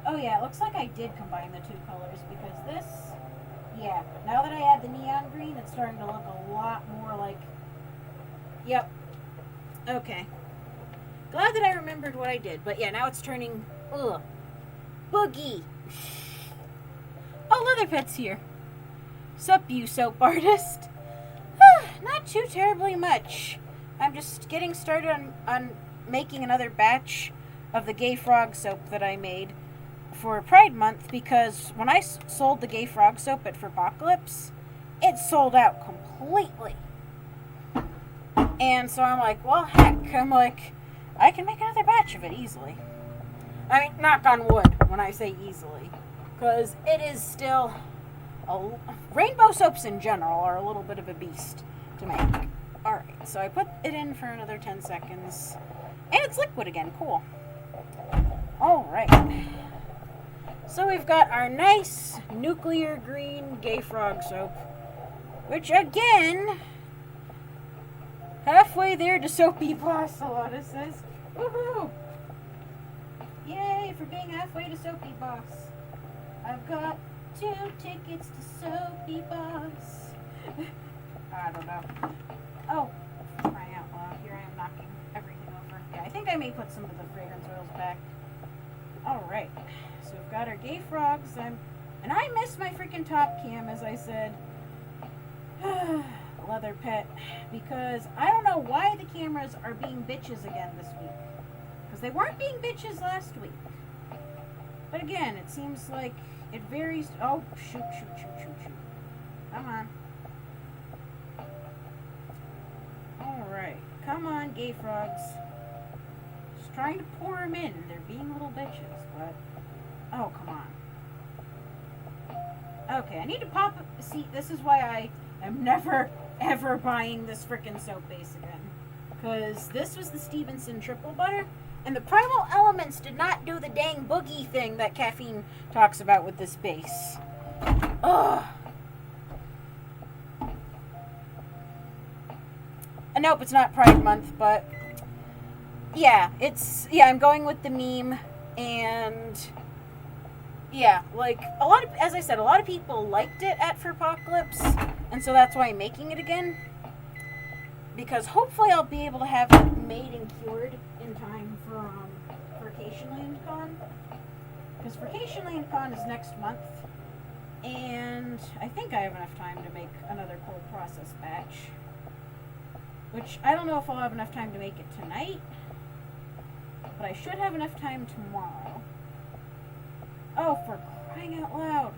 Oh yeah, it looks like I did combine the two colors, because this, yeah, now that I add the neon green, it's starting to look a lot more like, yep, okay. Glad that I remembered what I did, but yeah, now it's turning, boogie. Oh, Leatherpet's here. Sup, you soap artist? Not too terribly much. I'm just getting started on making another batch of the gay frog soap that I made for Pride Month, because when I sold the gay frog soap at Apocalypse, it sold out completely. And so I'm like, well, heck, I'm like, I can make another batch of it easily. I mean, knock on wood when I say easily, because it is still rainbow soaps in general are a little bit of a beast to make. Alright, so I put it in for another 10 seconds, and it's liquid again. Cool. Alright. So we've got our nice nuclear green gay frog soap, which again, halfway there to soapy boss, Alana says. Woohoo! Yay for being halfway to soapy boss. I've got 2 tickets to soapy boss. I don't know. Oh, crying out loud. Here I am knocking everything over. Yeah, I think I may put some of the fragrance oils back. Alright. So we've got our gay frogs. And I missed my freaking top cam, as I said. Leather pet. Because I don't know why the cameras are being bitches again this week. Because they weren't being bitches last week. But again, it seems like it varies. Oh, shoot. Come on. Alright. Come on, gay frogs. Just trying to pour them in. They're being little bitches, but... Oh, come on. Okay, I need to pop... See, this is why I am never, ever buying this frickin' soap base again. Because this was the Stevenson Triple Butter, and the Primal Elements did not do the dang boogie thing that caffeine talks about with this base. Ugh. Nope, it's not Pride Month, but... Yeah, I'm going with the meme, and... Yeah, like, as I said, a lot of people liked it at Furpocalypse, and so that's why I'm making it again. Because hopefully I'll be able to have it made and cured in time for Vacationland Con. Because Vacationland Con is next month, and I think I have enough time to make another cold process batch. Which, I don't know if I'll have enough time to make it tonight, but I should have enough time tomorrow. Oh, for crying out loud.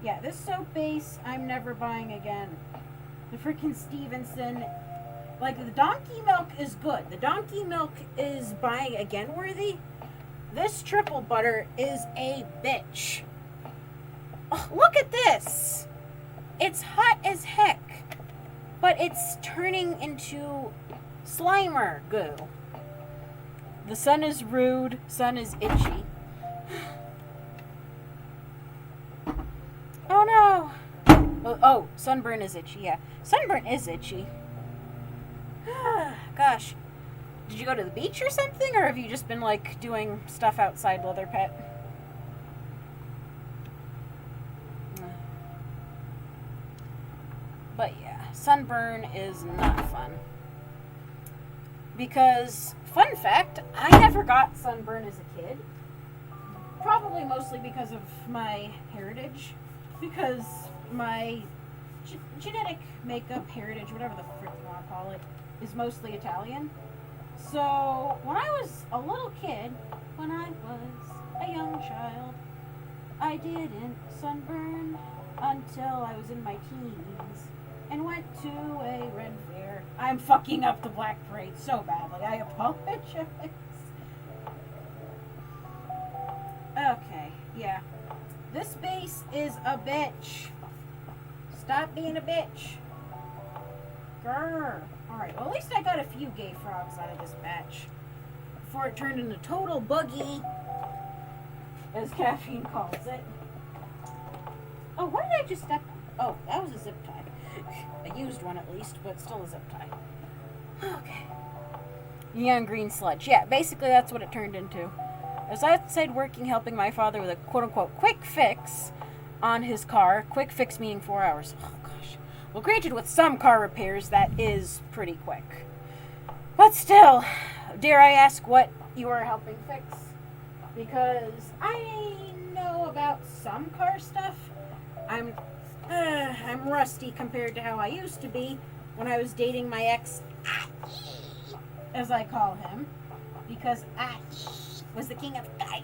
Yeah, this soap base, I'm never buying again. The freaking Stevenson, like, the donkey milk is good. The donkey milk is buying again worthy. This triple butter is a bitch. Oh, look at this. It's hot as heck, but it's turning into Slimer goo. The sun is rude, sun is itchy. Oh no! Oh, sunburn is itchy, yeah. Sunburn is itchy. Gosh. Did you go to the beach or something? Or have you just been, like, doing stuff outside, Leather Pet? But yeah, sunburn is not fun. Because, fun fact, I never got sunburn as a kid. Probably mostly because of my heritage. Because my genetic makeup, heritage, whatever the frick you want to call it, is mostly Italian. So, when I was a little kid, when I was a young child, I didn't sunburn until I was in my teens and went to a Red Fair. I'm fucking up the Black Parade so badly. I apologize. Okay, yeah. This base is a bitch. Stop being a bitch. Grrr. Alright, well at least I got a few gay frogs out of this batch. Before it turned into total boogie, as caffeine calls it. Oh, what did I just step on? Oh, that was a zip tie. I used one at least, but still a zip tie. Okay. Neon green sludge. Yeah, basically that's what it turned into. I was outside working, helping my father with a quote-unquote quick fix on his car. Quick fix meaning 4 hours. Oh, gosh. Well, granted, with some car repairs, that is pretty quick. But still, dare I ask what you are helping fix? Because I know about some car stuff. I'm rusty compared to how I used to be when I was dating my ex, as I call him. Because I was the king of guys.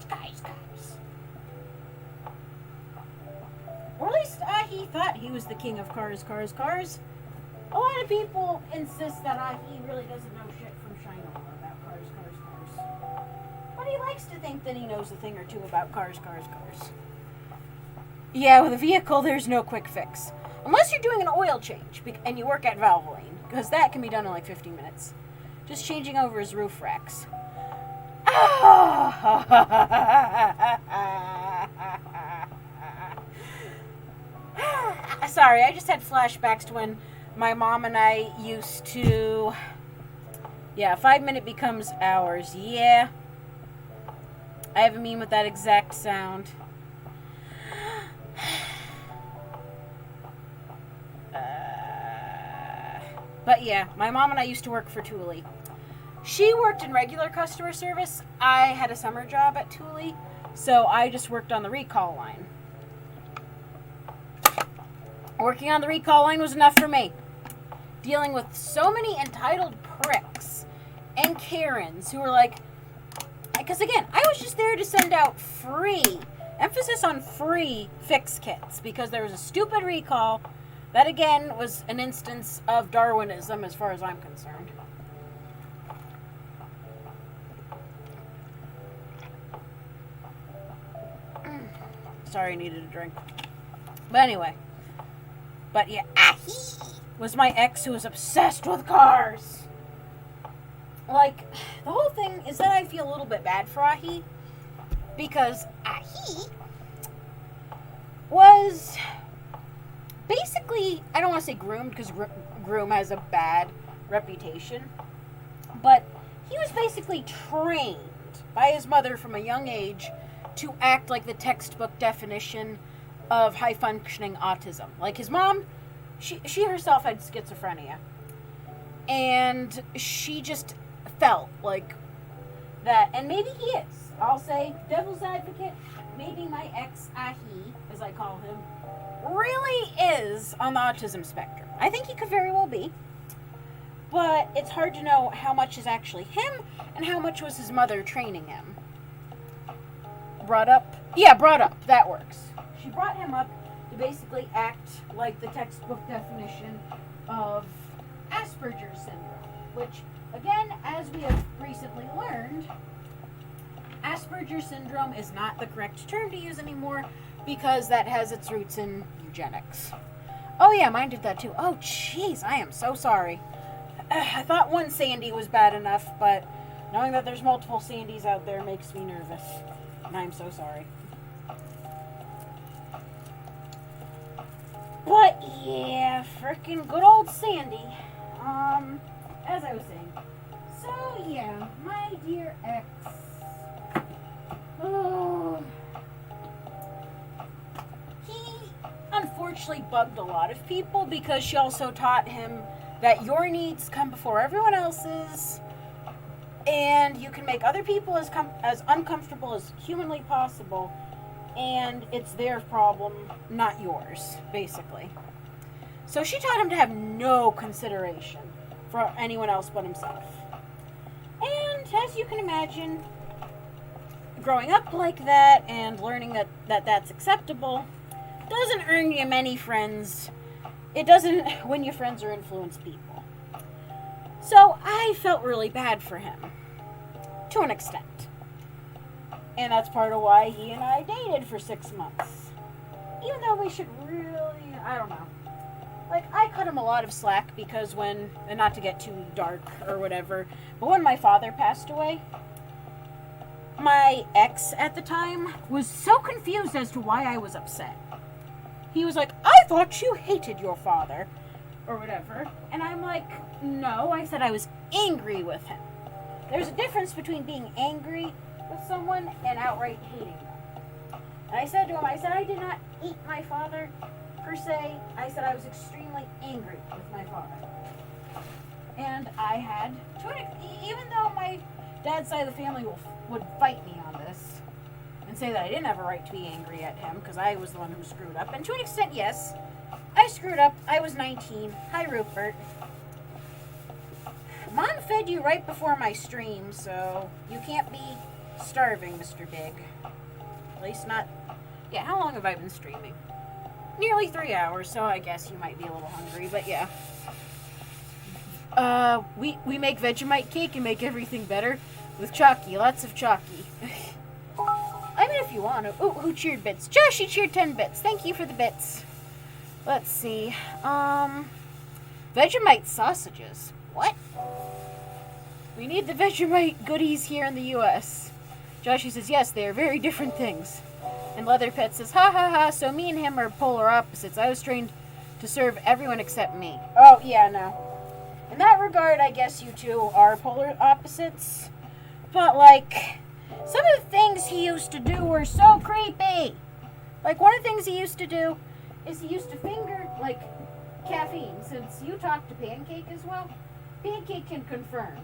Or at least he thought he was the king of cars. A lot of people insist that he really doesn't know shit from Shinar about cars. But he likes to think that he knows a thing or two about cars. Yeah, with a vehicle, there's no quick fix. Unless you're doing an oil change, and you work at Valvoline, because that can be done in like 15 minutes. Just changing over his roof racks. Sorry, I just had flashbacks to when my mom and I used to... Yeah, 5 minute becomes hours. Yeah. I have a meme with that exact sound. But yeah, my mom and I used to work for Thule. She worked in regular customer service. I had a summer job at Thule, so I just worked on the recall line. Working on the recall line was enough for me. Dealing with so many entitled pricks and Karens who were like, because again, I was just there to send out free, emphasis on free fix kits, because there was a stupid recall that again was an instance of Darwinism as far as I'm concerned. Sorry, I needed a drink. But anyway. But yeah, Ahi was my ex who was obsessed with cars. Like, the whole thing is that I feel a little bit bad for Ahi, because Ahi was basically, I don't want to say groomed, because groom has a bad reputation, but he was basically trained by his mother from a young age to act like the textbook definition of high-functioning autism. Like, his mom, she herself had schizophrenia, and she just felt like that, and maybe he is. I'll say, devil's advocate, maybe my ex, Ahi, as I call him, really is on the autism spectrum. I think he could very well be, but it's hard to know how much is actually him and how much was his mother training him. Brought up, that works. She brought him up to basically act like the textbook definition of Asperger's syndrome, which, again, as we have recently learned, Asperger's syndrome is not the correct term to use anymore because that has its roots in eugenics. Oh yeah, mine did that too. Oh jeez, I am so sorry. I thought one Sandy was bad enough, but knowing that there's multiple Sandys out there makes me nervous. And I'm so sorry. But yeah, frickin' good old Sandy. As I was saying. So yeah, my dear ex. Oh. He unfortunately bugged a lot of people because she also taught him that your needs come before everyone else's, and you can make other people as uncomfortable as humanly possible, and it's their problem, not yours, basically. So she taught him to have no consideration for anyone else but himself. And as you can imagine, growing up like that and learning that that's acceptable doesn't earn you many friends. It doesn't win you friends or influence people. So I felt really bad for him, to an extent. And that's part of why he and I dated for 6 months. Even though we should really, I don't know. Like, I cut him a lot of slack because when, and not to get too dark or whatever, but when my father passed away, my ex at the time was so confused as to why I was upset. He was like, I thought you hated your father, or whatever. And I'm like, no, I said I was angry with him. There's a difference between being angry with someone and outright hating them. And I said to him, I did not hate my father, per se. I said I was extremely angry with my father. And I had, even though my dad's side of the family would fight me on this, and say that I didn't have a right to be angry at him, because I was the one who screwed up. And to an extent, yes, I screwed up. I was 19. Hi, Rupert. Mom fed you right before my stream, so you can't be starving, Mr. Big. At least not... Yeah, how long have I been streaming? Nearly 3 hours, so I guess you might be a little hungry, but yeah. We make Vegemite cake and make everything better with Chalky. Lots of Chalky. I mean, if you want to. Ooh, who cheered bits? Josh, you cheered 10 bits. Thank you for the bits. Let's see. Vegemite sausages. What? We need the Vegemite goodies here in the U.S. Joshy says, yes, they are very different things. And Leatherpet says, ha ha ha, so me and him are polar opposites. I was trained to serve everyone except me. Oh, yeah, no. In that regard, I guess you two are polar opposites. But, like, some of the things he used to do were so creepy. Like, one of the things he used to do is he used to finger, like, Caffeine. Since you talked to Pancake as well, Pancake can confirm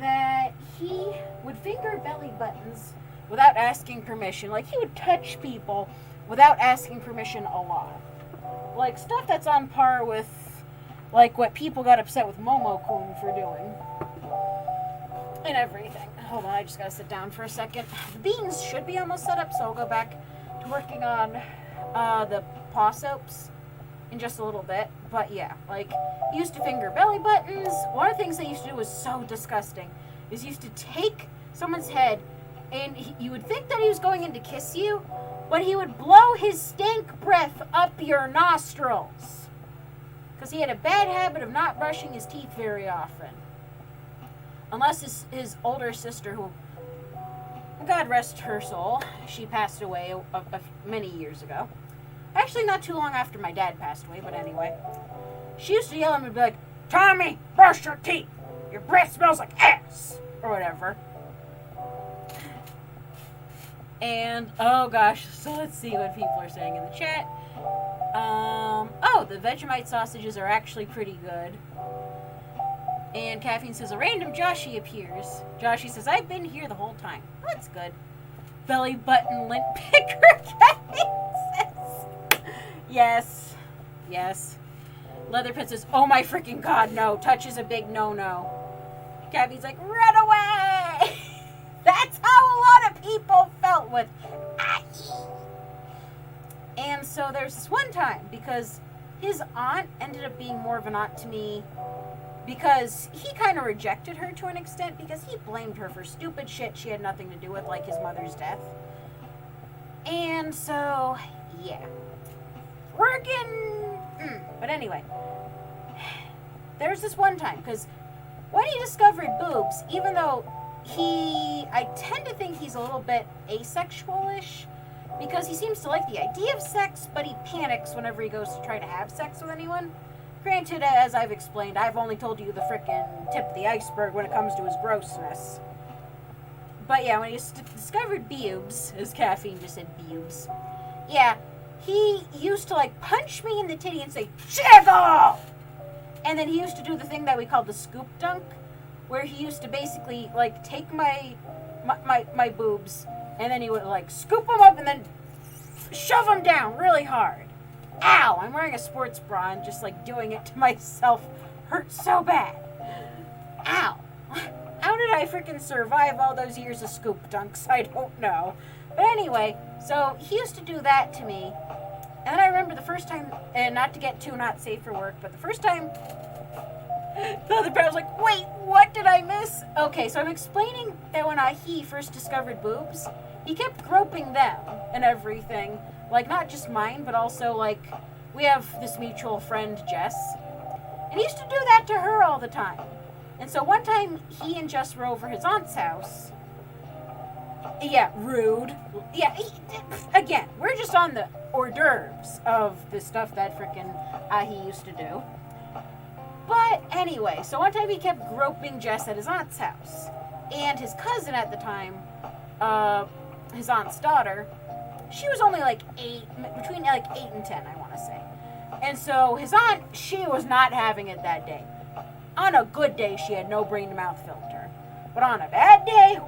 that he would finger belly buttons without asking permission. Like, he would touch people without asking permission a lot. Like, stuff that's on par with, like, what people got upset with Momo-kun for doing. And everything. Hold on, I just gotta sit down for a second. The beans should be almost set up, so I'll go back to working on the paw soaps in just a little bit. But yeah, like, he used to finger belly buttons. One of the things they used to do was so disgusting. Is he used to take someone's head, and you would think that he was going in to kiss you, but he would blow his stink breath up your nostrils. Because he had a bad habit of not brushing his teeth very often. Unless his older sister, who, God rest her soul, she passed away many years ago. Actually, not too long after my dad passed away, but anyway. She used to yell at me and be like, Tommy, brush your teeth! Your breath smells like ass! Or whatever. And, oh gosh, so let's see what people are saying in the chat. Oh, the Vegemite sausages are actually pretty good. And Caffeine says, a random Joshy appears. Joshy says, I've been here the whole time. Oh, that's good. Belly button lint picker, Caffeine says. Yes. Yes. Leatherpet says, oh my freaking god, no. Touch is a big no-no. Caffeine's like, run away! That's how a lot of people felt with And so there's this one time, because his aunt ended up being more of an aunt to me, because he kind of rejected her to an extent, because he blamed her for stupid shit she had nothing to do with, like his mother's death. And so, yeah. But anyway, there's this one time, because when he discovered boobs, even though I tend to think he's a little bit asexual-ish, because he seems to like the idea of sex, but he panics whenever he goes to try to have sex with anyone. Granted, as I've explained, I've only told you the frickin' tip of the iceberg when it comes to his grossness. But yeah, when he discovered boobs, as Caffeine just said boobs, yeah, he used to, like, punch me in the titty and say, jiggle! And then he used to do the thing that we called the scoop dunk, where he used to basically, like, take my boobs, and then he would, like, scoop them up and then shove them down really hard. Ow! I'm wearing a sports bra and just, like, doing it to myself hurts so bad. Ow! How did I freaking survive all those years of scoop dunks? I don't know. But anyway, so he used to do that to me. And then I remember the first time, and not to get too not safe for work, but the first time, the other guy was like, wait, what did I miss? Okay, so I'm explaining that when he first discovered boobs, he kept groping them and everything. Like, not just mine, but also, like, we have this mutual friend, Jess. And he used to do that to her all the time. And so one time, he and Jess were over his aunt's house. Yeah, rude. Yeah, again, we're just on the hors d'oeuvres of the stuff that frickin' he used to do. But anyway, so one time he kept groping Jess at his aunt's house. And his cousin at the time, his aunt's daughter, she was only like between like 8 and 10, I want to say. And so his aunt, she was not having it that day. On a good day, she had no brain-to-mouth filter. But on a bad day,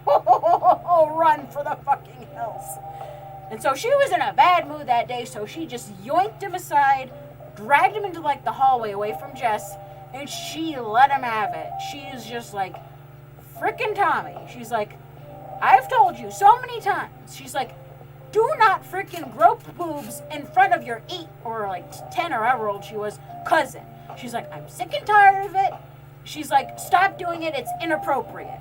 run for the fucking hills. And so she was in a bad mood that day, so she just yoinked him aside, dragged him into, like, the hallway away from Jess, and she let him have it. She's just like, frickin' Tommy. She's like, I've told you so many times. She's like, do not frickin' grope boobs in front of your 8 or, like, 10 or however old she was, cousin. She's like, I'm sick and tired of it. She's like, stop doing it. It's inappropriate.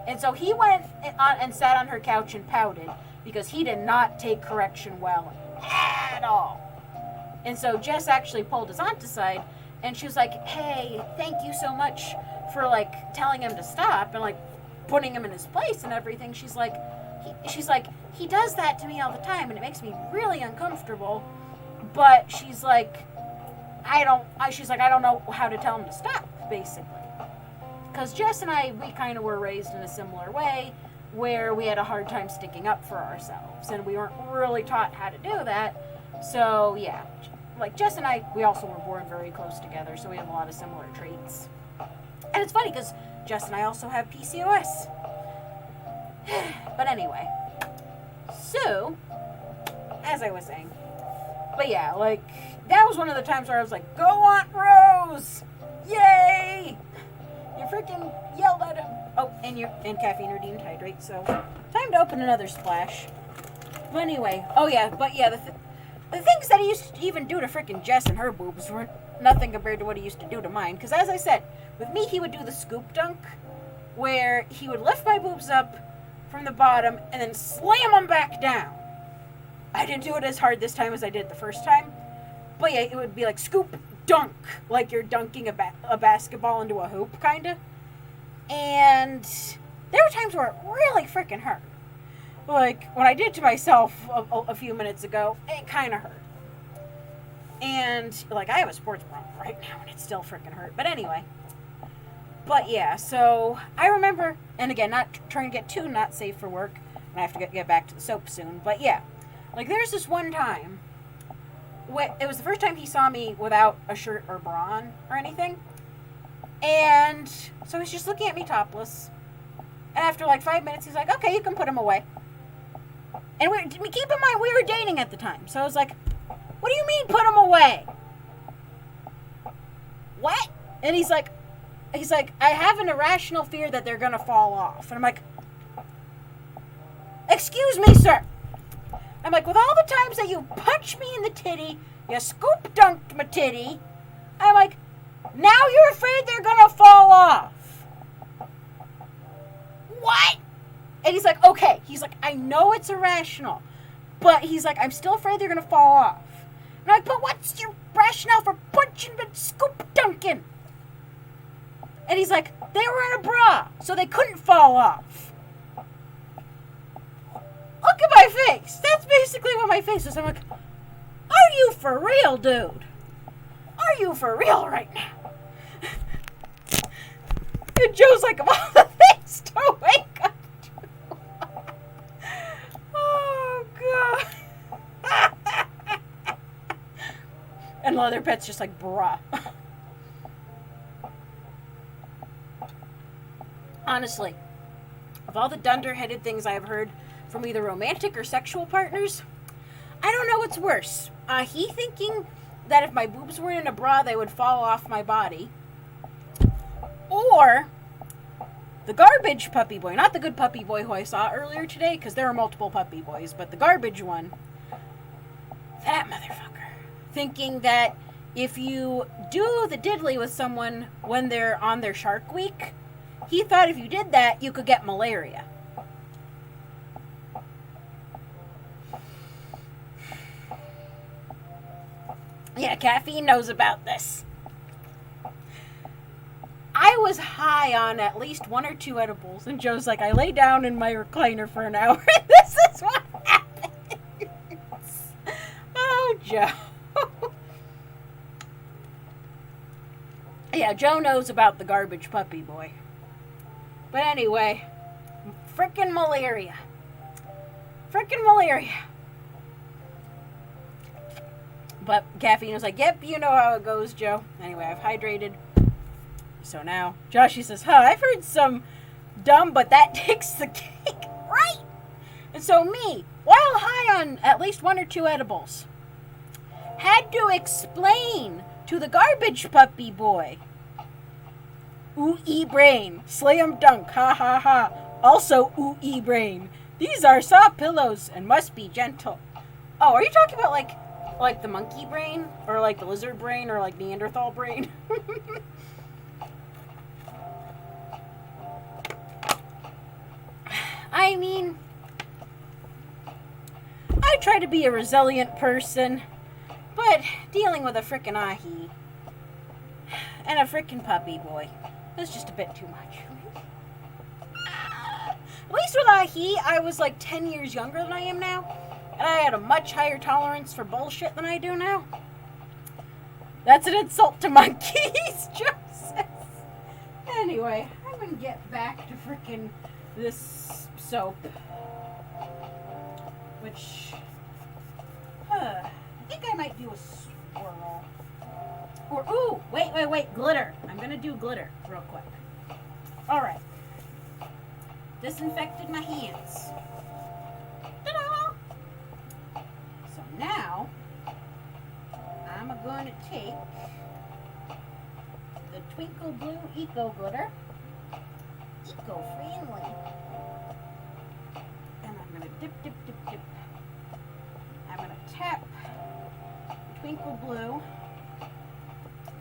And so he went and sat on her couch and pouted because he did not take correction well at all. And so Jess actually pulled his aunt aside, and she was like, hey, thank you so much for like telling him to stop and like putting him in his place and everything. She's like, he does that to me all the time and it makes me really uncomfortable. But she's like, I don't know how to tell him to stop, basically. Because Jess and I, we kind of were raised in a similar way where we had a hard time sticking up for ourselves and we weren't really taught how to do that. So yeah, like Jess and I, we also were born very close together, so we have a lot of similar traits. And it's funny because Jess and I also have PCOS. But anyway, so as I was saying, but yeah, like that was one of the times where I was like, "Go on, Rose! Yay!" You freaking yelled at him. Oh, and caffeine redeemed hydrate. So time to open another splash. But anyway, the things that he used to even do to freaking Jess and her boobs weren't nothing compared to what he used to do to mine. Because as I said, with me he would do the scoop dunk, where he would lift my boobs up from the bottom and then slam them back down. I didn't do it as hard this time as I did the first time. But yeah, it would be like scoop dunk, like you're dunking a basketball into a hoop, kind of. And there were times where it really freaking hurt. Like, when I did it to myself a few minutes ago, it kind of hurt. And, like, I have a sports bra right now, and it still freaking hurt. But anyway. But yeah, so I remember, and again, not trying to get too not safe for work, and I have to get back to the soap soon. But yeah, like, there's this one time, it was the first time he saw me without a shirt or bra on or anything. And so he's just looking at me topless. And after like 5 minutes, he's like, "Okay, you can put him away." And keep in mind, we were dating at the time. So I was like, "What do you mean put him away?" "What?" And he's like, "I have an irrational fear that they're going to fall off." And I'm like, "Excuse me, sir." I'm like, "With all the times that you punched me in the titty, you scoop dunked my titty," I'm like, "now you're afraid they're going to fall off." "What?" And he's like, "Okay." He's like, "I know it's irrational, but he's like, I'm still afraid they're going to fall off." And I'm like, "But what's your rationale for punching but scoop dunking?" And he's like, "They were in a bra, so they couldn't fall off." Look at my face. That's basically what my face is. I'm like, are you for real, dude? Are you for real right now? And Joe's like, of all the things to wake up to. Oh, God. And Leatherpet's just like, bruh. Honestly, of all the dunder-headed things I've heard from either romantic or sexual partners, I don't know what's worse. He thinking that if my boobs were in a bra, they would fall off my body. Or the garbage puppy boy. Not the good puppy boy who I saw earlier today, because there are multiple puppy boys, but the garbage one. That motherfucker. Thinking that if you do the diddly with someone when they're on their shark week, he thought if you did that, you could get malaria. Yeah, caffeine knows about this. I was high on at least 1 or 2 edibles, and Joe's like, I lay down in my recliner for an hour, and this is what happens. Oh, Joe. Yeah, Joe knows about the garbage puppy boy. But anyway, frickin' malaria. Frickin' malaria. But caffeine was like, yep, you know how it goes, Joe. Anyway, I've hydrated. So now, Joshy says, I've heard some dumb, but that takes the cake, right? And so me, while high on at least 1 or 2 edibles, had to explain to the garbage puppy boy, ooh-ee brain, slam dunk, ha ha ha. Also ooh-ee brain. These are soft pillows and must be gentle. Oh, are you talking about like the monkey brain? Or like the lizard brain? Or like Neanderthal brain? I mean, I try to be a resilient person, but dealing with a frickin' ahi and a frickin' puppy boy, That's just a bit too much. At least with Ahi, I was like 10 years younger than I am now. And I had a much higher tolerance for bullshit than I do now. That's an insult to monkeys, Joseph. Anyway, I'm gonna get back to frickin' this soap. Which, I think I might do a swirl. Or, ooh, wait, glitter. I'm gonna do glitter real quick. Alright. Disinfected my hands. Ta-da! So now, I'm going to take the Twinkle Blue Eco Glitter. Eco-friendly. And I'm going to dip. I'm going to tap Twinkle Blue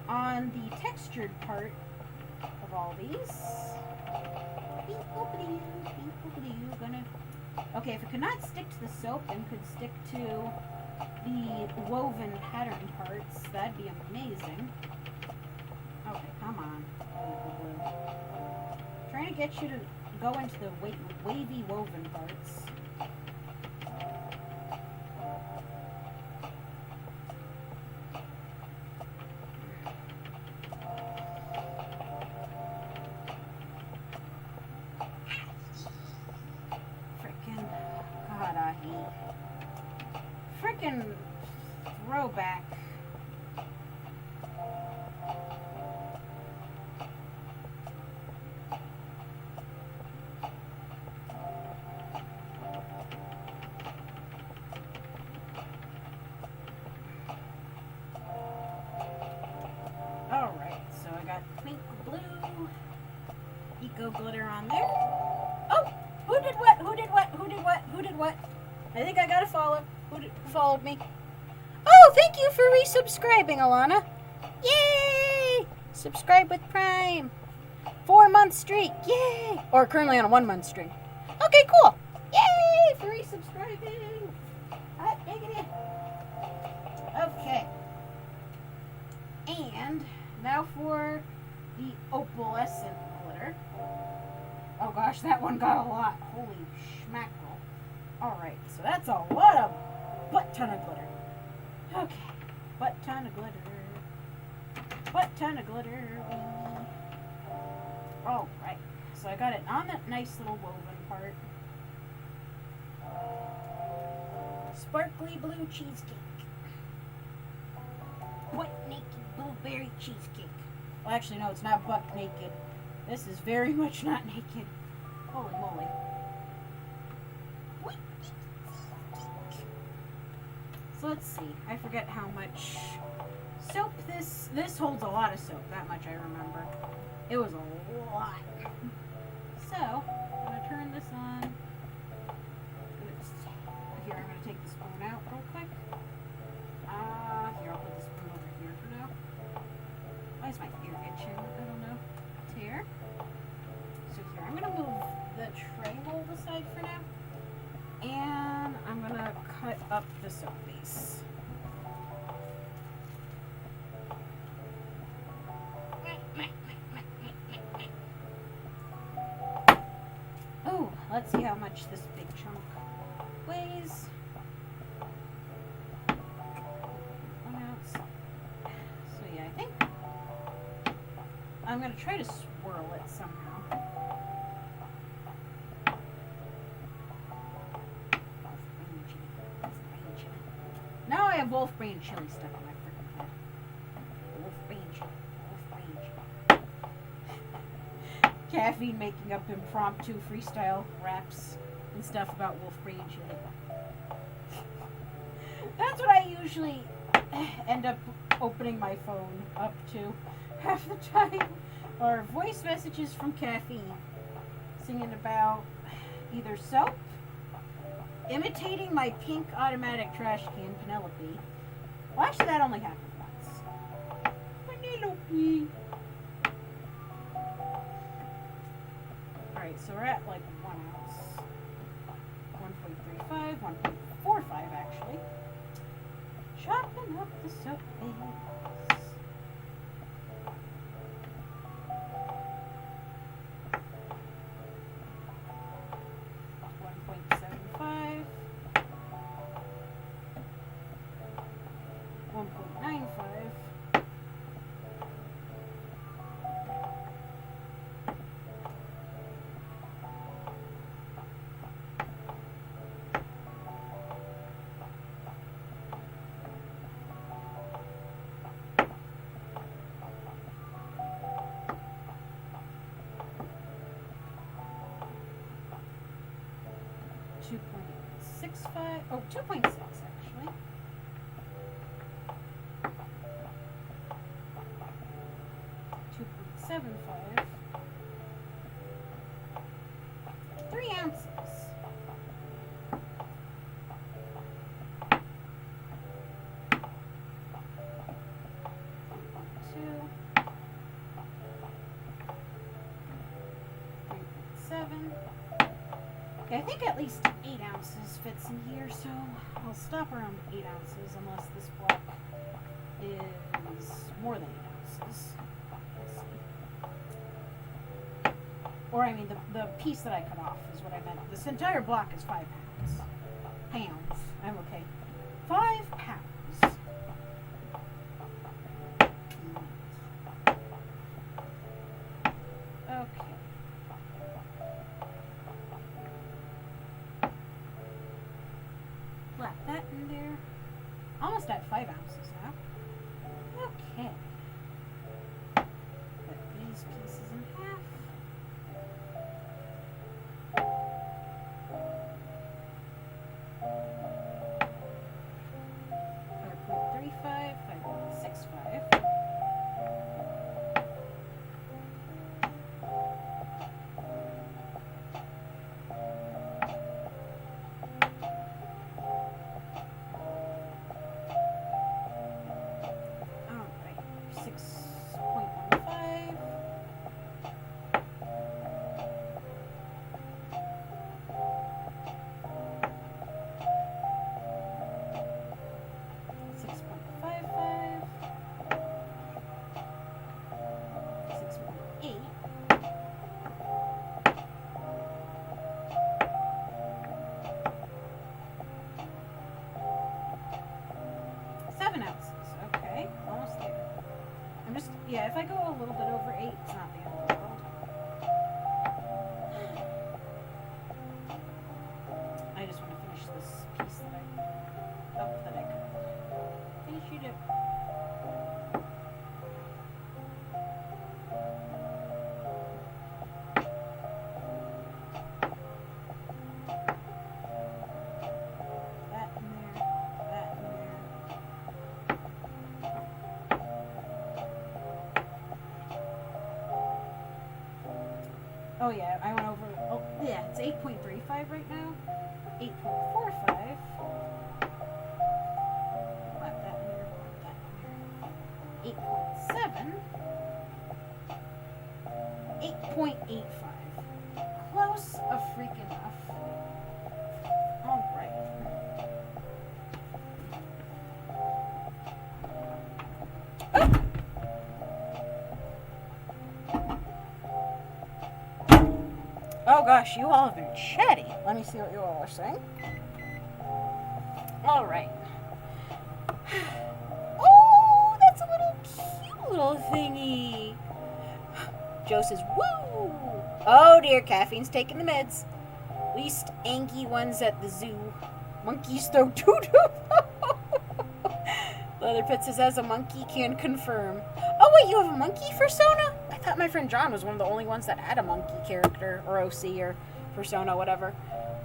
on the textured part of all these. Okay, if it could not stick to the soap and could stick to the woven pattern parts, that'd be amazing. Okay, come on. Trying to get you to go into the wavy woven parts. Frickin' throwback. Alright, so I got pink blue Eco Glitter on there. Oh! Who did what? I think I got a follow. Who followed me? Oh, thank you for resubscribing, Alana. Yay! Subscribe with Prime. 4-month streak. Yay! Or currently on a 1-month streak. Okay, cool. Yay for resubscribing. Hot diggity. Okay. And now for the opalescent glitter. Oh gosh, that one got a lot. Holy schmackerel. Alright, so that's a lot of butt-ton of glitter. Okay. Butt-ton of glitter. Butt-ton of glitter. Alright. So I got it on that nice little woven part. Sparkly blue cheesecake. Butt naked blueberry cheesecake. Well, actually, no, it's not butt naked. This is very much not naked. Holy moly. So let's see. I forget how much soap this holds a lot of soap. That much I remember. It was a lot. So, I'm going to turn this on. Here, I'm going to take the spoon out real quick. Here, I'll put the spoon over here for now. Why is my ear itching? I don't know. Here. So here, I'm going to move the tray mold aside for now. And I'm going to cut up the soap base. Oh, let's see how much this big chunk weighs. 1 ounce. So yeah, I think I'm going to try to swirl it somehow. Now I have wolf brain chili stuck in my freaking head. Wolf brain chili. Caffeine making up impromptu freestyle raps and stuff about wolf brain chili. That's what I usually end up opening my phone up to half the time. Or voice messages from Caffeine singing about either soap, imitating my pink automatic trash can, Penelope. Well, actually, that only happened once. Penelope. Alright, so we're at like 1 ounce. 1.35, 1.45 actually. Chopping up the soap base. 1.95. Oh, 2.6 actually. 2.75. 3 ounces. Two. 3.7. Okay, I think at least 8 ounces fits in here, so I'll stop around 8 ounces unless this block is more than 8 ounces. Let's see. Or, I mean, the piece that I cut off is what I meant. This entire block is 5 pounds. Pounds. I'm okay. 5 pounds. Okay. Slap that in there. Almost at 5 ounces now. Okay. Put these pieces in half. 5.35, 5.65. Alright, 6.15. 6.55. 6.8. 7 ounces. Okay, almost there. I'm just, yeah, if I go a little bit over 8, it's not the end of the world. I just want to finish this piece that I cut. Finish it up. That in there, that in there. Oh yeah, I went over, oh yeah, it's 8.35 right now. 8.45. Slap that in there, slap that in there. 8.7. 8.85. Close a freak enough. Alright. Oh gosh, you all have been chatty. Let me see what you all are saying. Alright. Oh, that's a little cute little thingy. Joe says, woo! Oh dear, Caffeine's taking the meds. Least angy ones at the zoo. Monkeys throw doo-doo. Leatherpit says, as a monkey can confirm. Oh wait, you have a monkey persona? I thought my friend John was one of the only ones that had a monkey character, or OC, or persona, whatever.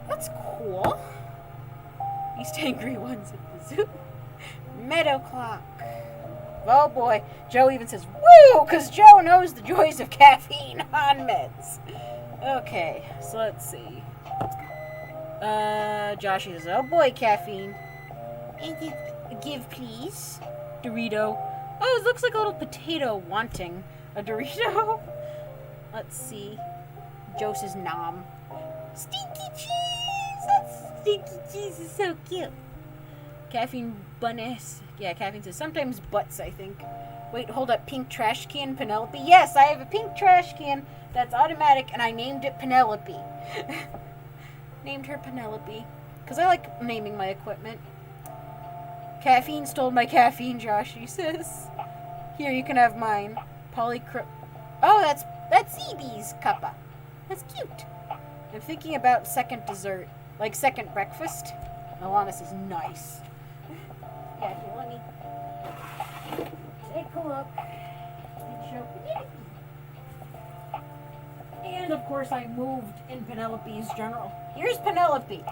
That's cool. Least angry ones at the zoo. Meadow clock. Oh boy, Joe even says, woo, because Joe knows the joys of caffeine on meds. Okay, so let's see. Josh says, oh boy, caffeine. Give, please. Dorito. Oh, it looks like a little potato wanting a Dorito. Let's see. Joe says, nom. Stinky cheese! That stinky cheese is so cute. Caffeine bunnies. Yeah, Caffeine says, sometimes butts, I think. Wait, hold up. Pink trash can, Penelope? Yes, I have a pink trash can that's automatic, and I named it Penelope. Named her Penelope. Because I like naming my equipment. Caffeine stole my caffeine, Josh, he says. Here, you can have mine. Oh, that's EB's cuppa. That's cute. I'm thinking about second dessert. Like second breakfast. Alana says, nice. Yeah, here, let me take a look and show Penelope. And of course I moved in Penelope's general. Here's Penelope.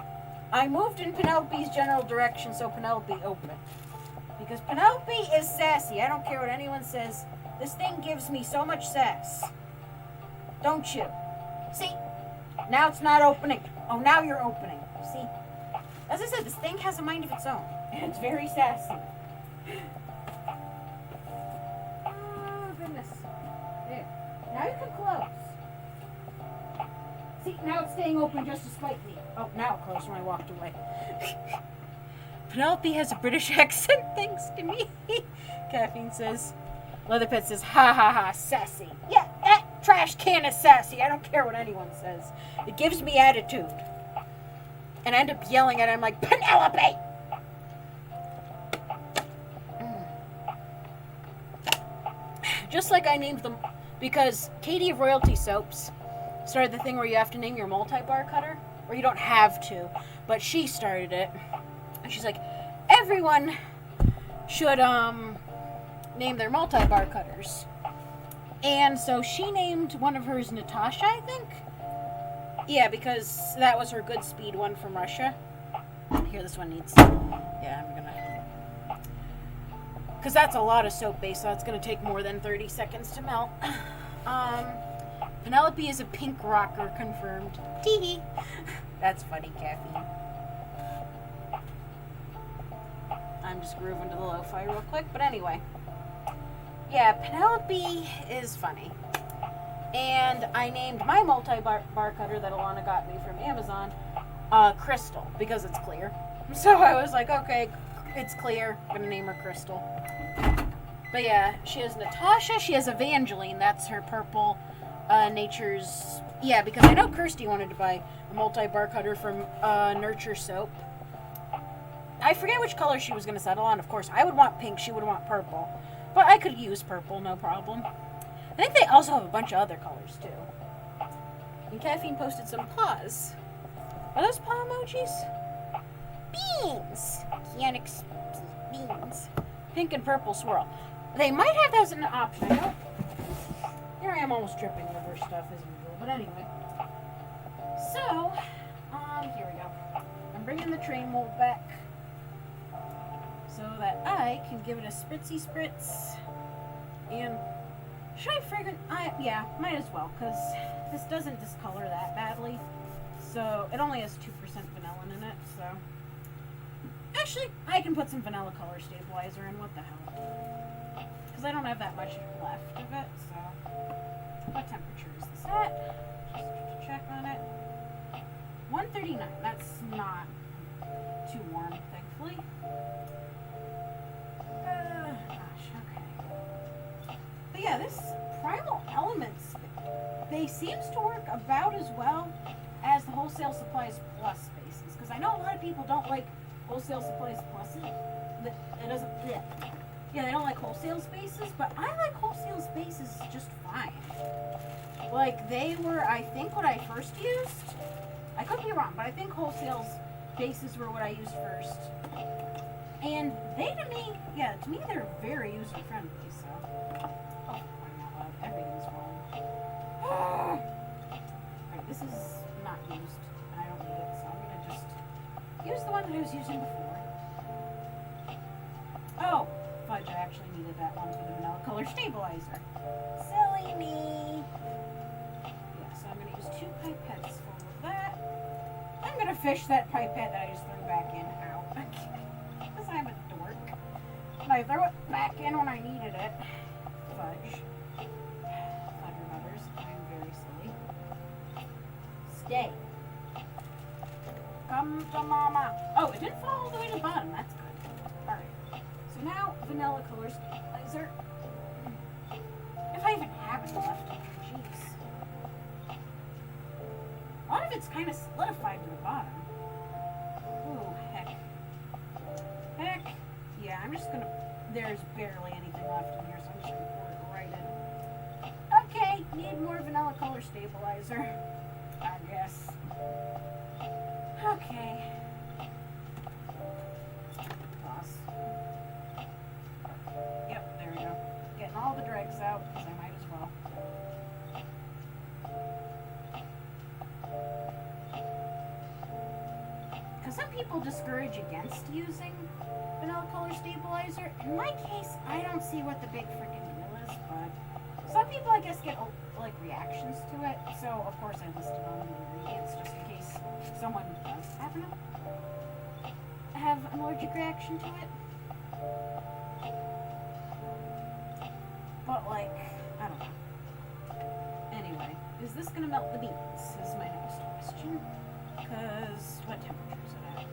I moved in Penelope's general direction so Penelope opened. Because Penelope is sassy. I don't care what anyone says. This thing gives me so much sass. Don't you? See? Now it's not opening. Oh, now you're opening. See? As I said, this thing has a mind of its own. And it's very sassy. Oh, goodness. There. Now you can close. See, now it's staying open just to spite me. Oh, now it closed when I walked away. Penelope has a British accent, thanks to me. Caffeine says. Leatherpet says, ha ha ha, sassy. Yeah, that trash can is sassy. I don't care what anyone says. It gives me attitude. And I end up yelling at him like, Penelope! Just like I named them, because Katie of Royalty Soaps started the thing where you have to name your multi-bar cutter. Or you don't have to, but she started it. And she's like, everyone should name their multi-bar cutters. And so she named one of hers Natasha, I think. Yeah, because that was her good speed one from Russia. Here, this one needs... Yeah, I'm gonna... Because that's a lot of soap base, so it's gonna take more than 30 seconds to melt. Penelope is a pink rocker, confirmed. Tee-hee. That's funny, Caffeine. I'm just grooving to the lo-fi real quick, but anyway. Yeah, Penelope is funny. And I named my multi-bar cutter that Alana got me from Amazon, Crystal, because it's clear. So I was like, okay, it's clear. I'm gonna name her Crystal. But yeah, she has Natasha, she has Evangeline, that's her purple Nature's... Yeah, because I know Kirsty wanted to buy a multi-bar cutter from Nurture Soap. I forget which color she was going to settle on, of course. I would want pink, she would want purple. But I could use purple, no problem. I think they also have a bunch of other colors, too. And Caffeine posted some paws. Are those paw emojis? Beans! Kianix beans. Pink and purple swirl. They might have that as an option, I don't... Here I am almost tripping over stuff as usual, but anyway. So, here we go. I'm bringing the train mold back so that I can give it a spritzy spritz. And should I fragrance? Yeah, might as well, because this doesn't discolor that badly. So, it only has 2% vanilla in it, so. Actually, I can put some vanilla color stabilizer in, what the hell. Because I don't have that much left of it, so. What temperature is this at? Just to check on it. 139. That's not too warm, thankfully. Gosh, okay. But yeah, this Primal Elements, they seems to work about as well as the Wholesale Supplies Plus spaces. Because I know a lot of people don't like Wholesale Supplies Pluses. It doesn't... Yeah, they don't like wholesale spaces, but I like wholesale spaces just fine. Like, they were, I think, what I first used. I could be wrong, but I think wholesale spaces were what I used first. And they, to me, they're very user-friendly, so. Oh, I'm not loud. Everything's wrong. Alright, this is not used, and I don't need it, so I'm gonna just use the one that I was using before. Oh! Fudge, I actually needed that one for the vanilla color stabilizer. Silly me! Yeah, so I'm going to use 2 pipettes full of that. I'm going to fish that pipette that I just threw back in out. Because I'm a dork. And I threw it back in when I needed it. Fudge. Fudger mothers. I'm very silly. Stay. Come to mama. Oh, it didn't fall all the way to the bottom. That's good. Alright. So now, vanilla color stabilizer. If I even have it left. Jeez. A lot of it's kind of solidified to the bottom. Ooh, heck. Heck I'm just gonna. There's barely anything left in here, so I'm just gonna pour it right in. Okay, need more vanilla color stabilizer. I guess. Okay. Toss. Yep, there we go. Getting all the dregs out, because I might as well. Because some people discourage against using vanilla color stabilizer. In my case, I don't see what the big freaking deal is, but some people, I guess, get like reactions to it. So, of course, I listed all the ingredients just in case someone does have an allergic reaction to it. But, like, I don't know. Anyway, is this gonna melt the beans? Is my next question. Because what temperature is it at?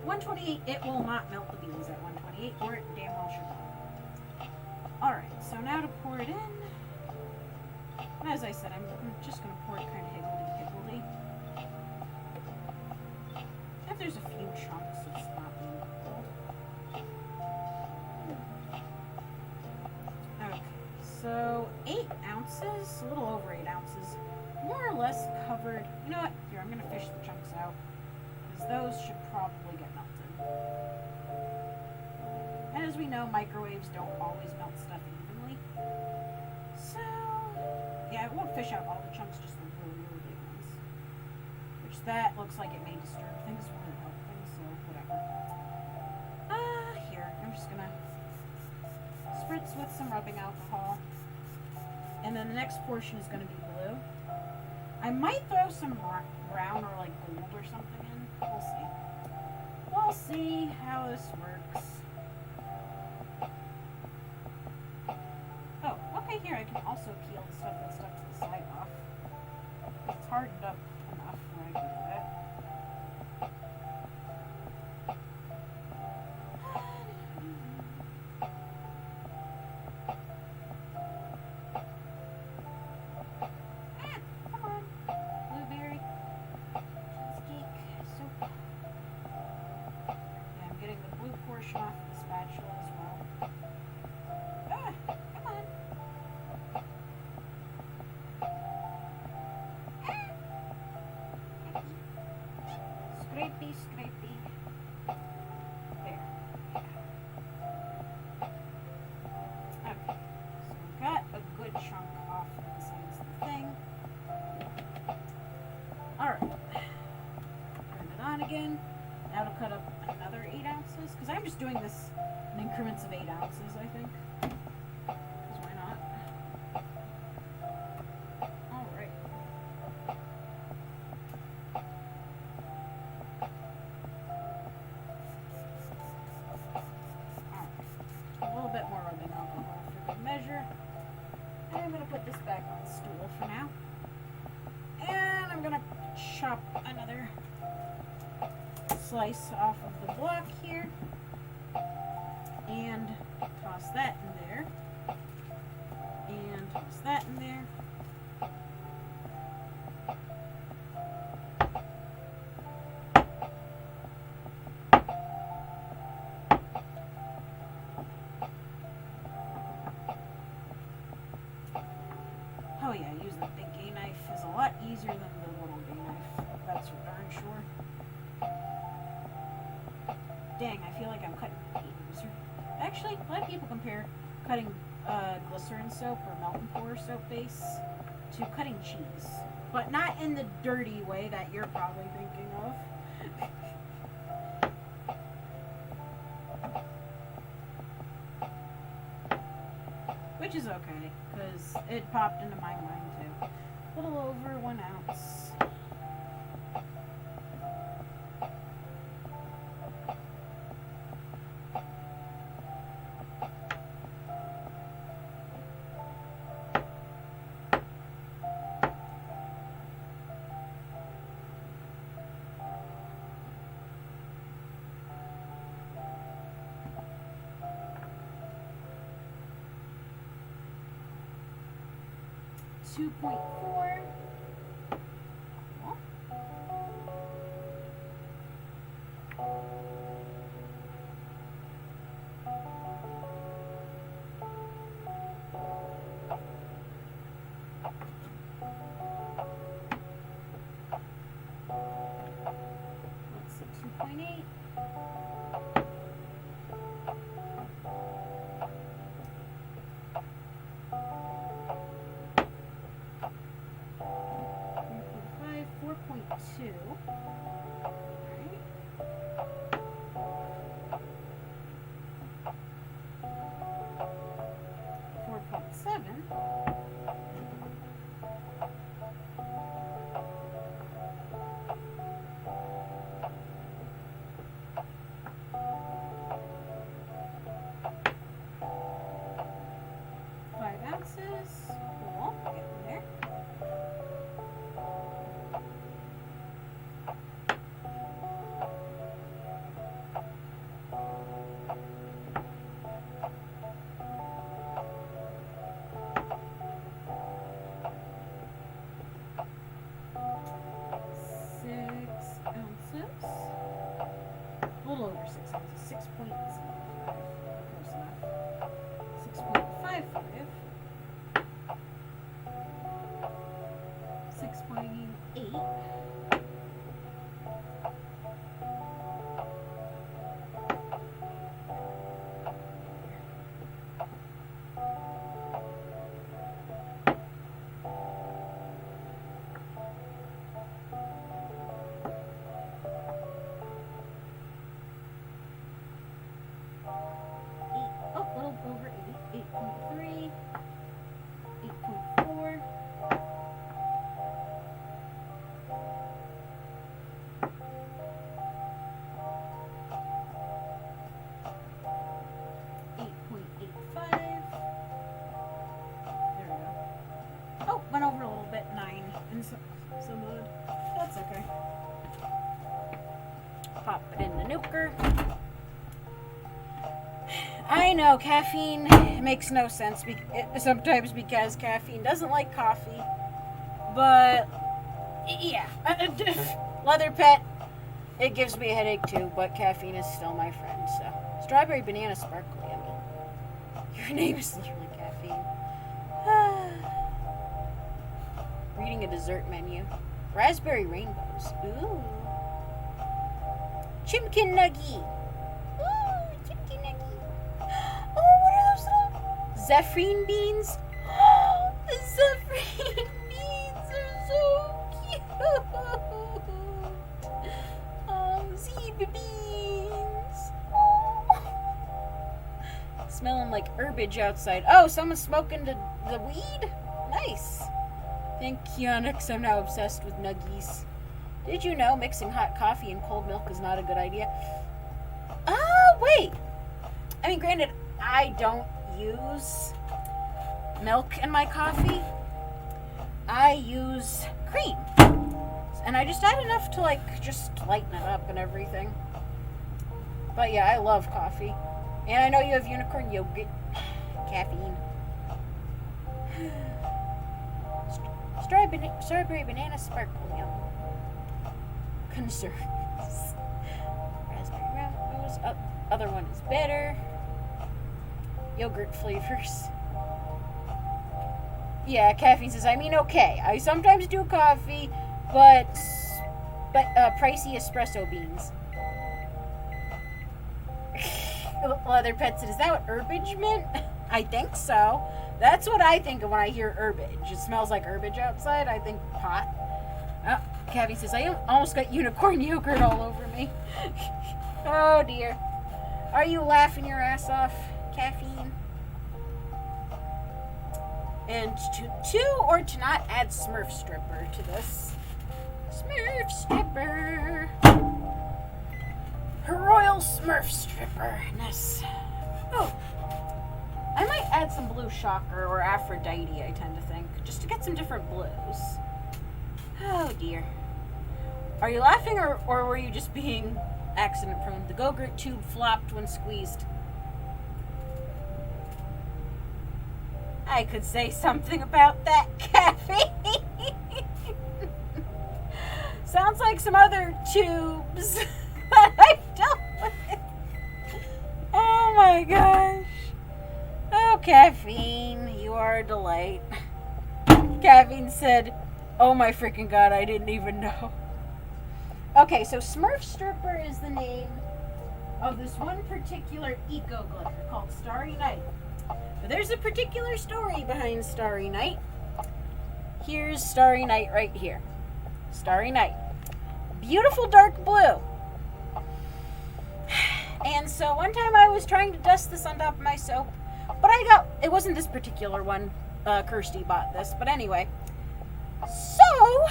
128. It will not melt the beans at 128, or it damn well should not. Alright, so now to pour it in. As I said, I'm just going to pour it kind of higgledy-piggledy. If there's a few chunks, it's not being cold. Okay, so 8 ounces, a little over 8 ounces, more or less covered. You know what? Here, I'm going to fish the chunks out, because those should probably get melted. And as we know, microwaves don't always melt stuff evenly. So, yeah, it won't fish out all the chunks, just the really, really big ones. Which that looks like it may disturb things more than help things, so whatever. Here, I'm just gonna spritz with some rubbing alcohol. And then the next portion is gonna be blue. I might throw some brown or like gold or something in. We'll see. We'll see how this works. Oh, okay, here I can also peel the stuff that's stuck to the side off. It's hardened up enough where I can do that. Come on. Blueberry. Cheesecake. Soap. Yeah, I'm getting the blue portion off of the spatula as well. Come on. Scrapey, scrapey. There. Okay. So we've got a good chunk off of the sides of the thing. Alright. Turn it on again. Now to cut up another 8 ounces. Because I'm just doing this in increments of 8 ounces, I think. Because why not? Alright. A little bit more rubbing alcohol for good measure. And I'm going to put this back on the stool for now. And I'm going to chop another slice off of the block here. And toss that in there. And toss that in there. Oh yeah, using the big gay knife is a lot easier than the little gay knife. That's for darn sure. Dang, I feel like I'm cutting paint user. Actually, a lot of people compare cutting glycerin soap or melt and pour soap base to cutting cheese. But not in the dirty way that you're probably thinking of. Which is okay, because it popped into my mind too. A little over 1 ounce. .4. 7. Cool. Get in there. A little over 6 ounces. 6.05. Close enough. 6.55. 6.8. Oh, a little over 8. 8.3. 8.4. 8.85. There we go. Oh, went over a little bit. 9 in some mode. That's okay. Pop it in the nuker. I know caffeine makes no sense sometimes because caffeine doesn't like coffee, but yeah, leather pet, it gives me a headache too, but caffeine is still my friend. So strawberry banana sparkly, I mean, your name is literally caffeine. Reading a dessert menu. Raspberry rainbows. Ooh. Chimkin nuggy. Ooh, chimkin nuggy. Oh, what are those little zephrine beans? Oh, the zephrine beans are so cute. Oh, zebra beans. Oh. Smelling like herbage outside. Oh, someone's smoking the weed? Nice. Thank you, Onyx. I'm now obsessed with nuggies. Did you know mixing hot coffee and cold milk is not a good idea? Oh, wait. I mean, granted, I don't use milk in my coffee. I use cream. And I just add enough to, like, just lighten it up and everything. But yeah, I love coffee. And I know you have unicorn yogurt. Caffeine. Strawberry banana sparkle, yum. Concerns. Raspberry rainbows. Other one is better. Yogurt flavors. Yeah, caffeine says, I mean, okay. I sometimes do coffee, but pricey espresso beans. Leather Pet said, is that what herbage meant? I think so. That's what I think of when I hear herbage. It smells like herbage outside. I think pot. Cavi says, I almost got unicorn yogurt all over me. Oh, dear. Are you laughing your ass off, caffeine? And to not add Smurf Stripper to this. Smurf Stripper. Her Royal Smurf Stripper-ness. Oh. I might add some Blue Shocker or Aphrodite, I tend to think, just to get some different blues. Oh, dear. Are you laughing, or were you just being accident-prone? The Go-Gurt tube flopped when squeezed. I could say something about that, caffeine. Sounds like some other tubes that I've dealt with. Oh, my gosh. Oh, Caffeine, you are a delight. Caffeine said, oh my freaking god, I didn't even know. Okay, so Smurf Stripper is the name of this one particular eco glitter called Starry Night. But there's a particular story behind Starry Night. Here's Starry Night right here. Starry Night. Beautiful dark blue. And so one time I was trying to dust this on top of my soap, but it wasn't this particular one. Kirsty bought this, but anyway. So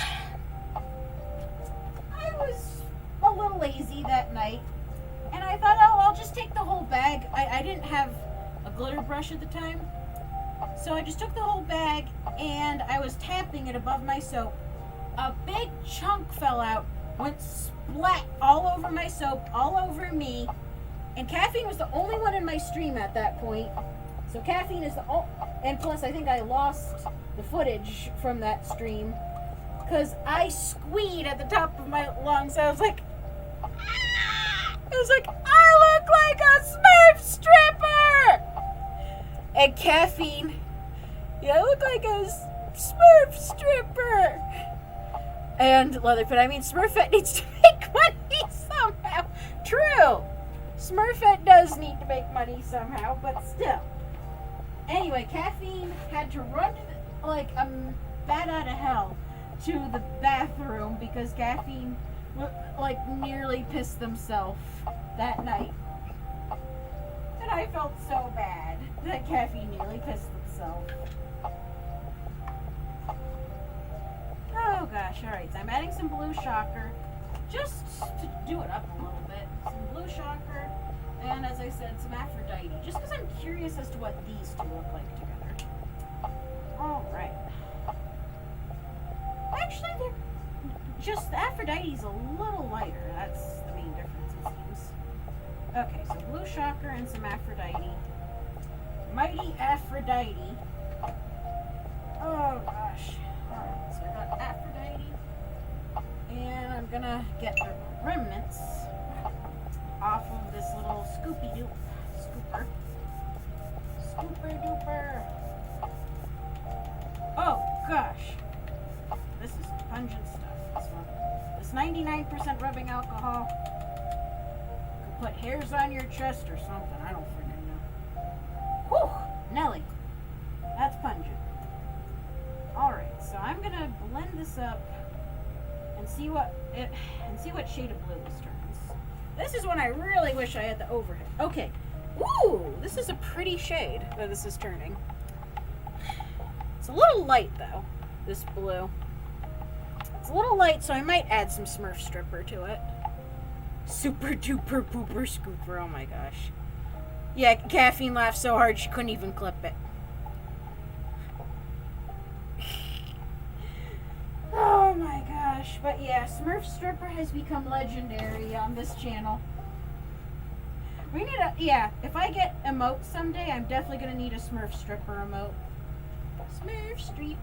I was a little lazy that night, and I thought, oh, I'll just take the whole bag. I didn't have a glitter brush at the time, so I just took the whole bag and I was tapping it above my soap. A big chunk fell out, went splat all over my soap, all over me, and Caffeine was the only one in my stream at that point. So Caffeine is and plus I think I lost the footage from that stream because I squeed at the top of my lungs. I was like, ah! I was like, I look like a Smurf stripper! And Caffeine, yeah, I look like a Smurf stripper. And Leatherfoot, I mean, Smurfette needs to make money somehow. True. Smurfette does need to make money somehow, but still. Anyway, Caffeine had to run like a bat out of hell to the bathroom because Caffeine like nearly pissed himself that night. And I felt so bad that Caffeine nearly pissed himself. Oh gosh, alright, so I'm adding some blue shocker just to do it up a little bit. Some blue shocker, and as I said, some Aphrodite, just because I'm curious as to what these two look like together. Alright. Actually, they're just, the Aphrodite's a little lighter. That's the main difference, it seems. Okay, so blue shocker and some Aphrodite. Mighty Aphrodite. Oh gosh. Alright, so I got Aphrodite. And I'm gonna get the remnants off of this little scooper. Scooper duper. Oh gosh. This is pungent stuff, this one. This 99% rubbing alcohol. Could put hairs on your chest or something. I don't freaking know. Whew! Nelly. That's pungent. Alright, so I'm gonna blend this up and see what shade of blue this turns. This is one I really wish I had the overhead. Okay. Ooh, this is a pretty shade that this is turning. It's a little light though, this blue. It's a little light, so I might add some Smurf stripper to it. Super duper pooper scooper, oh my gosh. Yeah, Caffeine laughed so hard she couldn't even clip it. Oh my gosh, but yeah, Smurf stripper has become legendary on this channel. We need if I get emotes someday, I'm definitely gonna need a Smurf stripper emote. Smurf stripper.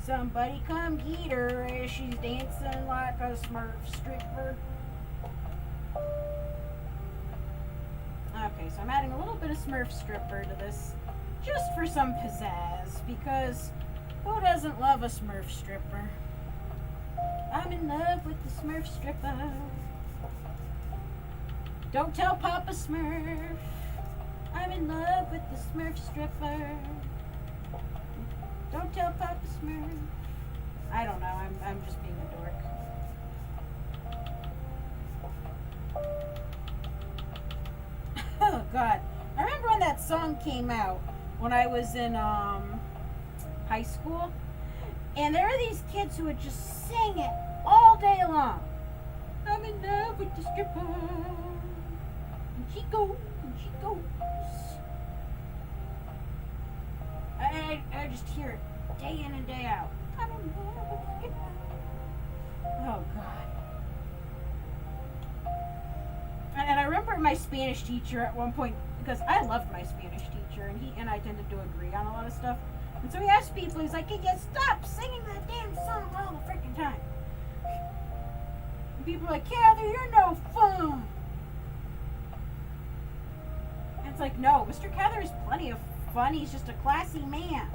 Somebody come get her as she's dancing like a Smurf stripper. Okay, so I'm adding a little bit of Smurf stripper to this just for some pizzazz, because who doesn't love a Smurf stripper? I'm in love with the Smurf stripper. Don't tell Papa Smurf. I'm in love with the Smurf stripper. Don't tell Papa Smurf. I don't know. I'm just being a dork. Oh God! I remember when that song came out when I was in high school, and there were these kids who would just sing it all day long. I'm in love with the stripper, and she goes, and she goes. I just hear it day in and day out. I'm in love with the stripper. Oh God. And I remember my Spanish teacher at one point, because I loved my Spanish teacher, and he and I tended to agree on a lot of stuff. And so he asked people, he's like, "Hey, you stop singing that damn song all the freaking time." And people are like, "Cather, you're no fun." And it's like, no, Mr. Cather is plenty of fun. He's just a classy man.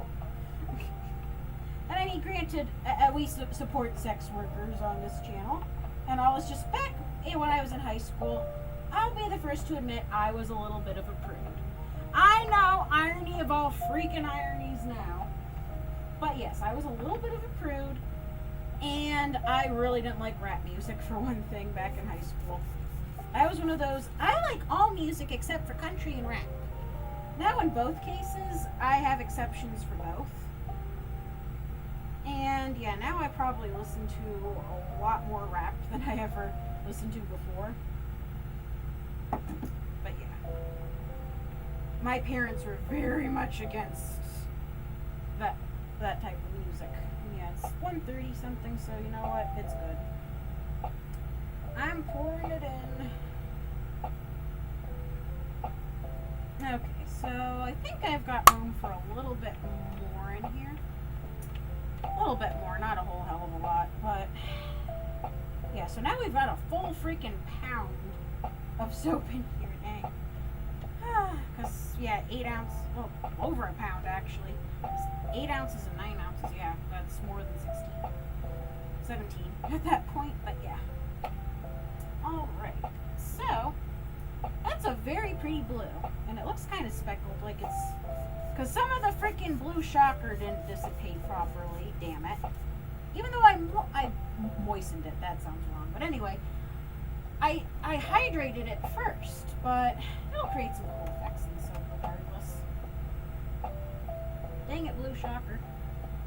And I mean, granted, we support sex workers on this channel. And I was just back when I was in high school, I'll be the first to admit I was a little bit of a prude. I know, irony of all freaking ironies now. But yes, I was a little bit of a prude, and I really didn't like rap music for one thing back in high school. I was one of those, I like all music except for country and rap. Now, in both cases, I have exceptions for both. And yeah, now I probably listen to a lot more rap than I ever listened to before. But yeah. My parents were very much against that type of music. And yeah, it's 1:30 something, so you know what? It's good. I'm pouring it in. Okay, so I think I've got room for a little bit more in here. A little bit more, not a whole hell of a lot, but yeah, so now we've got a full freaking pound of soap in here, dang. Because, yeah, 8 ounces, well, over a pound actually. 8 ounces and 9 ounces, yeah, that's more than 17 at that point, but yeah. Alright, so that's a very pretty blue, and it looks kind of speckled, like it's, because some of the freaking blue shocker didn't dissipate properly, damn it. Even though I moistened it, that sounds wrong, but anyway, I hydrated it first, but it'll create some cool effects in soap regardless. Dang it, blue shocker.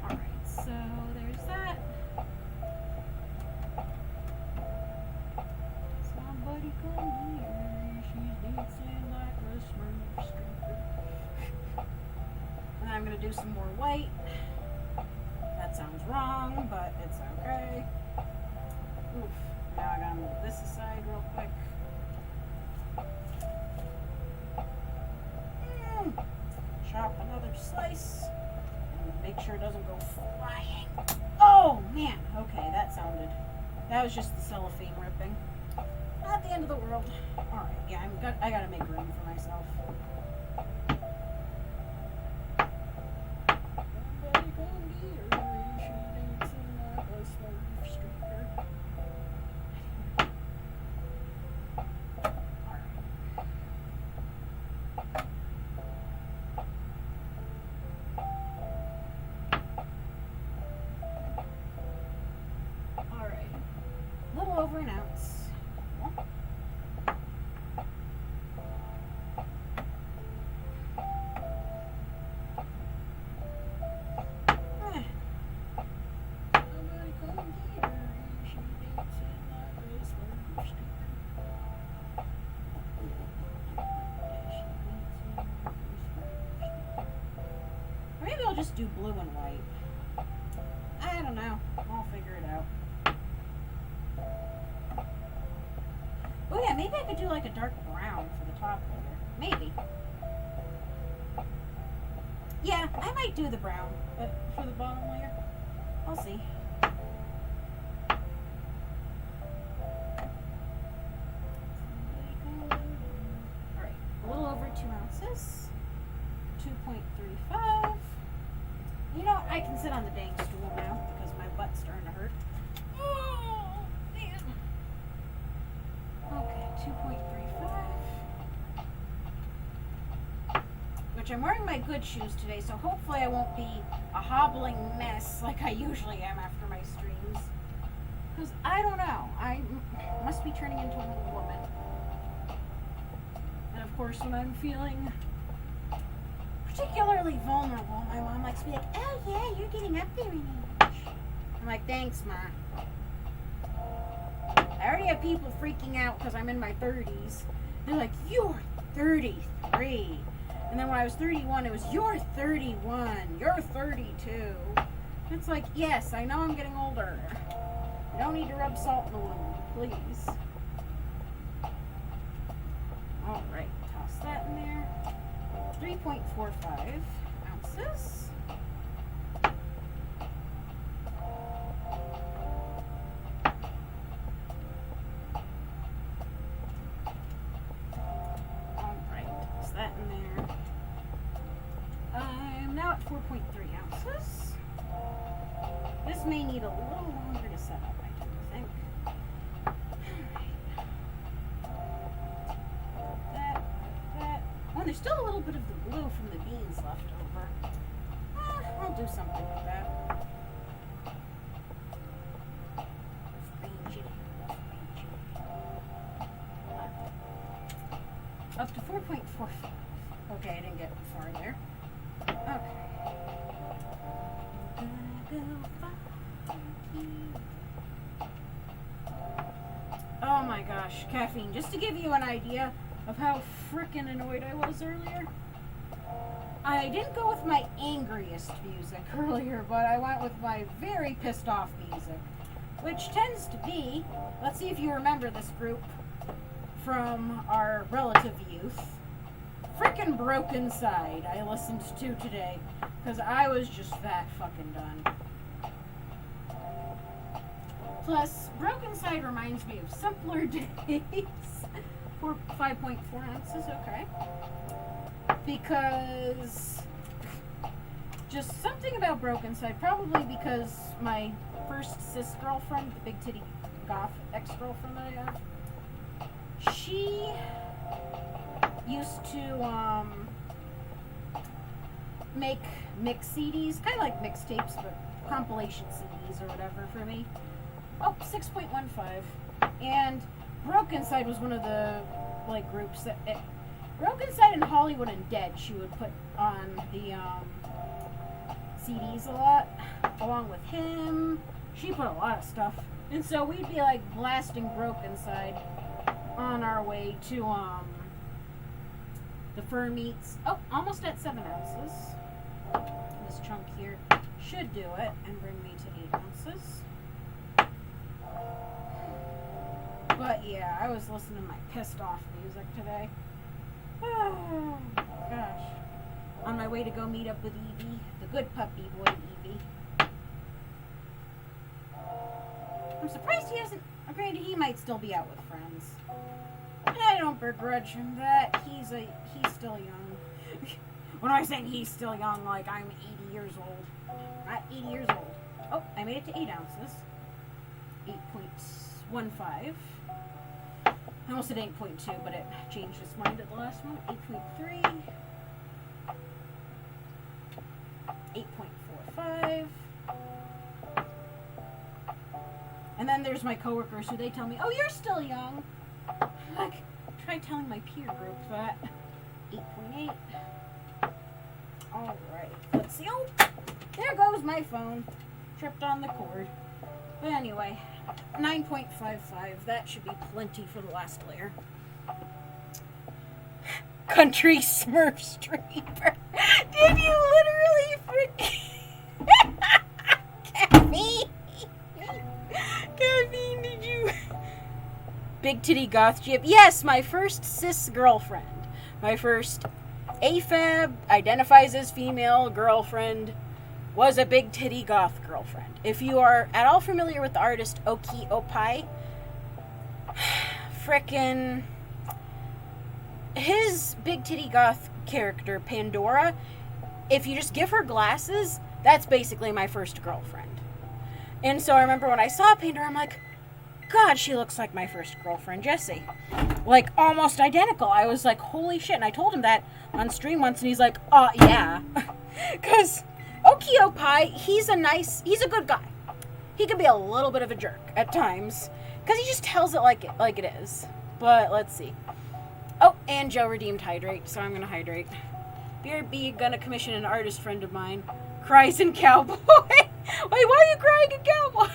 Alright, so there's that. Somebody come here, she's dancing like a smurf stripper. And I'm gonna do some more white. That sounds wrong, but it's okay. Oof. Now I gotta move this aside real quick. Chop another slice. And make sure it doesn't go flying. Oh, man. Okay, that was just the cellophane ripping. Not the end of the world. Alright, yeah, I gotta make room for myself. Over an ounce. Maybe I'll just do blue and white. I don't know. I'll figure it out. Oh yeah, maybe I could do like a dark brown for the top layer. Maybe. Yeah, I might do the brown, but for the bottom layer, I'll see. Alright, a little over 2 ounces. 2.35. You know what? I can sit on the dang stool now because my butt's starting to hurt. Oh, man. Okay, 2.35. Which I'm wearing my good shoes today, so hopefully I won't be a hobbling mess like I usually am after my streams. Because I don't know, I must be turning into an old woman. And of course, when I'm feeling particularly vulnerable, my mom likes to be like, oh yeah, you're getting up there in age. I'm like, thanks, Ma. I already have people freaking out because I'm in my 30s. They're like, you're 33. And then when I was 31, it was, you're 31. You're 32. It's like, yes, I know I'm getting older. You don't need to rub salt in the wound, please. Alright, toss that in there. 3.45 ounces. That in there. I'm now at 4.3 ounces. This may need a little longer to set up, I do think. Alright. That. Oh, there's still a little bit of the blue from the beans left over. I'll do something with that. Up to 4.45. Okay, I didn't get more there. Okay. Oh my gosh, caffeine. Just to give you an idea of how frickin' annoyed I was earlier. I didn't go with my angriest music earlier, but I went with my very pissed off music. Which tends to be, let's see if you remember this group from our relative youth. Frickin' Broken Side I listened to today, because I was just that fucking done. Plus, Broken Side reminds me of simpler days. 5.4 ounces, okay. Because just something about Broken Side, probably because my first cis girlfriend, the big titty goth ex-girlfriend that I have, she used to make mix CDs, kind of like mixtapes, but compilation CDs or whatever for me. Oh, 6.15. And Broken Side was one of the like groups that Broken Side and Hollywood and Dead she would put on the CDs a lot, along with him. She put a lot of stuff, and so we'd be like blasting Broken Side on our way to the fur meats. Oh, almost at 7 ounces. This chunk here should do it and bring me to 8 ounces. But yeah, I was listening to my pissed off music today. Oh gosh. On my way to go meet up with Evie, the good puppy boy Evie. I'm surprised he hasn't. Granted, he might still be out with friends. And I don't begrudge him that. He's still young. When I'm saying he's still young, like I'm 80 years old. Not 80 years old. Oh, I made it to 8 ounces. 8.15. I almost said 8.2, but it changed its mind at the last one. 8.3. 8.45. And then there's my coworkers who they tell me, oh, you're still young. Like, try telling my peer group that. 8.8. Alright, let's see. Oh, there goes my phone. Tripped on the cord. But anyway, 9.55. That should be plenty for the last layer. Country Smurf streamer. Did you literally forget? Caffeine. Caffeine, did you? Big titty goth jib. Yes, my first cis girlfriend. My first AFAB, identifies as female girlfriend, was a big titty goth girlfriend. If you are at all familiar with the artist Oki Opai, frickin' his big titty goth character, Pandora, if you just give her glasses, that's basically my first girlfriend. And so I remember when I saw Pandora, I'm like, God, she looks like my first girlfriend, Jessie. Like, almost identical. I was like, holy shit. And I told him that on stream once, and he's like, oh, yeah. Because Okio Pai, he's a good guy. He can be a little bit of a jerk at times, because he just tells it like it is. But let's see. Oh, and Joe redeemed hydrate, so I'm going to hydrate. BRB gonna commission an artist friend of mine. Cries in cowboy. Wait, why are you crying in cowboy?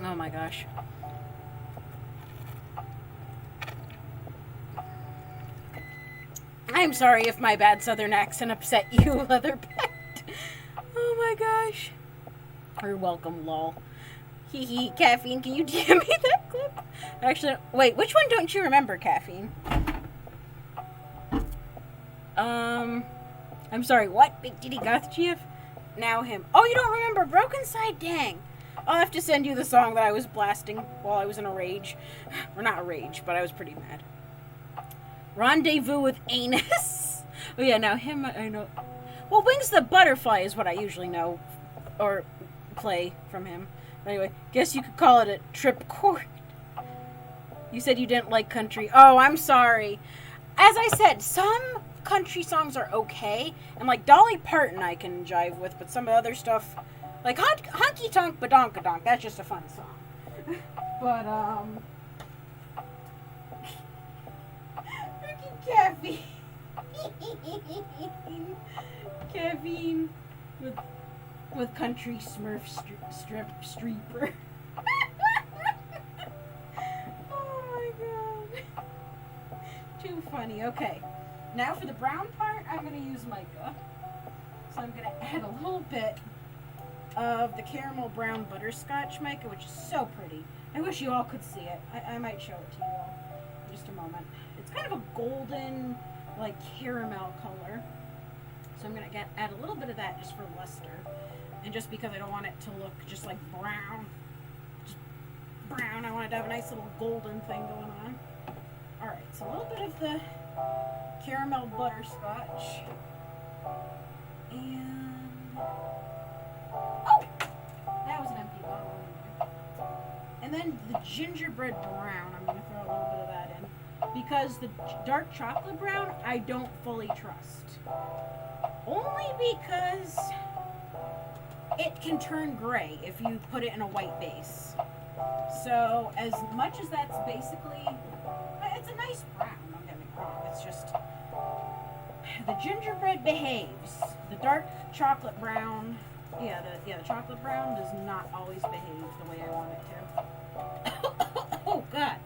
Oh my gosh. I'm sorry if my bad southern accent upset you, Leatherback. Oh my gosh. You're welcome, lol. Hee hee, Caffeine, can you DM me that clip? Actually, wait, which one don't you remember, Caffeine? I'm sorry, what? Big Titty Goth GF? Now him. Oh, you don't remember Broken Side? Dang. I'll have to send you the song that I was blasting while I was in a rage. Or not a rage, but I was pretty mad. Rendezvous with Anus. Oh yeah, now him, I know. Well, Wings the Butterfly is what I usually know. Or play from him. Anyway, guess you could call it a trip chord. You said you didn't like country. Oh, I'm sorry. As I said, some country songs are okay. And like Dolly Parton I can jive with, but some of the other stuff... Like, Honky Tonk Badonkadonk, that's just a fun song. But, Caffeine with country Smurf streeper. Oh my god. Too funny. Okay. Now for the brown part, I'm going to use mica. So I'm going to add a little bit of the caramel brown butterscotch mica, which is so pretty. I wish you all could see it. I might show it to you all in just a moment. It's kind of a golden, like, caramel color. So I'm going to add a little bit of that just for luster. And just because I don't want it to look just like brown. Just brown. I want it to have a nice little golden thing going on. Alright, so a little bit of the caramel butterscotch. And... oh! That was an empty bottle in there. And then the gingerbread brown, I'm going to throw a little bit of that in. Because the dark chocolate brown, I don't fully trust. Only because it can turn gray if you put it in a white base. So, as much as that's basically... it's a nice brown, don't get me wrong. It's just... the gingerbread behaves. The dark chocolate brown... the chocolate brown does not always behave the way I want it to. Oh, God.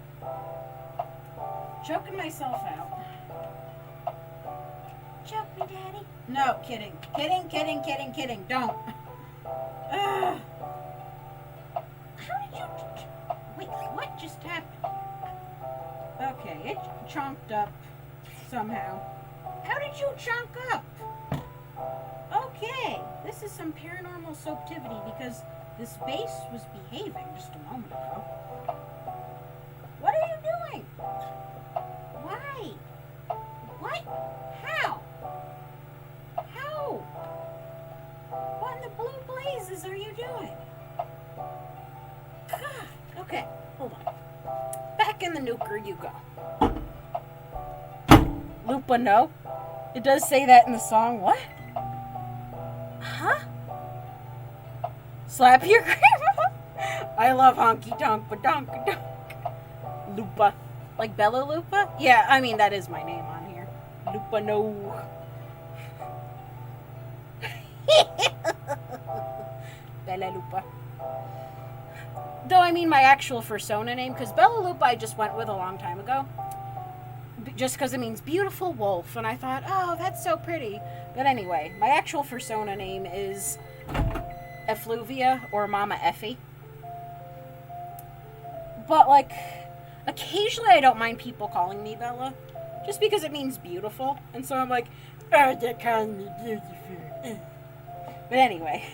Choking myself out. Choke me, Daddy. No, kidding. Kidding. Don't. Ugh. How did you... wait, what just happened? Okay, it chonked up somehow. How did you chunk up? Okay, this is some paranormal soaptivity because this base was behaving just a moment ago. What are you doing? Why? What? How? How? What in the blue blazes are you doing? God. Okay, hold on. Back in the nuker you go. Lupa, no? It does say that in the song. What? Huh? Slap your grandma? I love honky tonk, but donk. Lupa. Like Bella Lupa? Yeah, I mean, that is my name on here. Lupa, no. Bella Lupa. Though, I mean, my actual persona name, because Bella Lupa I just went with a long time ago. Just because it means beautiful wolf, and I thought, oh, that's so pretty. But anyway, my actual persona name is Effluvia, or Mama Effie. But, like, occasionally I don't mind people calling me Bella, just because it means beautiful. And so I'm like, oh, they're calling me beautiful. But anyway,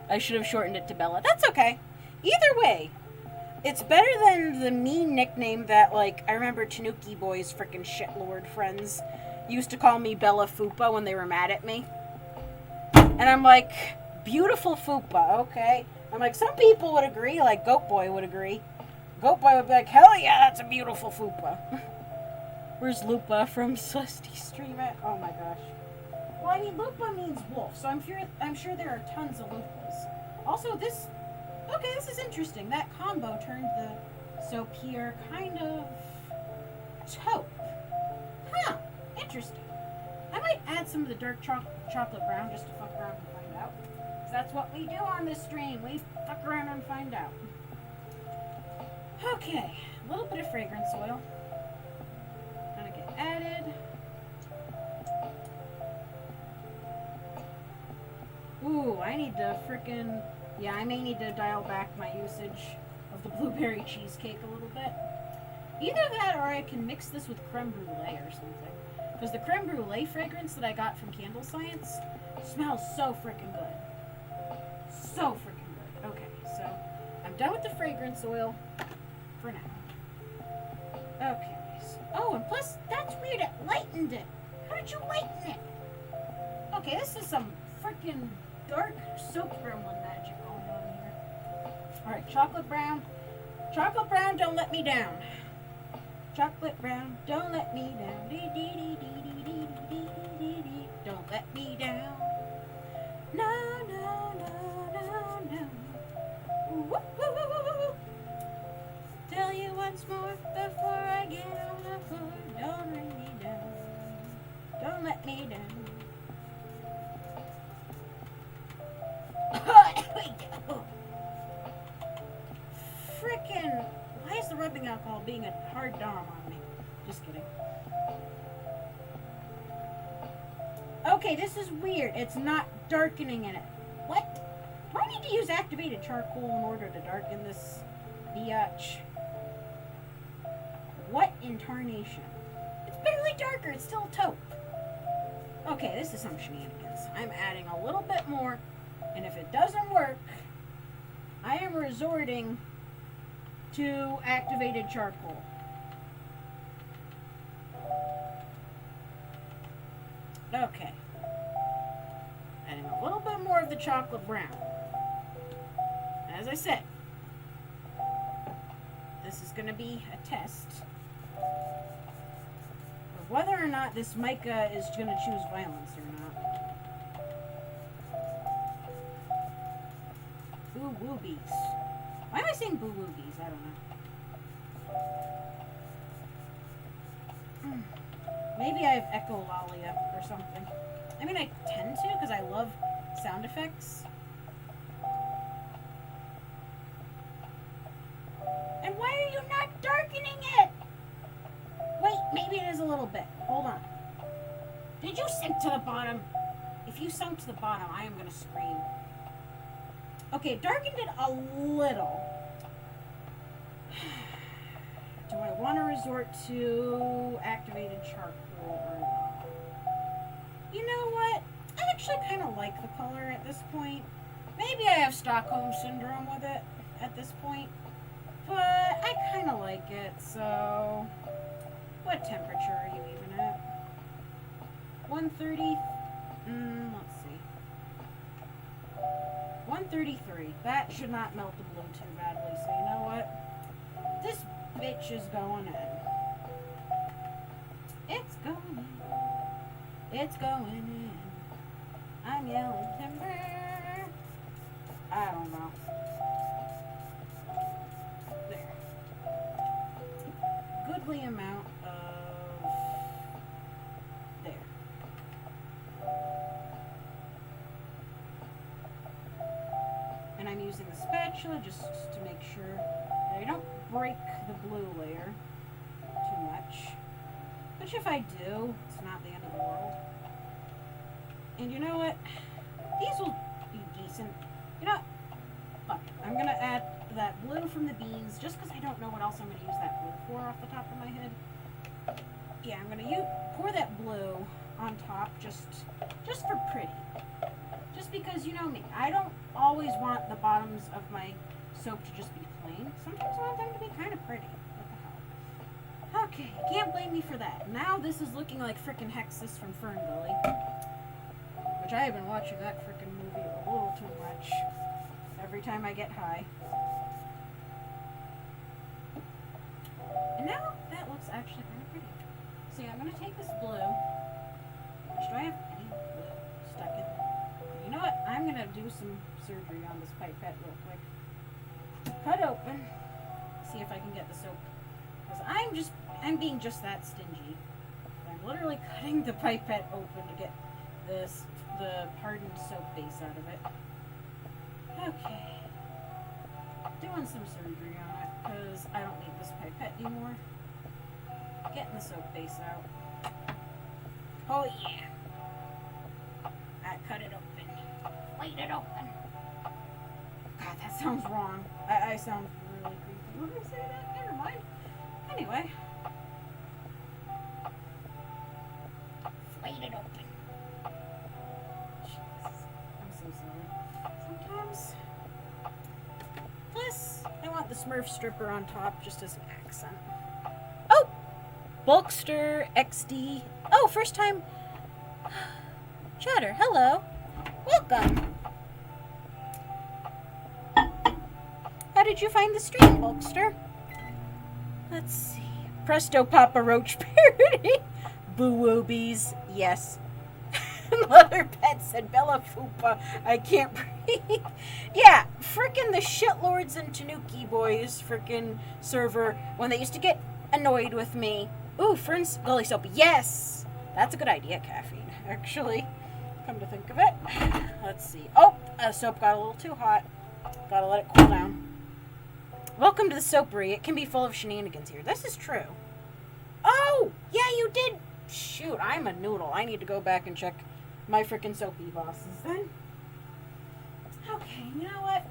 I should have shortened it to Bella. That's okay. Either way, it's better than the mean nickname that, like, I remember Tanuki Boy's frickin' shitlord friends used to call me Bella Fupa when they were mad at me. And I'm like, beautiful Fupa, okay? I'm like, some people would agree, like Goat Boy would agree. Goat Boy would be like, hell yeah, that's a beautiful Fupa. Where's Lupa from Celesti Stream at? Oh my gosh. Well, I mean, Lupa means wolf, so I'm sure there are tons of Lupas. Also, this is interesting. That combo turned the soap here kind of taupe. Huh, interesting. I might add some of the dark chocolate brown just to fuck around and find out. Because that's what we do on this stream. We fuck around and find out. Okay, a little bit of fragrance oil. Gonna get added. Ooh, I need to frickin'... yeah, I may need to dial back my usage of the blueberry cheesecake a little bit. Either that or I can mix this with creme brulee or something. Because the creme brulee fragrance that I got from Candle Science smells so frickin' good. So frickin' good. Okay, so I'm done with the fragrance oil for now. Okay. Oh, and plus, that's weird. It lightened it. How did you lighten it? Okay, this is some frickin' dark soap gremlin magic going on here. Alright, chocolate brown. Chocolate brown, don't let me down. Chocolate brown, don't let me down. Don't let me down. No. Woo. Tell you once more before I get on the floor. Don't let me down. Don't let me down. Just kidding. Okay, this is weird. It's not darkening in it. What? Do I need to use activated charcoal in order to darken this biatch? What in tarnation? It's barely darker. It's still a taupe. Okay, this is some shenanigans. I'm adding a little bit more, and if it doesn't work, I am resorting to activated charcoal. Okay. Adding a little bit more of the chocolate brown. As I said, this is going to be a test of whether or not this mica is going to choose violence or not. Boo woobies. Why am I saying boo woobies? I don't know. Maybe I have echolalia or something. I mean, I tend to because I love sound effects. And why are you not darkening it? Wait, maybe it is a little bit. Hold on. Did you sink to the bottom? If you sunk to the bottom, I am going to scream. Okay, darkened it a little. Do I want to resort to activated charcoal or not? You know what? I actually kind of like the color at this point. Maybe I have Stockholm Syndrome with it at this point. But I kind of like it, so... What temperature are you even at? 130? Let's see. 133. That should not melt the blue too badly, so you know what? This bitch is going in. It's going in. It's going in. I'm yelling timber. I don't know. There. Goodly amount of... There. And I'm using the spatula just to make sure that I don't break the blue layer too much. Which if I do, it's not the end of the world. And you know what? These will be decent. You know what? Fuck it. I'm gonna add that blue from the beans just because I don't know what else I'm gonna use that blue for off the top of my head. Yeah, I'm gonna pour that blue on top just for pretty. Just because you know me, I don't always want the bottoms of my soap to just be plain. Sometimes I want them to be kind of pretty. What the hell? Okay, can't blame me for that. Now this is looking like frickin' Hexus from Fern Gully. Which I have been watching that frickin' movie a little too much. Every time I get high. And now that looks actually kind of pretty. So yeah, I'm going to take this blue. Which do I have any blue stuck in? You know what? I'm going to do some surgery on this pipette real quick. Cut open. See if I can get the soap. Because I'm being just that stingy. I'm literally cutting the pipette open to get the hardened soap base out of it. Okay. Doing some surgery on it because I don't need this pipette anymore. Getting the soap base out. Oh yeah. I cut it open. Wait it open. God, that sounds wrong. I sound really creepy. When I say that, never mind. Anyway. Wait it open. I'm so sorry. Sometimes. Plus, I want the Smurf stripper on top just as an accent. Oh! Bulkster XD. Oh, first time. Chatter, hello. Welcome. How did you find the stream, Bulkster? Let's see. Presto Papa Roach parody. Boo woobies. Yes. Mother Pet said Bella Fupa. I can't breathe. Yeah, frickin' the shitlords and Tanuki boys frickin' server when they used to get annoyed with me. Ooh, Friends Gully Soap. Yes! That's a good idea, Caffeine, actually. Come to think of it. Let's see. Oh, soap got a little too hot. Gotta let it cool down. Welcome to the soapery. It can be full of shenanigans here. This is true. Oh! Shoot, I'm a noodle. I need to go back and check my frickin' soapy bosses then. Okay, you know what?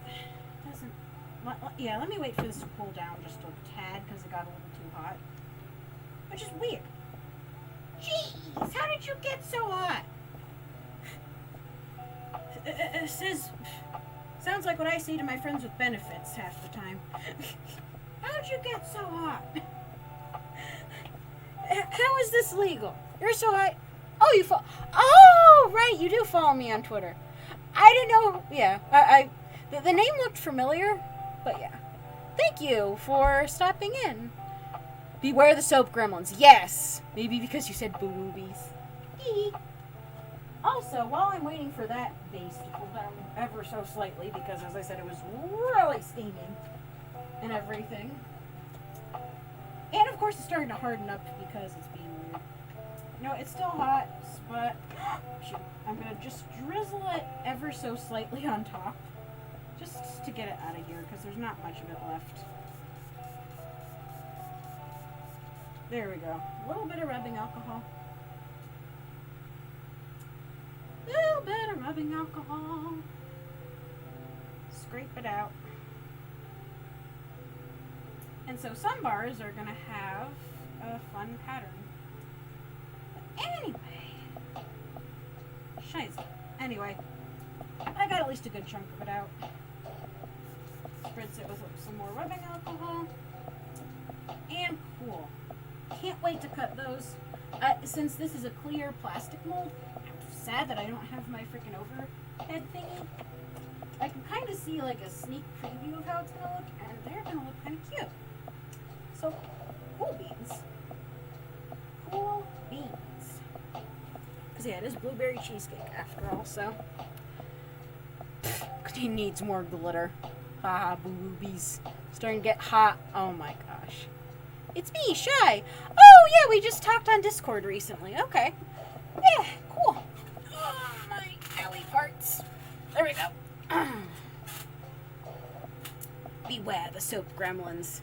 Doesn't... Yeah, let me wait for this to cool down just a tad because it got a little too hot. Which is weird. Jeez, how did you get so hot? It says... Sounds like what I say to my friends with benefits half the time. How'd you get so hot? How is this legal? You're so hot. Oh, you follow... Oh, right, you do follow me on Twitter. I didn't know... Yeah, the name looked familiar, but yeah. Thank you for stopping in. Beware the soap gremlins. Yes! Maybe because you said boobies. Also, while I'm waiting for that base to cool down ever so slightly, because as I said, it was really steaming and everything. And of course, it's starting to harden up because it's being weird. No, it's still hot, but shoot, I'm going to just drizzle it ever so slightly on top. Just to get it out of here, because there's not much of it left. There we go. A little bit of rubbing alcohol. Little bit of rubbing alcohol. Scrape it out. And so some bars are going to have a fun pattern. But anyway. Scheiße. Anyway. I got at least a good chunk of it out. Spritz it with some more rubbing alcohol. And cool. Can't wait to cut those. Since this is a clear plastic mold, I'm sad that I don't have my freaking overhead thingy. I can kind of see like a sneak preview of how it's going to look, and they're going to look kind of cute. So, cool beans. Cool beans. Because yeah, it is blueberry cheesecake after all, so. He needs more glitter. Haha, boobies. Starting to get hot. Oh my gosh. It's me, Shy. Oh yeah, we just talked on Discord recently. Okay. Yeah, cool. Oh, my alley parts. There we go. Beware the soap gremlins.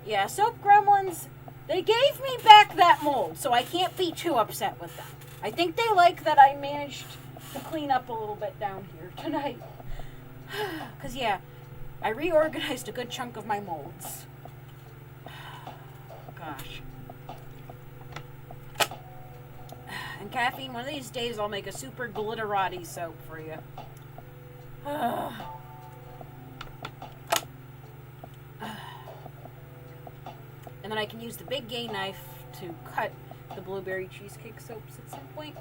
Yeah, soap gremlins, they gave me back that mold, so I can't be too upset with them. I think they like that I managed to clean up a little bit down here tonight. Because, yeah, I reorganized a good chunk of my molds. Gosh. And Caffeine, one of these days I'll make a super glitterati soap for you. And then I can use the big gay knife to cut the blueberry cheesecake soaps at some point.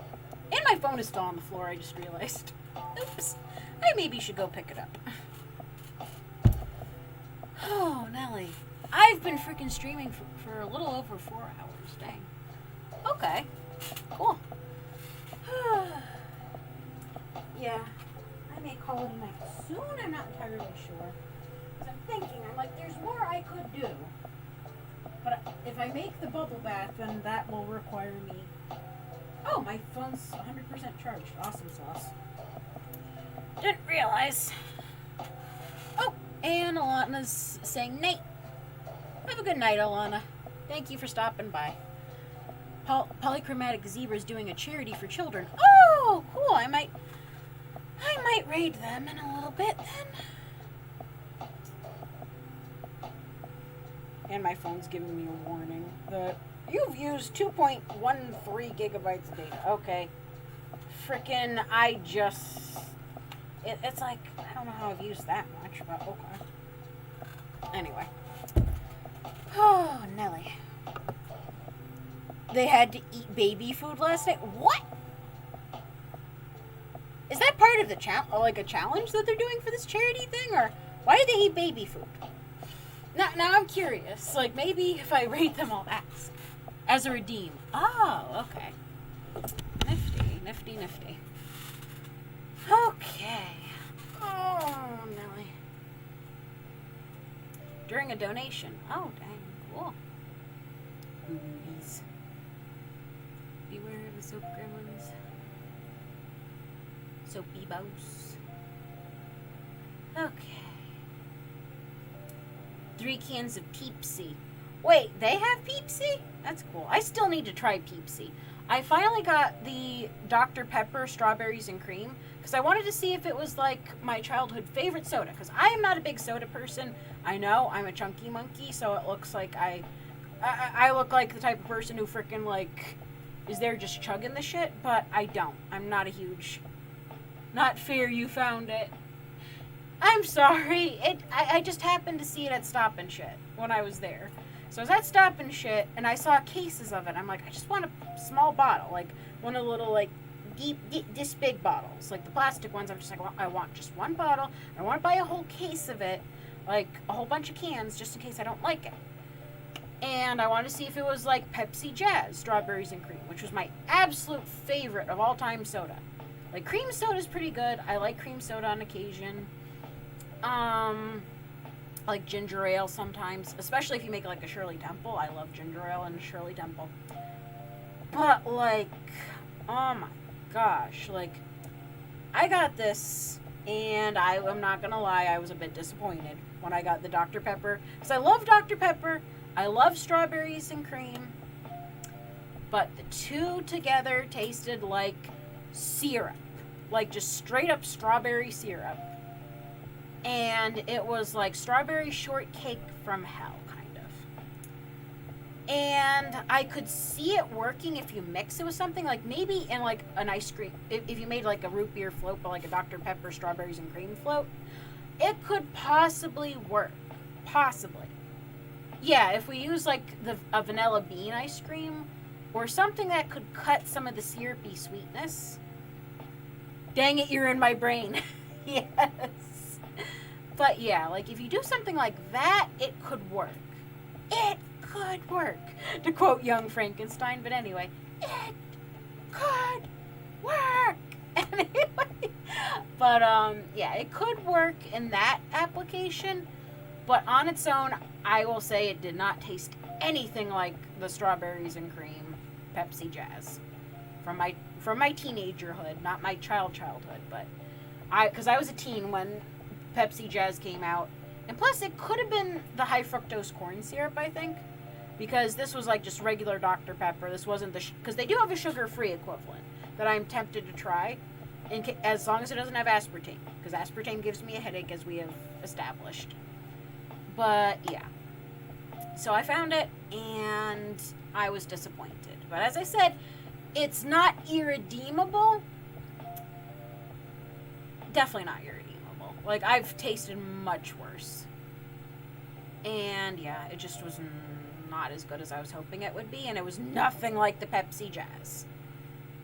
And my phone is still on the floor, I just realized. Oops. I maybe should go pick it up. Oh, Nelly. I've been freaking streaming for a little over 4 hours. Dang. Okay. Cool. Yeah. I may call it a night soon. I'm not entirely sure. Because I'm thinking, there's more I could do. But if I make the bubble bath, then that will require me... Oh, my phone's 100% charged. Awesome sauce. Didn't realize. Oh, and Alana's saying, Nate. Have a good night, Alana. Thank you for stopping by. Polychromatic Zebra's doing a charity for children. Oh, cool. I might raid them in a little bit then. And my phone's giving me a warning that you've used 2.13 gigabytes of data. Okay. Frickin' it's like, I don't know how I've used that much, but okay. Anyway. Oh, Nelly. They had to eat baby food last night? What? Is that part of the a challenge that they're doing for this charity thing? Or why did they eat baby food? Now I'm curious. Maybe if I rate them, I'll ask. As a redeem. Oh, okay. Nifty. Okay. Oh, Nelly. During a donation. Oh, dang. Cool. Boobies. Beware of the soap gremlins. Soapy bouse. Okay. 3 cans of Peepsy. Wait, they have Peepsy? That's cool. I still need to try Peepsy. I finally got the Dr. Pepper Strawberries and Cream because I wanted to see if it was like my childhood favorite soda, because I am not a big soda person. I know, I'm a chunky monkey, so it looks like I look like the type of person who freaking like is there just chugging the shit, but I don't. I'm not a huge... Not fair you found it. I'm sorry. I just happened to see it at Stop and Shit when I was there. So I was at Stop and Shit, and I saw cases of it. I'm like, I just want a small bottle, like one of the little, like, this big bottles. Like the plastic ones, I'm just like, well, I want just one bottle. I want to buy a whole case of it, like a whole bunch of cans, just in case I don't like it. And I wanted to see if it was like Pepsi Jazz Strawberries and Cream, which was my absolute favorite of all time soda. Like, cream soda is pretty good. I like cream soda on occasion. Like ginger ale sometimes, especially if you make like a Shirley Temple. I love ginger ale and Shirley Temple. But like, oh my gosh, like, I got this, and I'm not gonna lie, I was a bit disappointed when I got the Dr. Pepper, because I love Dr. Pepper, I love strawberries and cream, but the two together tasted like syrup, like just straight up strawberry syrup. And it was like strawberry shortcake from hell, kind of. And I could see it working if you mix it with something, like maybe in like an ice cream. If you made like a root beer float, but like a Dr. Pepper strawberries and cream float, it could possibly work. Possibly. Yeah, if we use like a vanilla bean ice cream or something that could cut some of the syrupy sweetness. Dang it, you're in my brain. Yes. But yeah, like if you do something like that, it could work. It could work. To quote Young Frankenstein, but anyway, it could work. Anyway, but yeah, it could work in that application, but on its own, I will say it did not taste anything like the strawberries and cream Pepsi Jazz from my teenagerhood, not my childhood, but because I was a teen when Pepsi Jazz came out. And plus, it could have been the high fructose corn syrup, I think, because this was like just regular Dr. Pepper. This wasn't because they do have a sugar-free equivalent that I'm tempted to try, as long as it doesn't have aspartame, because aspartame gives me a headache, as we have established. But yeah, so I found it, and I was disappointed. But as I said, it's not irredeemable. Definitely not irredeemable. Like, I've tasted much worse. And yeah, it just was not as good as I was hoping it would be, and it was nothing like the Pepsi Jazz.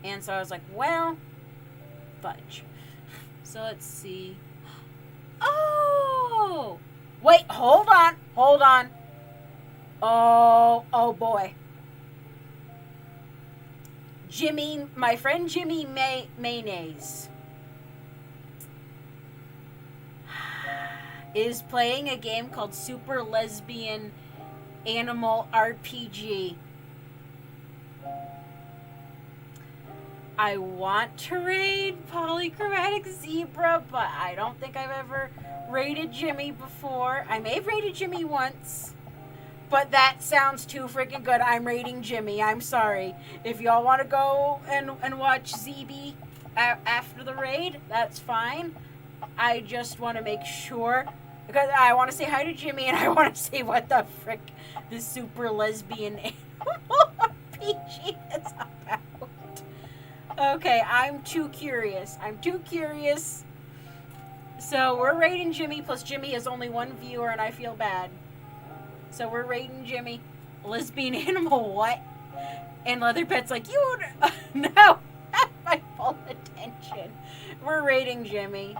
And so I was like, well, fudge. So let's see. Oh! Wait, hold on. Oh boy. Jimmy, my friend Jimmy Mayonnaise is playing a game called Super Lesbian Animal RPG. I want to raid Polychromatic Zebra, but I don't think I've ever raided Jimmy before. I may have raided Jimmy once, but that sounds too freaking good. I'm raiding Jimmy. I'm sorry. If y'all want to go and watch ZB after the raid, that's fine. I just want to make sure, because I want to say hi to Jimmy, and I want to say what the frick this Super Lesbian Animal RPG is about. Okay, I'm too curious. So we're raiding Jimmy, plus Jimmy has only one viewer, and I feel bad. So we're raiding Jimmy. Lesbian Animal what? And Leatherpet's like, you no, have my full attention. We're raiding Jimmy.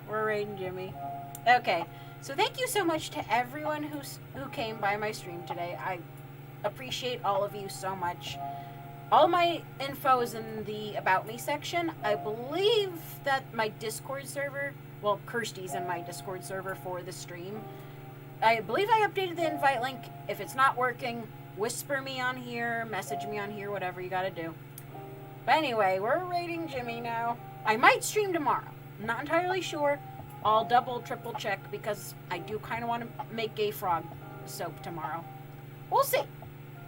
Okay, so thank you so much to everyone who came by my stream today. I appreciate all of you so much. All my info is in the About Me section. I believe that my Discord server, well, Kirsty's in my Discord server for the stream. I believe I updated the invite link. If it's not working, whisper me on here, message me on here, whatever you gotta do. But anyway, we're raiding Jimmy now. I might stream tomorrow. I'm not entirely sure. I'll double, triple check, because I do kind of want to make Gay Frog soap tomorrow. We'll see.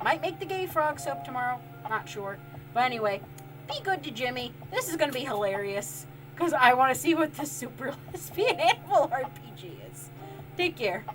Might make the gay frog soap tomorrow. Not sure. But anyway, be good to Jimmy. This is going to be hilarious. Because I want to see what the super lesbian animal RPG is. Take care.